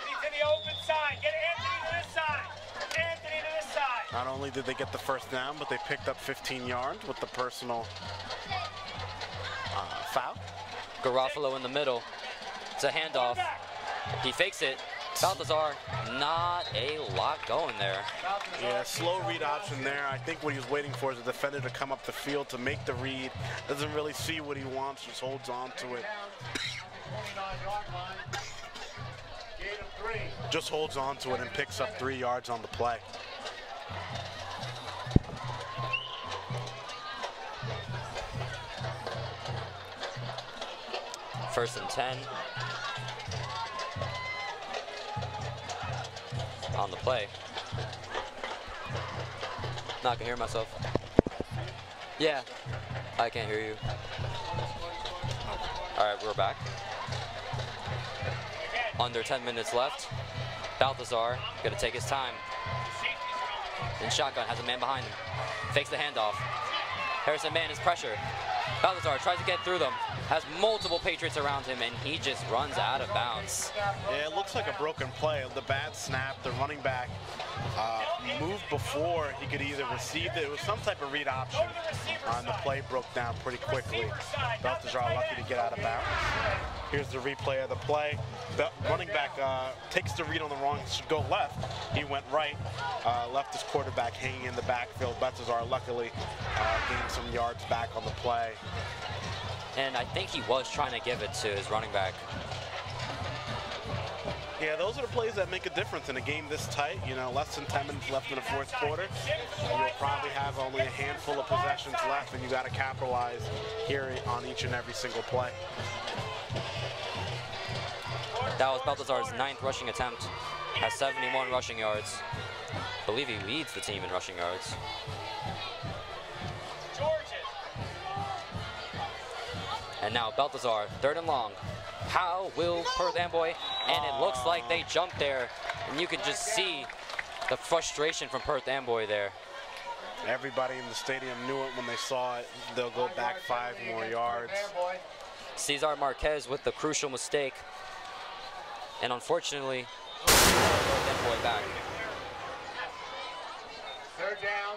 [SPEAKER 2] Not only did they get the first down, but they picked up 15 yards with the personal foul.
[SPEAKER 1] Garofalo in the middle. It's a handoff. He fakes it. Balthazar, not a lot going there.
[SPEAKER 2] Yeah, slow read option there. I think what he was waiting for is the defender to come up the field to make the read. Doesn't really see what he wants, just holds on to it. Just holds on to it and picks up 3 yards on the play.
[SPEAKER 1] First and 10. On the play. Not gonna hear myself. Yeah, I can't hear you. All right, we're back. Under 10 minutes left. Balthazar gonna take his time. In shotgun, has a man behind him. Fakes the handoff. Harrison Man is pressure. Balthazar tries to get through them. Has multiple Patriots around him, and he just runs out of bounds.
[SPEAKER 2] Yeah, it looks like a broken play. The bad snap, the running back moved before he could either receive it. It was some type of read option, and the play broke down pretty quickly. Balthazar lucky to get out of bounds. Here's the replay of the play. The running back takes the read on the wrong, should go left. He went right, left his quarterback hanging in the backfield. Balthazar luckily gained some yards back on the play.
[SPEAKER 1] And I think he was trying to give it to his running back.
[SPEAKER 2] Yeah, those are the plays that make a difference in a game this tight. You know, less than 10 minutes left in the fourth quarter. You'll probably have only a handful of possessions left, and you got to capitalize here on each and every single play.
[SPEAKER 1] That was Balthazar's 9th rushing attempt. Has 71 rushing yards. I believe he leads the team in rushing yards. And now Balthazar, 3rd and long. How will Perth Amboy? And it looks like they jumped there. And you can just see the frustration from Perth Amboy there.
[SPEAKER 2] Everybody in the stadium knew it when they saw it. They'll go back 5 more yards.
[SPEAKER 1] Cesar Marquez with the crucial mistake. And unfortunately, Perth Amboy back.
[SPEAKER 3] Third down.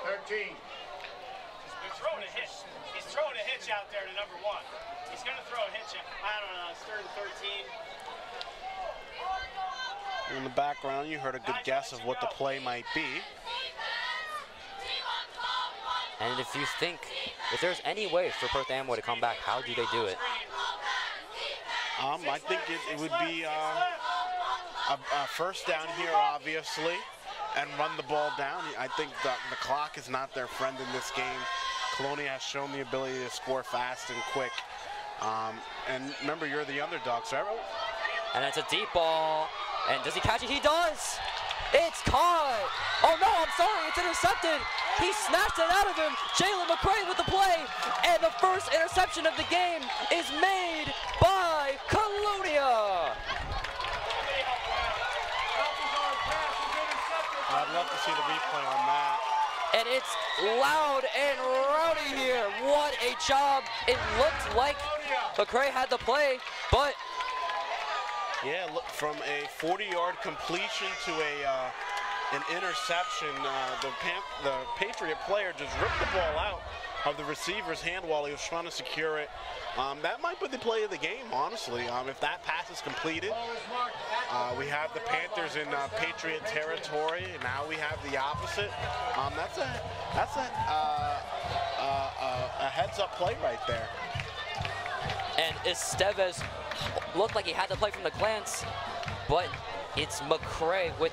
[SPEAKER 3] 13.
[SPEAKER 4] They're throwing a hitch. He's throwing a hitch out there to number 1. He's going to throw a hitch. I don't know. It's 3rd and 13.
[SPEAKER 2] In the background, you heard a good guess of what the play might be.
[SPEAKER 1] And if you think, if there's any way for Perth Amboy to come back, how do they do it?
[SPEAKER 2] I think it would be a first down here, obviously, and run the ball down. I think the clock is not their friend in this game. Colonia has shown the ability to score fast and quick. And remember, you're the underdog, so
[SPEAKER 1] And it's a deep ball. And does he catch it? He does! It's caught! Oh no, I'm sorry, it's intercepted! He snatched it out of him! Jalen McCray with the play! And the first interception of the game is made by Colonia!
[SPEAKER 2] I'd love to see the replay on that.
[SPEAKER 1] And it's loud and rowdy here. What a job. It looked like McCray had the play, but
[SPEAKER 2] yeah, look, from a 40-yard completion to an interception, the Patriot player just ripped the ball out of the receiver's hand while he was trying to secure it. That might be the play of the game, honestly. If that pass is completed, we have the Panthers in Patriot territory. Now we have the opposite. That's a heads-up play right there.
[SPEAKER 1] And Estevez looked like he had the play from the glance, but it's McCray with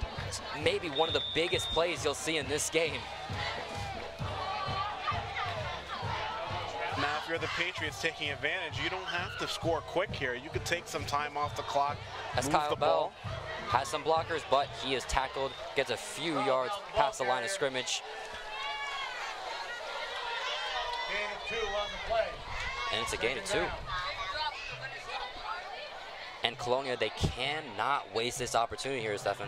[SPEAKER 1] maybe one of the biggest plays you'll see in this game.
[SPEAKER 2] Now, if you're the Patriots taking advantage, you don't have to score quick here. You could take some time off the clock.
[SPEAKER 1] As Kyle Bell has some blockers, but he is tackled, gets a few yards past the line of scrimmage.
[SPEAKER 3] Gain of 2 on the play.
[SPEAKER 1] And it's a gain of 2. And Colonia, they cannot waste this opportunity here, Stefan.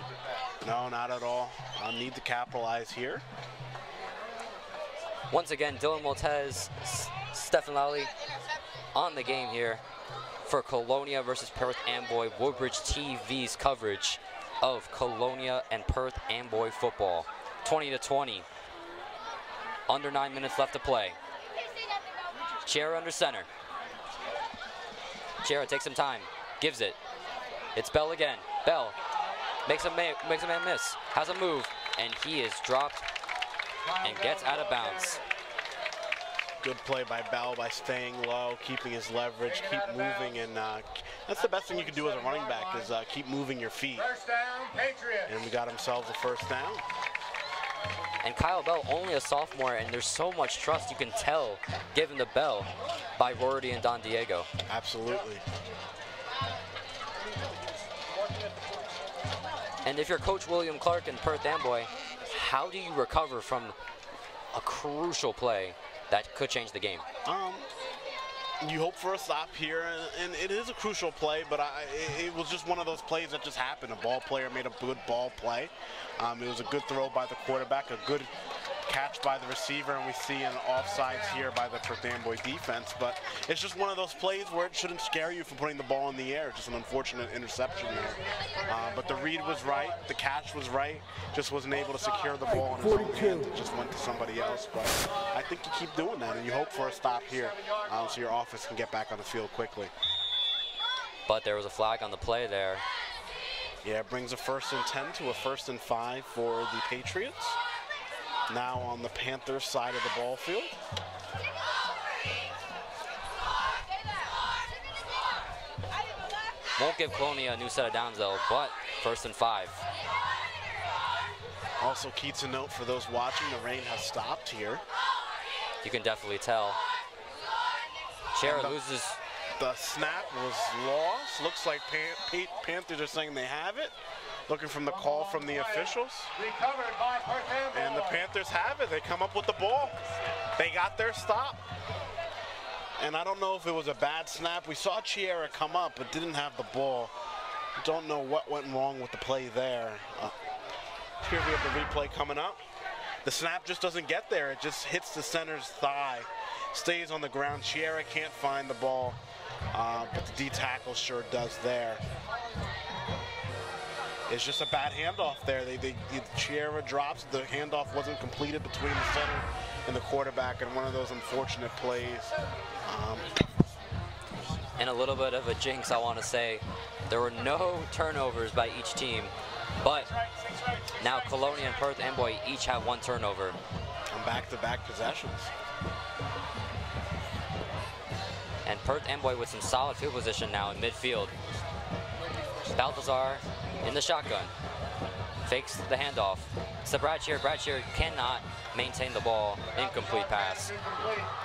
[SPEAKER 2] No, not at all. Need to capitalize here.
[SPEAKER 1] Once again, Dylan Moltez, Stefan Lally on the game here for Colonia versus Perth Amboy, Woodbridge TV's coverage of Colonia and Perth Amboy football. 20-20. Under 9 minutes left to play. Chiara under center. Chiara takes some time, gives it. It's Bell again. Bell makes a man miss, has a move, and he is dropped and gets out of bounds.
[SPEAKER 2] Good play by Bell by staying low, keeping his leverage, keep moving, and that's the best thing you can do as a running back is keep moving your feet.
[SPEAKER 3] First down, Patriots.
[SPEAKER 2] And we got ourselves a first down.
[SPEAKER 1] And Kyle Bell, only a sophomore, and there's so much trust you can tell given to Bell by Rorty and Don Diego.
[SPEAKER 2] Absolutely.
[SPEAKER 1] And if you're Coach William Clark and Perth Amboy, how do you recover from a crucial play that could change the game?
[SPEAKER 2] You hope for a stop here, and it is a crucial play, but it was just one of those plays that just happened. A ball player made a good ball play. It was a good throw by the quarterback, a good catch by the receiver, and we see an offsides here by the Perth Amboy defense. But it's just one of those plays where it shouldn't scare you from putting the ball in the air. Just an unfortunate interception there. But the read was right, the catch was right, just wasn't able to secure the ball in his own hand. It just went to somebody else. But I think you keep doing that, and you hope for a stop here so your offense can get back on the field quickly.
[SPEAKER 1] But there was a flag on the play there.
[SPEAKER 2] Yeah, it brings a 1st and 10 to a 1st and 5 for the Patriots. Now on the Panthers side of the ball field.
[SPEAKER 1] Won't give Colonia a new set of downs though, but 1st and 5.
[SPEAKER 2] Also key to note for those watching, the rain has stopped here.
[SPEAKER 1] You can definitely tell. Chiara loses.
[SPEAKER 2] The snap was lost. Looks like Panthers are saying they have it. Looking from the call from the officials.
[SPEAKER 3] Recovered by Perth Amboy.
[SPEAKER 2] And the Panthers have it. They come up with the ball. They got their stop. And I don't know if it was a bad snap. We saw Chiara come up, but didn't have the ball. Don't know what went wrong with the play there. Here we have the replay coming up. The snap just doesn't get there. It just hits the center's thigh. Stays on the ground. Chiara can't find the ball, but the D tackle sure does there. It's just a bad handoff there. Chiera drops. The handoff wasn't completed between the center and the quarterback, and one of those unfortunate plays.
[SPEAKER 1] And a little bit of a jinx, I want to say. There were no turnovers by each team, but now Colonia and Perth Amboy each have 1 turnover.
[SPEAKER 2] On back-to-back possessions.
[SPEAKER 1] And Perth Amboy with some solid field position now in midfield. Balthazar in the shotgun. Fakes the handoff. It's to Bradshaw. Bradshaw cannot maintain the ball. Incomplete pass.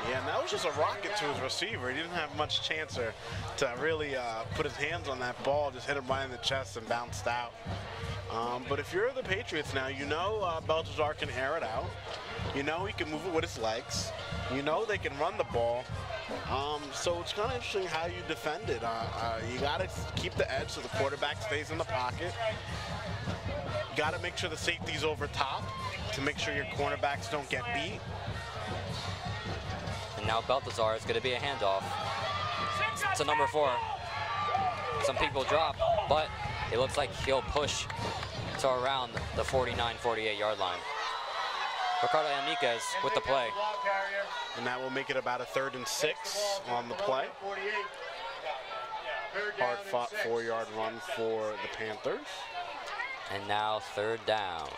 [SPEAKER 2] Yeah, and that was just a rocket to his receiver. He didn't have much chance to really put his hands on that ball. Just hit him right in the chest and bounced out. But if you're the Patriots now, you know Balthazar can air it out. You know he can move it with his legs. You know they can run the ball. So it's kind of interesting how you defend it. You got to keep the edge so the quarterback stays in the pocket. You got to make sure the safety's over top to make sure your cornerbacks don't get beat.
[SPEAKER 1] And now Balthazar is going to be a handoff to number 4. Some people drop, but it looks like he'll push to around the 49-48 yard line. Ricardo Enriquez with the play.
[SPEAKER 2] And that will make it about a 3rd and 6 on the play. Hard fought 4-yard run for the Panthers.
[SPEAKER 1] And now 3rd down.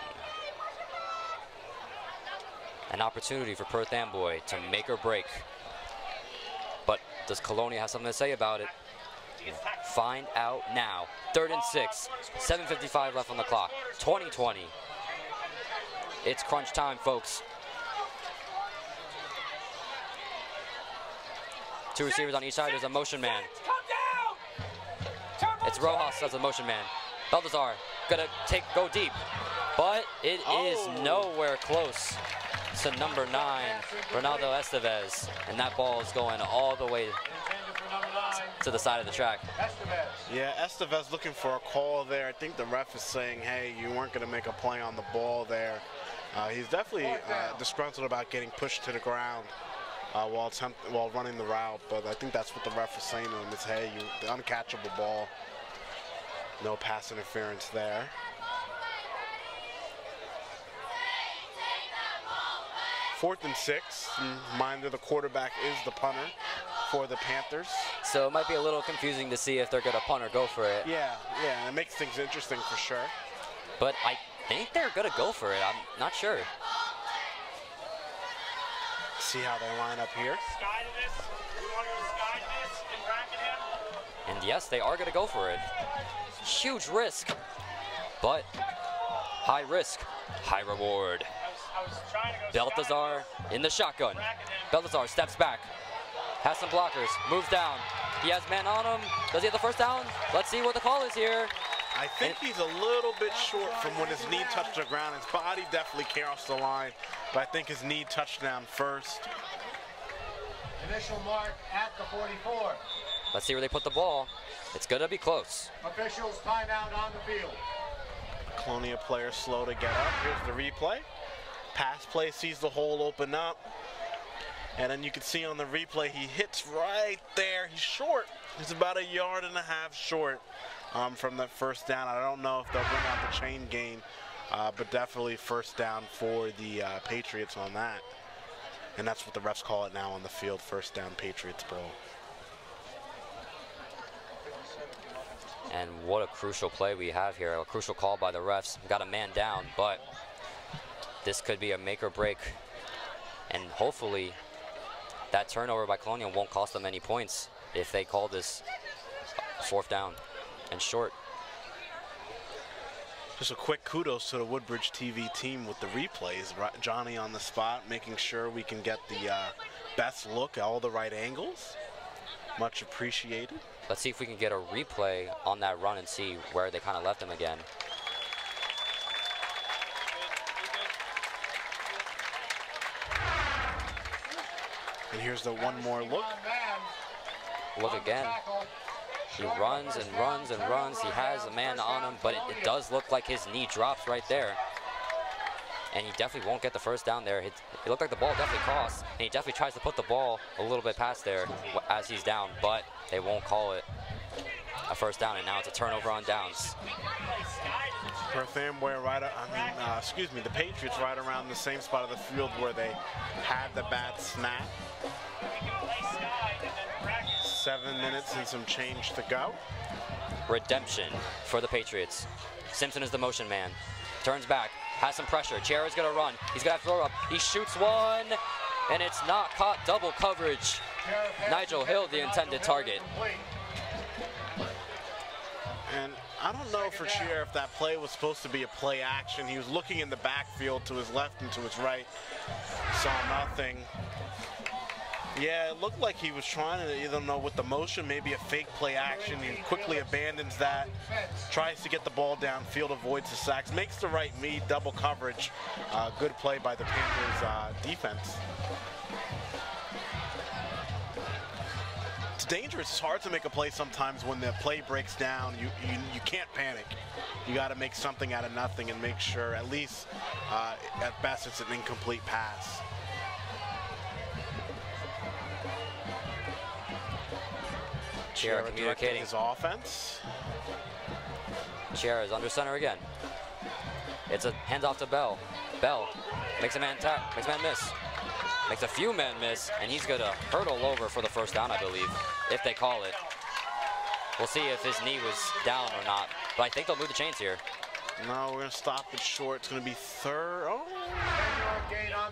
[SPEAKER 1] An opportunity for Perth Amboy to make or break. But does Colonia have something to say about it? Find out now. 3rd and 6. 7:55 left on the clock. 20-20. It's crunch time, folks. 2 receivers on each side. There's a motion man. It's Rojas as a motion man. Balthazar gonna go deep, but it is nowhere close to number 9, Ronaldo Estevez, and that ball is going all the way to the side of the track.
[SPEAKER 2] Yeah, Estevez looking for a call there. I think the ref is saying, hey, you weren't going to make a play on the ball there. He's definitely disgruntled about getting pushed to the ground while running the route, but I think that's what the ref is saying to him is, hey, the uncatchable ball. No pass interference there. Fourth and 6. Reminder, the quarterback is the punter for the Panthers.
[SPEAKER 1] So it might be a little confusing to see if they're going to punt or go for it.
[SPEAKER 2] Yeah, and it makes things interesting for sure.
[SPEAKER 1] But I think they're going to go for it. I'm not sure.
[SPEAKER 2] See how they line up here.
[SPEAKER 1] And yes, they are going to go for it. Huge risk, but high risk, high reward. Balthazar in the shotgun. Balthazar steps back, has some blockers, moves down. He has man on him. Does he have the first down? Let's see what the call is here.
[SPEAKER 2] I think he's a little bit short from when his knee touched the ground. His body definitely crossed the line, but I think his knee touched down first.
[SPEAKER 3] Initial mark at the 44.
[SPEAKER 1] Let's see where they put the ball. It's going to be close.
[SPEAKER 3] Officials timeout on the field.
[SPEAKER 2] Colonia player slow to get up. Here's the replay. Pass play sees the hole open up. And then you can see on the replay, he hits right there. He's short. He's about 1.5 yards short from that first down. I don't know if they'll bring out the chain gain, but definitely first down for the Patriots on that. And that's what the refs call it now on the field, first down Patriots ball.
[SPEAKER 1] And what a crucial play we have here. A crucial call by the refs. Got a man down, but this could be a make or break. And hopefully that turnover by Colonia won't cost them any points if they call this 4th down and short.
[SPEAKER 2] Just a quick kudos to the Woodbridge TV team with the replays. Johnny on the spot, making sure we can get the best look at all the right angles. Much appreciated.
[SPEAKER 1] Let's see if we can get a replay on that run and see where they kind of left him again.
[SPEAKER 2] And here's the one more look.
[SPEAKER 1] Look again. He runs and runs and runs. He has a man on him, but it does look like his knee drops right there. And he definitely won't get the first down there. It looked like the ball definitely crossed, and he definitely tries to put the ball a little bit past there as he's down, but they won't call it. a first down, and now it's a turnover on downs.
[SPEAKER 2] Perth Amboy the Patriots right around the same spot of the field where they had the bad snap. 7 minutes and some change to go.
[SPEAKER 1] Redemption for the Patriots. Simpson is the motion man. Turns back, has some pressure. Chiara's gonna run. He's gonna have to throw up. He shoots one, and it's not caught. Double coverage. Nigel Hill, the intended target.
[SPEAKER 2] And I don't know for sure if that play was supposed to be a play action. He was looking in the backfield to his left and to his right. Saw nothing. Yeah, it looked like he was trying to, either know with the motion, maybe a fake play action. He quickly abandons that, tries to get the ball downfield, avoids the sacks, makes the right read, double coverage. Good play by the Panthers defense. It's dangerous. It's hard to make a play sometimes when the play breaks down. You can't panic. You got to make something out of nothing and make sure at least at best it's an incomplete pass.
[SPEAKER 1] Chiara communicating
[SPEAKER 2] his offense.
[SPEAKER 1] Chiara is under center again. It's a handoff to Bell. Bell makes a man miss. Makes a few men miss, and he's gonna hurdle over for the first down, I believe, if they call it. We'll see if his knee was down or not, but I think they'll move the chains here.
[SPEAKER 2] No, we're gonna stop it short. It's gonna be third. Oh,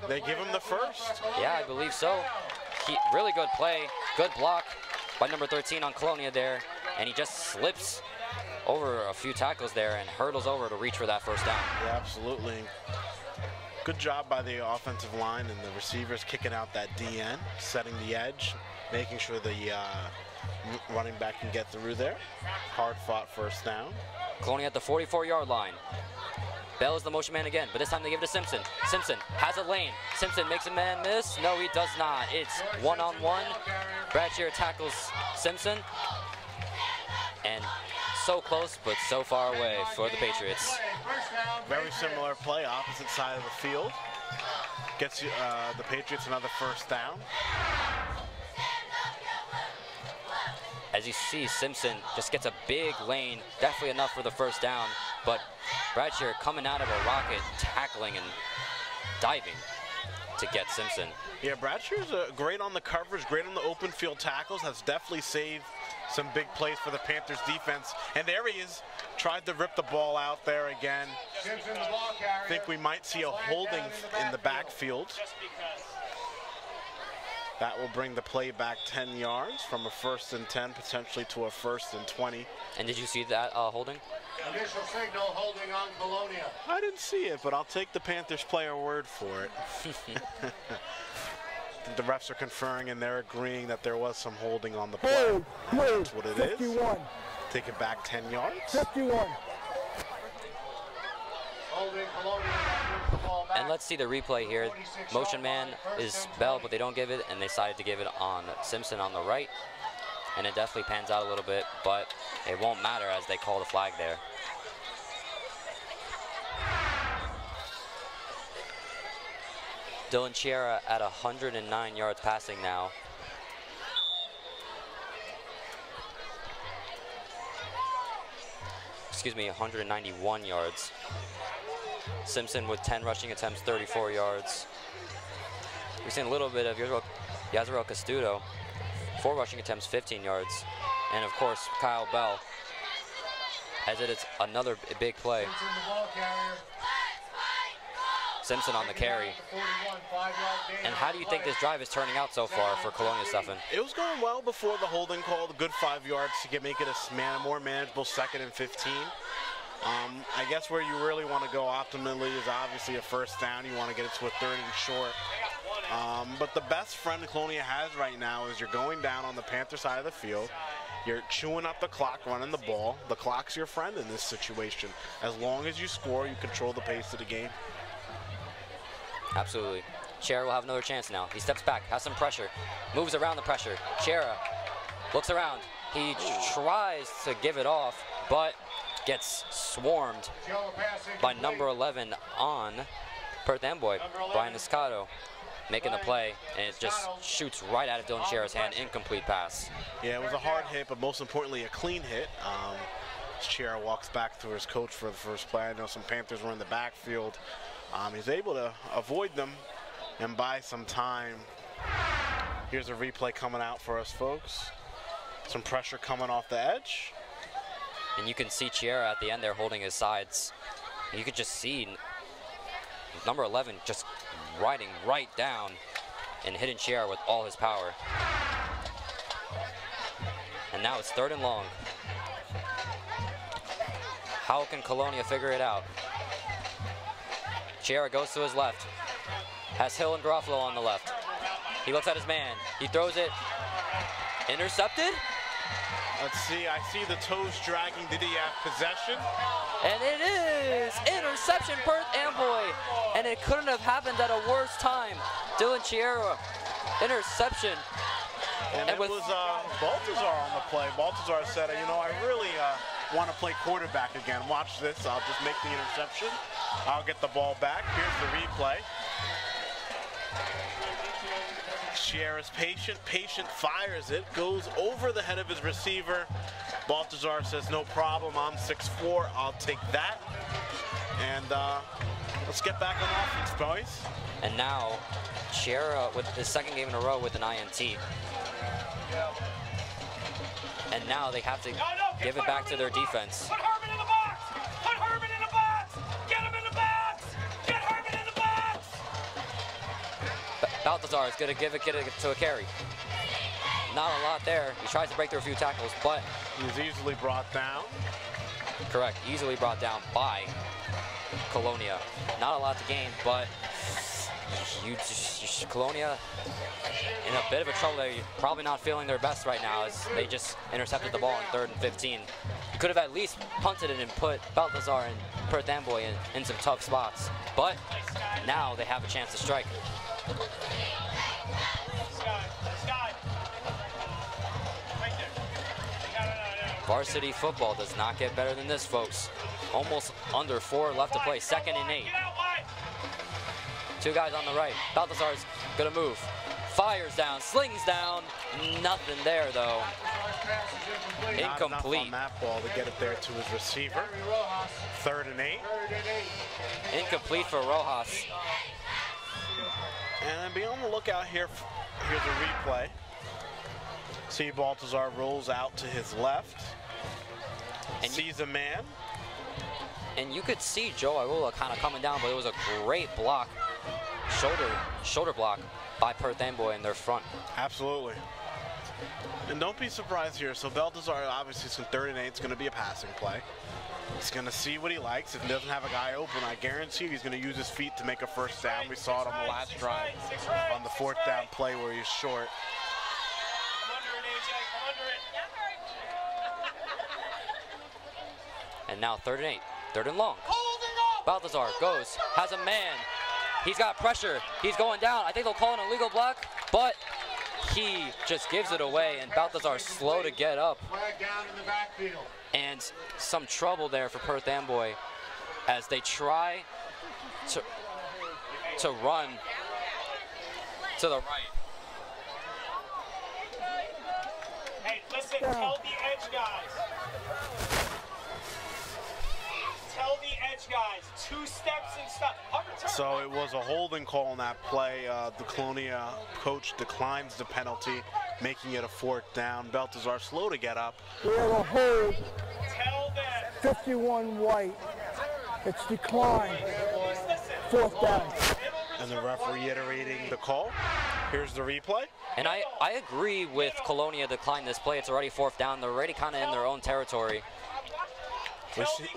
[SPEAKER 2] they give him the first.
[SPEAKER 1] Yeah, I believe so. Really good play, good block by number 13 on Colonia there, and he just slips over a few tackles there and hurdles over to reach for that first down.
[SPEAKER 2] Yeah, absolutely. Good job by the offensive line and the receivers kicking out that DN, setting the edge, making sure the running back can get through there. Hard fought first down.
[SPEAKER 1] Colonia at the 44-yard line. Bell is the motion man again, but this time they give it to Simpson. Simpson has a lane. Simpson makes a man miss. No, he does not. It's one-on-one. Bradshaw tackles Simpson. And so close, but so far away for the Patriots.
[SPEAKER 2] Very similar play, opposite side of the field. Gets the Patriots another first down.
[SPEAKER 1] As you see, Simpson just gets a big lane, definitely enough for the first down, but Bradshaw coming out of a rocket, tackling and diving to get Simpson.
[SPEAKER 2] Yeah, Bradshaw's great on the coverage, great on the open field tackles, has definitely saved some big plays for the Panthers defense. And there he is, tried to rip the ball out there again. I think we might see a holding in the backfield. That will bring the play back 10 yards from a 1st and 10 potentially to a 1st and 20.
[SPEAKER 1] And did you see that holding?
[SPEAKER 3] Initial signal holding on Colonia.
[SPEAKER 2] I didn't see it, but I'll take the Panthers player word for it. The refs are conferring and they're agreeing that there was some holding on the play. That's what it
[SPEAKER 5] 51.
[SPEAKER 2] is. Take it back 10 yards.
[SPEAKER 5] 51.
[SPEAKER 3] Holding Colonia. Moves the ball back.
[SPEAKER 1] And let's see the replay here. Motion man is Bell, but they don't give it, and they decided to give it on Simpson on the right. And it definitely pans out a little bit, but it won't matter as they call the flag there. Dylan Chiara at 109 yards passing now. Excuse me, 191 yards. Simpson with 10 rushing attempts, 34 yards. We've seen a little bit of Yazarel Castudo, 4 rushing attempts, 15 yards. And of course, Kyle Bell, as it is another big play. Simpson on the carry. And how do you think this drive is turning out so far for Colonia, Stefan?
[SPEAKER 2] It was going well before the holding call, the good 5 yards to make it a more manageable 2nd and 15. I guess where you really want to go optimally is obviously a first down. You want to get it to a 3rd and short. But the best friend Colonia has right now is you're going down on the Panther side of the field. You're chewing up the clock, running the ball. The clock's your friend in this situation. As long as you score, you control the pace of the game.
[SPEAKER 1] Absolutely. Chiara will have another chance now. He steps back, has some pressure, moves around the pressure. Chiara looks around. He tries to give it off, but gets swarmed by number 11 on Perth Amboy, Brian Escato. making the play, and it just shoots right out of Dylan Sierra's hand. Incomplete pass.
[SPEAKER 2] Yeah, it was a hard hit, but most importantly, a clean hit. Sierra walks back to his coach for the first play. I know some Panthers were in the backfield. He's able to avoid them and buy some time. Here's a replay coming out for us, folks. Some pressure coming off the edge.
[SPEAKER 1] And you can see Sierra at the end there holding his sides. You could just see number 11 just riding right down and hitting Sierra with all his power. And now it's 3rd and long. How can Colonia figure it out? Sierra goes to his left. Has Hill and Garofalo on the left. He looks at his man. He throws it. Intercepted.
[SPEAKER 2] Let's see, I see the toes dragging. Did he have possession?
[SPEAKER 1] And it is interception, Perth Amboy. And it couldn't have happened at a worse time. Dylan Sierra, interception.
[SPEAKER 2] And it was Baltazar on the play. Baltazar said, you know, I really want to play quarterback again. Watch this, I'll just make the interception. I'll get the ball back. Here's the replay. Sierra's patient, fires it, goes over the head of his receiver. Baltazar says, no problem, I'm 6'4", I'll take that. And let's get back on offense, boys.
[SPEAKER 1] And now, Sierra with his 2nd game in a row with an INT. And now they have to give it back to their defense.
[SPEAKER 4] Put Herman in the box! Put Herman in the box! Get him in the box! Get Herman in the box!
[SPEAKER 1] Baltazar is going to get it to a carry. Not a lot there. He tries to break through a few tackles, but
[SPEAKER 2] he's easily brought down.
[SPEAKER 1] Correct, easily brought down by Colonia. Not a lot to gain, but Colonia in a bit of a trouble there. You're probably not feeling their best right now as they just intercepted the ball in 3rd and 15. You could have at least punted it and put Baltazar and Perth Amboy in some tough spots, but now they have a chance to strike. Varsity football does not get better than this, folks. Almost under 4 left to play, 2nd and 8. 2 guys on the right. Baltazar's gonna move. Fires down, slings down. Nothing there though. Incomplete.
[SPEAKER 2] On that ball to get it there to his receiver. 3rd and 8.
[SPEAKER 1] Incomplete for Rojas.
[SPEAKER 2] And be on the lookout here. Here's a replay. See Baltazar rolls out to his left. And sees a man.
[SPEAKER 1] And you could see Joe Agula kind of coming down, but it was a great block. Shoulder block by Perth Amboy in their front.
[SPEAKER 2] Absolutely. And don't be surprised here. So Baltazar, obviously, it's 3rd and 8. It's going to be a passing play. He's going to see what he likes. If he doesn't have a guy open, I guarantee he's going to use his feet to make a 1st down. We saw it on the last drive on the 4th down play where he's short.
[SPEAKER 1] And now 3rd and 8, 3rd and long. Baltazar goes, has a man. He's got pressure. He's going down. I think they'll call an illegal block, but he just gives it away, and Baltazar's slow to get up. And some trouble there for Perth Amboy as they try to run to the right.
[SPEAKER 4] Hey, listen, tell the edge guys. Tell the edge guys, 2 steps and stop.
[SPEAKER 2] So it was a holding call on that play. The Colonia coach declines the penalty, making it a 4th down. Baltazar slow to get up.
[SPEAKER 5] We have a hold.
[SPEAKER 4] Tell them.
[SPEAKER 5] 51 white. It's declined. 4th down.
[SPEAKER 2] And the ref reiterating the call. Here's the replay.
[SPEAKER 1] And I agree with Colonia decline this play. It's already 4th down. They're already kind of in their own territory.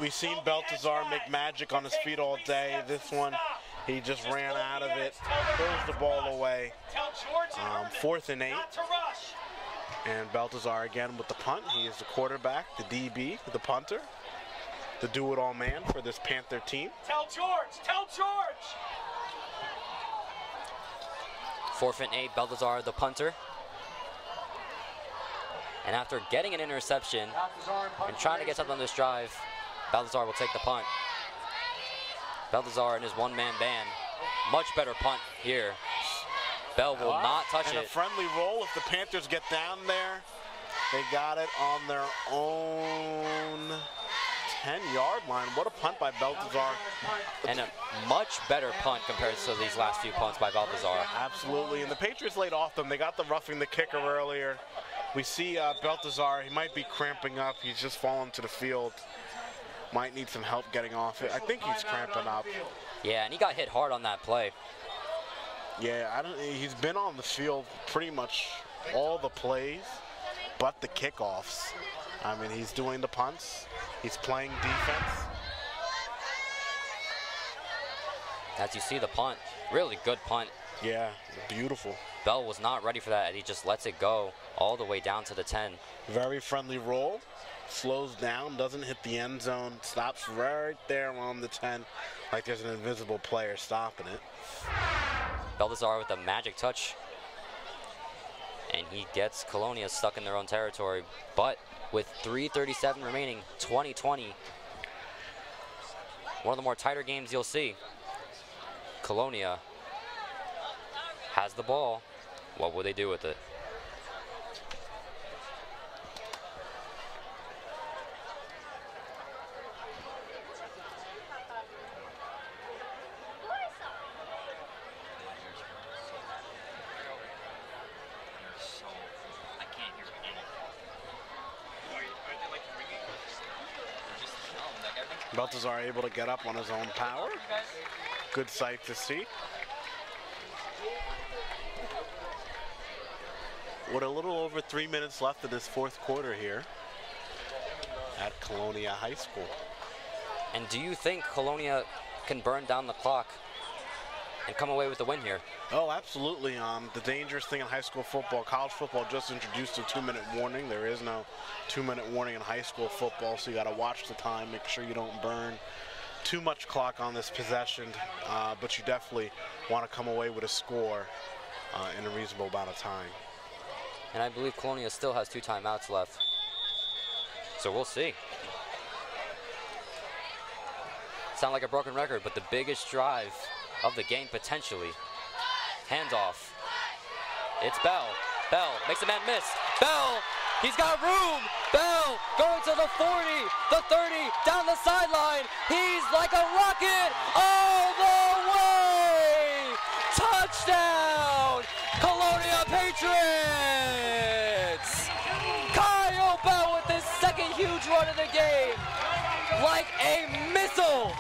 [SPEAKER 2] We've seen Baltazar make magic on his feet all day. This one, he just ran out of it, throws the ball away. 4th and 8. And Baltazar again with the punt. He is the quarterback, the DB, the punter, the do-it-all man for this Panther team.
[SPEAKER 4] Tell George, tell George.
[SPEAKER 1] 4th and 8, Baltazar the punter. And after getting an interception and trying to get something on this drive, Baltazar will take the punt. Baltazar and his 1-man band. Much better punt here. Bell will not touch
[SPEAKER 2] and
[SPEAKER 1] it.
[SPEAKER 2] A friendly roll. If the Panthers get down there, they got it on their own 10-yard line. What a punt by Baltazar.
[SPEAKER 1] And a much better punt compared to these last few punts by Baltazar.
[SPEAKER 2] Absolutely, and the Patriots laid off them. They got the roughing the kicker earlier. We see Baltazar, he might be cramping up. He's just fallen to the field. Might need some help getting off it. I think he's cramping up.
[SPEAKER 1] Yeah, and he got hit hard on that play.
[SPEAKER 2] Yeah, he's been on the field pretty much all the plays, but the kickoffs. I mean, he's doing the punts. He's playing defense.
[SPEAKER 1] As you see the punt, really good punt.
[SPEAKER 2] Yeah, beautiful.
[SPEAKER 1] Bell was not ready for that, and he just lets it go all the way down to the 10.
[SPEAKER 2] Very friendly roll. Slows down, doesn't hit the end zone, stops right there on the 10, like there's an invisible player stopping it.
[SPEAKER 1] Baltazar with a magic touch. And he gets Colonia stuck in their own territory. But with 3:37 remaining, 20-20. One of the more tighter games you'll see. Colonia has the ball. What will they do with it?
[SPEAKER 2] Baltazar able to get up on his own power. Good sight to see. With a little over 3 minutes left in this fourth quarter here at Colonia High School.
[SPEAKER 1] And do you think Colonia can burn down the clock and come away with the win here?
[SPEAKER 2] Oh, absolutely. The dangerous thing in high school football, college football just introduced a 2-minute warning. There is no 2-minute warning in high school football, so you got to watch the time, make sure you don't burn too much clock on this possession, but you definitely want to come away with a score in a reasonable amount of time.
[SPEAKER 1] And I believe Colonia still has 2 timeouts left. So we'll see. Sound like a broken record, but the biggest drive of the game potentially. Handoff. It's Bell. Bell makes a man miss. Bell, he's got room. Bell going to the 40, the 30, down the sideline. He's like a rocket all the way. Touchdown, Colonia Patriots. Kyle Bell with his second huge run of the game. Like a missile.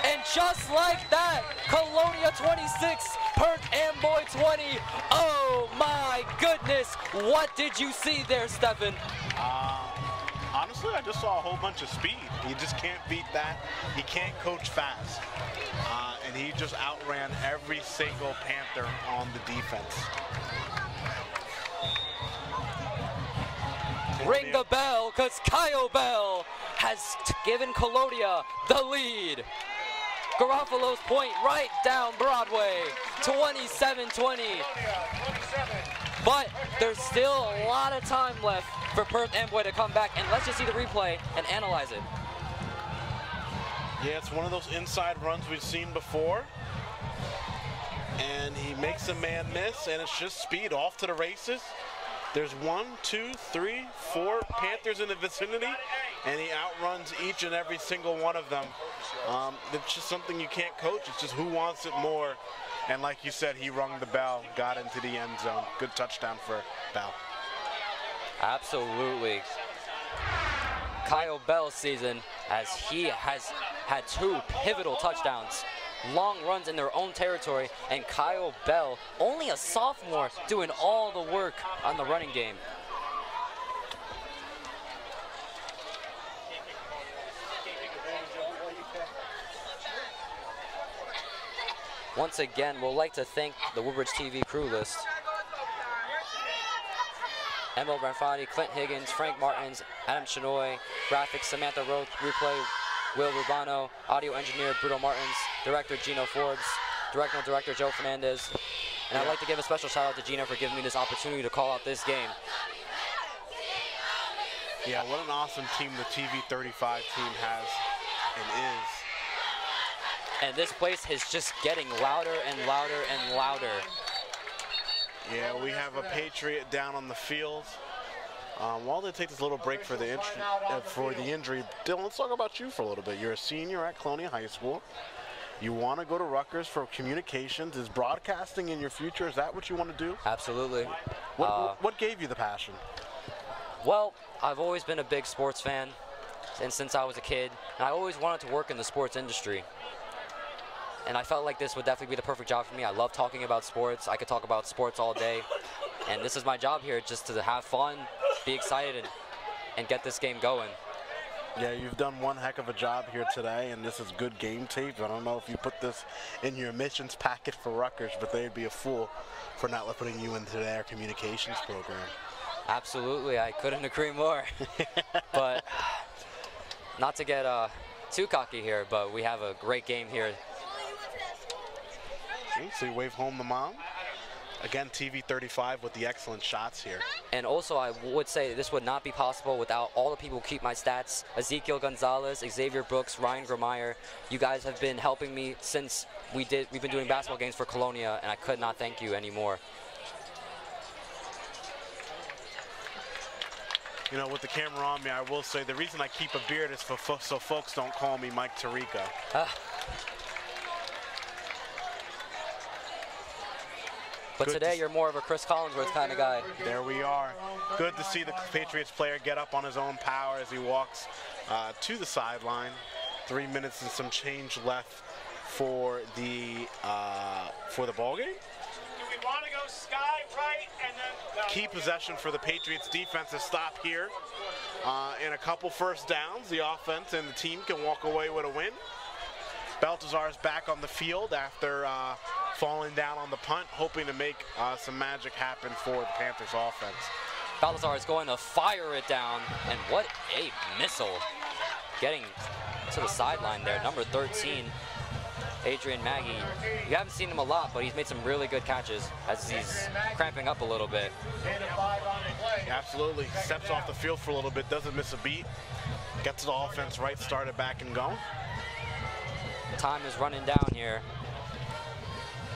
[SPEAKER 1] And just like that, Colonia 26, Perth Amboy 20. Oh my goodness, what did you see there, Stefan?
[SPEAKER 2] Honestly, I just saw a whole bunch of speed. You just can't beat that. You can't coach fast. And he just outran every single Panther on the defense.
[SPEAKER 1] Ring the bell, because Kyle Bell has given Colonia the lead. Garofalo's point right down Broadway, 27-20. But there's still a lot of time left for Perth Amboy to come back, and let's just see the replay and analyze it.
[SPEAKER 2] Yeah, it's one of those inside runs we've seen before. And he makes a man miss, and it's just speed off to the races. There's 1, 2, 3, 4 Panthers in the vicinity, and he outruns each and every single one of them. It's just something you can't coach. It's just who wants it more. And like you said, he rung the bell, got into the end zone. Good touchdown for Bell.
[SPEAKER 1] Absolutely. Kyle Bell's season, as he has had 2 pivotal touchdowns, long runs in their own territory, and Kyle Bell, only a sophomore, doing all the work on the running game. Once again, we'd like to thank the Woodbridge TV crew list. Emil Branfati, Clint Higgins, Frank Martins, Adam Chenoy, graphics Samantha Roth, replay Will Rubano, audio engineer Bruno Martins, director Gino Forbes, director Joe Fernandez. And I'd like to give a special shout out to Gino for giving me this opportunity to call out this game.
[SPEAKER 2] Yeah, what an awesome team the TV 35 team has and is.
[SPEAKER 1] And this place is just getting louder and louder and louder.
[SPEAKER 2] Yeah, we have a Patriot down on the field. While they take this little break for the injury, Dylan, let's talk about you for a little bit. You're a senior at Colonia High School. You want to go to Rutgers for communications. Is broadcasting in your future? Is that what you want to do?
[SPEAKER 1] Absolutely.
[SPEAKER 2] What gave you the passion?
[SPEAKER 1] Well, I've always been a big sports fan, and since I was a kid, and I always wanted to work in the sports industry. And I felt like this would definitely be the perfect job for me. I love talking about sports. I could talk about sports all day. And this is my job here, just to have fun, be excited, and get this game going.
[SPEAKER 2] Yeah, you've done one heck of a job here today, and this is good game tape. I don't know if you put this in your admissions packet for Rutgers, but they'd be a fool for not putting you into their communications program.
[SPEAKER 1] Absolutely, I couldn't agree more. But not to get too cocky here, but we have a great game here.
[SPEAKER 2] Okay, so you wave home the mom. Again, TV 35 with the excellent shots here.
[SPEAKER 1] And also, I would say this would not be possible without all the people who keep my stats. Ezekiel Gonzalez, Xavier Brooks, Ryan Grameyer. You guys have been helping me since we've been doing basketball games for Colonia, and I could not thank you anymore.
[SPEAKER 2] You know, with the camera on me, I will say the reason I keep a beard is so folks don't call me Mike Tirico.
[SPEAKER 1] But today you're more of a Chris Collinsworth kind of guy.
[SPEAKER 2] There we are. Good to see the Patriots player get up on his own power as he walks to the sideline. 3 minutes and some change left for the ball game.
[SPEAKER 4] Do we want to go sky right and then
[SPEAKER 2] Key possession for the Patriots defensive stop here. In a couple first downs, the offense and the team can walk away with a win. Baltazar is back on the field after falling down on the punt, hoping to make some magic happen for the Panthers offense.
[SPEAKER 1] Baltazar is going to fire it down, and what a missile. Getting to the sideline there, number 13, Adrian Maggie. You haven't seen him a lot, but he's made some really good catches as he's cramping up a little bit.
[SPEAKER 2] Absolutely. Steps off the field for a little bit, doesn't miss a beat. Gets the offense right, started back and going.
[SPEAKER 1] Time is running down here.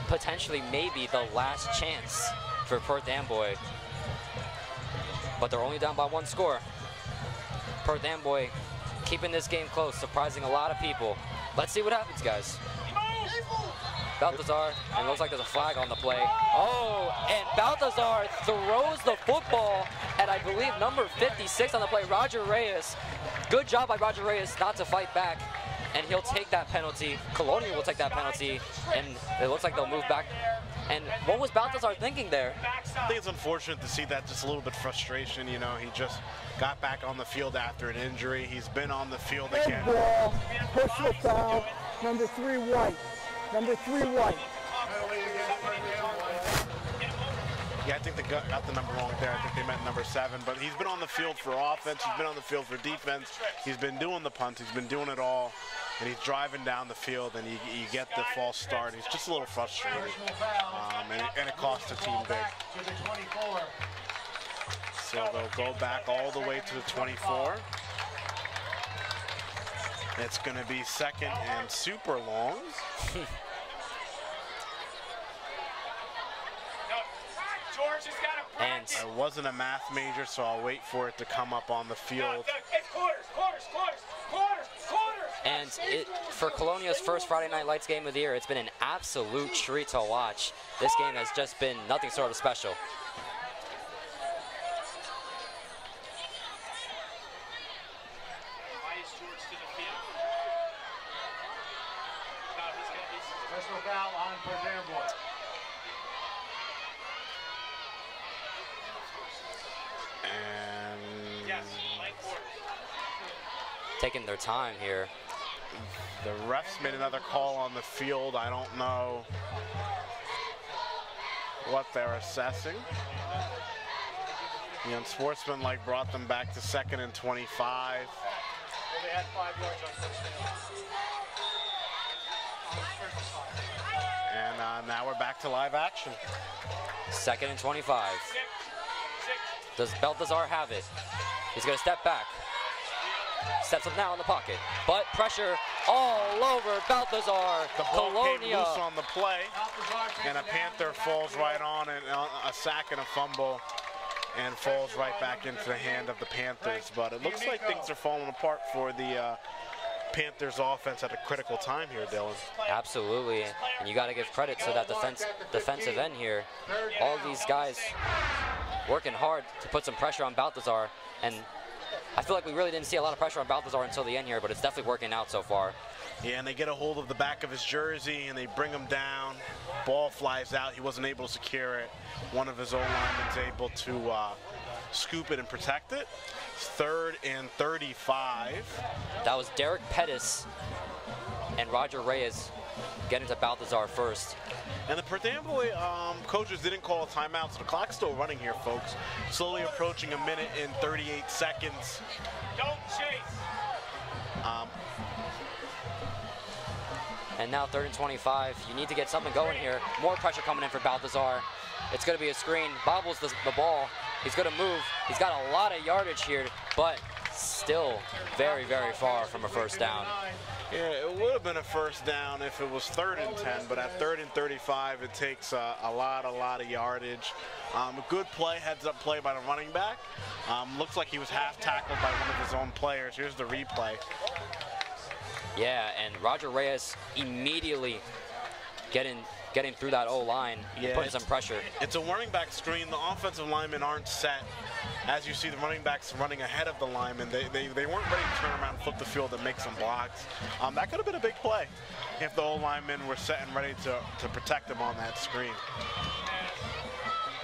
[SPEAKER 1] Potentially maybe the last chance for Perth Amboy. But they're only down by 1 score. Perth Amboy keeping this game close, surprising a lot of people. Let's see what happens, guys. Baltazar, and it looks like there's a flag on the play. Oh, and Baltazar throws the football at, I believe, number 56 on the play, Roger Reyes. Good job by Roger Reyes not to fight back, and he'll take that penalty. Colonia will take that penalty, and it looks like they'll move back. And what was Baltazar thinking there?
[SPEAKER 2] I think it's unfortunate to see that, just a little bit of frustration. You know, he just got back on the field after an injury. He's been on the field again.
[SPEAKER 5] Ball, push it down, number 3 White. Number 3 White.
[SPEAKER 2] Yeah, I think they got the number wrong there. I think they meant number 7. But he's been on the field for offense. He's been on the field for defense. He's been doing the punt. He's been doing it all. And he's driving down the field, and you get the false start. He's just a little frustrated. And it costs the team big. So they'll go back all the way to the 24. It's going to be second and super long.
[SPEAKER 1] And
[SPEAKER 2] I wasn't a math major, so I'll wait for it to come up on the field.
[SPEAKER 1] And for Colonia's first Friday Night Lights game of the year, it's been an absolute treat to watch. This game has just been nothing sort of special.
[SPEAKER 3] Personal foul on Perth Amboy.
[SPEAKER 2] And
[SPEAKER 1] Taking their time here.
[SPEAKER 2] the refs made another call on the field. I don't know what they're assessing. The unsportsmanlike brought them back to second and 25.
[SPEAKER 3] They had 5 yards on first down.
[SPEAKER 2] And now we're back to live action.
[SPEAKER 1] Second and 25. Does Baltazar have it? He's going to step back. Steps up now in the pocket, but pressure all over Balthazar.
[SPEAKER 2] The ball came
[SPEAKER 1] Colonia.
[SPEAKER 2] loose on the play, and a Panther falls right on, and a sack and a fumble, and falls right back into the hand of the Panthers. But it looks like things are falling apart for the Panthers offense at a critical time here, Dylan.
[SPEAKER 1] Absolutely, and you got to give credit to that defensive end here. All these guys working hard to put some pressure on Balthazar, and I feel like we really didn't see a lot of pressure on Balthazar until the end here, but it's definitely working out so far.
[SPEAKER 2] Yeah, and they get a hold of the back of his jersey, and they bring him down. Ball flies out. He wasn't able to secure it. One of his O-linemen's able to scoop it and protect it. It's 3rd and 35.
[SPEAKER 1] That was Derek Pettis and Roger Reyes getting to Balthazar first.
[SPEAKER 2] And the Perth Amboy coaches didn't call a timeout, so the clock's still running here, folks. Slowly approaching a minute and 38 seconds.
[SPEAKER 4] Don't chase.
[SPEAKER 1] And now 3rd and 25. You need to get something going here. More pressure coming in for Balthazar. It's going to be a screen. Bobbles the ball. He's going to move. He's got a lot of yardage here, but still very, very far from a first down.
[SPEAKER 2] Yeah, it would have been a first down if it was 3rd and 10, but at 3rd and 35, it takes a lot of yardage. A good play, heads-up play by the running back. Looks like he was half tackled by one of his own players. Here's the replay.
[SPEAKER 1] Yeah, and Roger Reyes immediately getting through that O-line,
[SPEAKER 2] yeah,
[SPEAKER 1] putting some pressure.
[SPEAKER 2] It's a running back screen. The offensive linemen aren't set. As you see, the running backs running ahead of the linemen. They weren't ready to turn around and flip the field and make some blocks. That could have been a big play if the O-linemen were set and ready to protect them on that screen.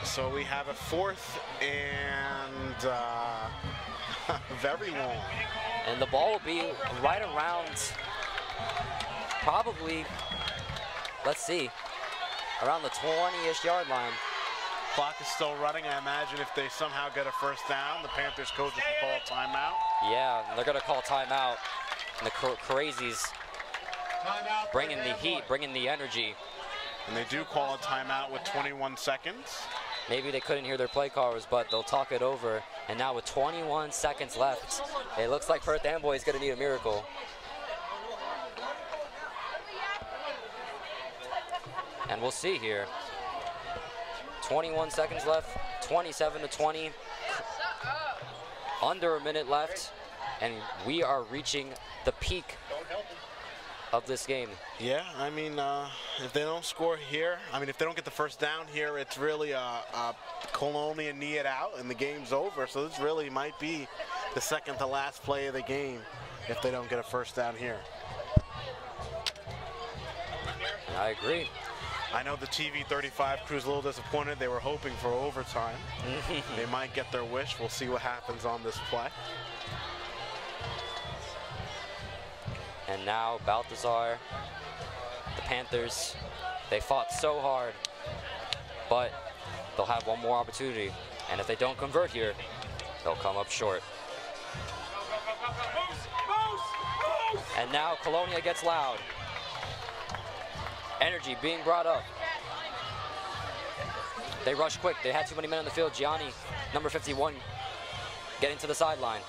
[SPEAKER 2] So we have a 4th and very long.
[SPEAKER 1] And the ball will be right around, probably, let's see, around the 20-ish yard line.
[SPEAKER 2] Clock is still running. I imagine if they somehow get a first down, the Panthers coaches will call a timeout.
[SPEAKER 1] Yeah, they're going to call timeout. And the Crazies bringing the heat, bringing the energy.
[SPEAKER 2] And they do call a timeout with 21 seconds.
[SPEAKER 1] Maybe they couldn't hear their play callers, but they'll talk it over. And now with 21 seconds left, it looks like Perth Amboy is going to need a miracle. And we'll see here. 21 seconds left, 27-20. Under a minute left, and we are reaching the peak of this game.
[SPEAKER 2] Yeah, I mean, if they don't score here, if they don't get the first down here, it's really a Colonia knee it out and the game's over. So this really might be the second to last play of the game if they don't get a first down here.
[SPEAKER 1] I agree.
[SPEAKER 2] I know the TV 35 crew's a little disappointed. They were hoping for overtime. They might get their wish. We'll see what happens on this play.
[SPEAKER 1] And now Balthazar, the Panthers, they fought so hard, but they'll have one more opportunity. And if they don't convert here, they'll come up short. And now Colonia gets loud. Energy being brought up. They rush quick. They had too many men on the field. Gianni, number 51, getting to the sideline.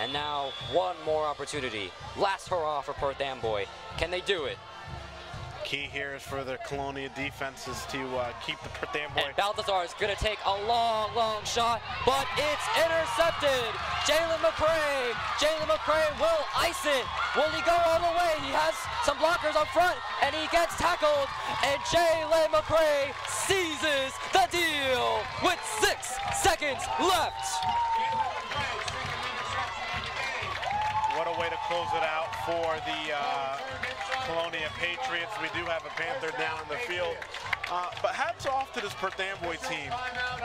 [SPEAKER 1] And now one more opportunity. Last hurrah for Perth Amboy. Can they do it?
[SPEAKER 2] Key here is for the Colonia defenses to keep the Perth Amboy.
[SPEAKER 1] And Balthazar is going to take a long, long shot, but it's intercepted. Jalen McCray will ice it. Will he go all the way? He has some blockers up front, and he gets tackled. And Jalen McCray seizes the deal with 6 seconds left.
[SPEAKER 2] What a way to close it out for the Colonia Patriots. We do have a Panther down in the field. But hats off to this Perth Amboy team.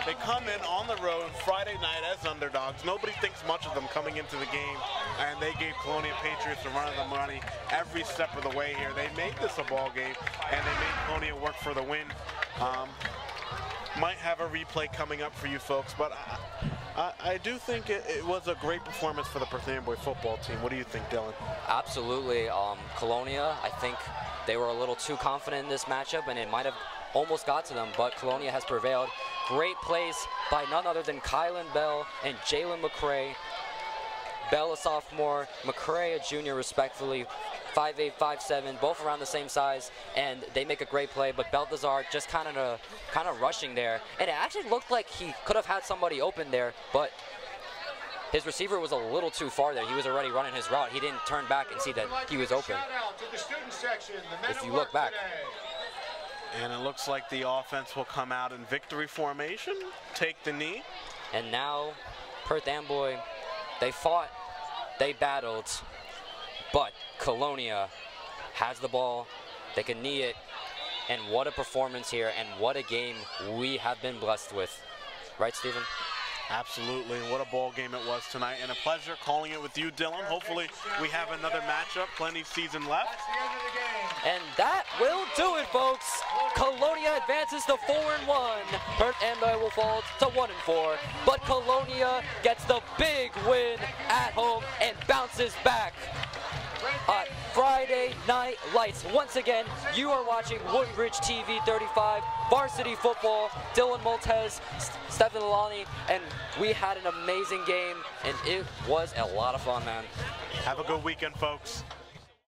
[SPEAKER 2] They come in on the road Friday night as underdogs. Nobody thinks much of them coming into the game, and they gave Colonia Patriots a run of the money every step of the way here. They made this a ball game, and they made Colonia work for the win. Might have a replay coming up for you folks, but I do think it was a great performance for the Perth Amboy football team. What do you think, Dylan?
[SPEAKER 1] Absolutely. Colonia, I think they were a little too confident in this matchup, and it might have almost got to them, but Colonia has prevailed. great plays by none other than Kylan Bell and Jalen McCray. Bell, a sophomore, McCray, a junior, respectfully. 5'8", 5'7", both around the same size, and they make a great play, but Balthazar just kind of rushing there. And it actually looked like he could have had somebody open there, but his receiver was a little too far there. He was already running his route. He didn't turn back and see that he was open. If you look back.
[SPEAKER 2] And it looks like the offense will come out in victory formation, take the knee.
[SPEAKER 1] And now, Perth Amboy, they fought, they battled, but Colonia has the ball, they can knee it, and what a performance here, and what a game we have been blessed with. Right, Stephen?
[SPEAKER 2] Absolutely, and what a ball game it was tonight, and a pleasure calling it with you, Dylan. Hopefully we have another matchup, plenty season left.
[SPEAKER 3] That's the end of the game.
[SPEAKER 1] And that will do it, folks. Colonia advances to 4-1. Perth Amboy will fall to 1-4, but Colonia gets the big win at home and bounces back. Friday Night Lights. Once again, you are watching Woodbridge TV 35, varsity football, Dylan Maltez, Stephen Alani, and we had an amazing game, and it was a lot of fun, man.
[SPEAKER 2] Have a good weekend, folks.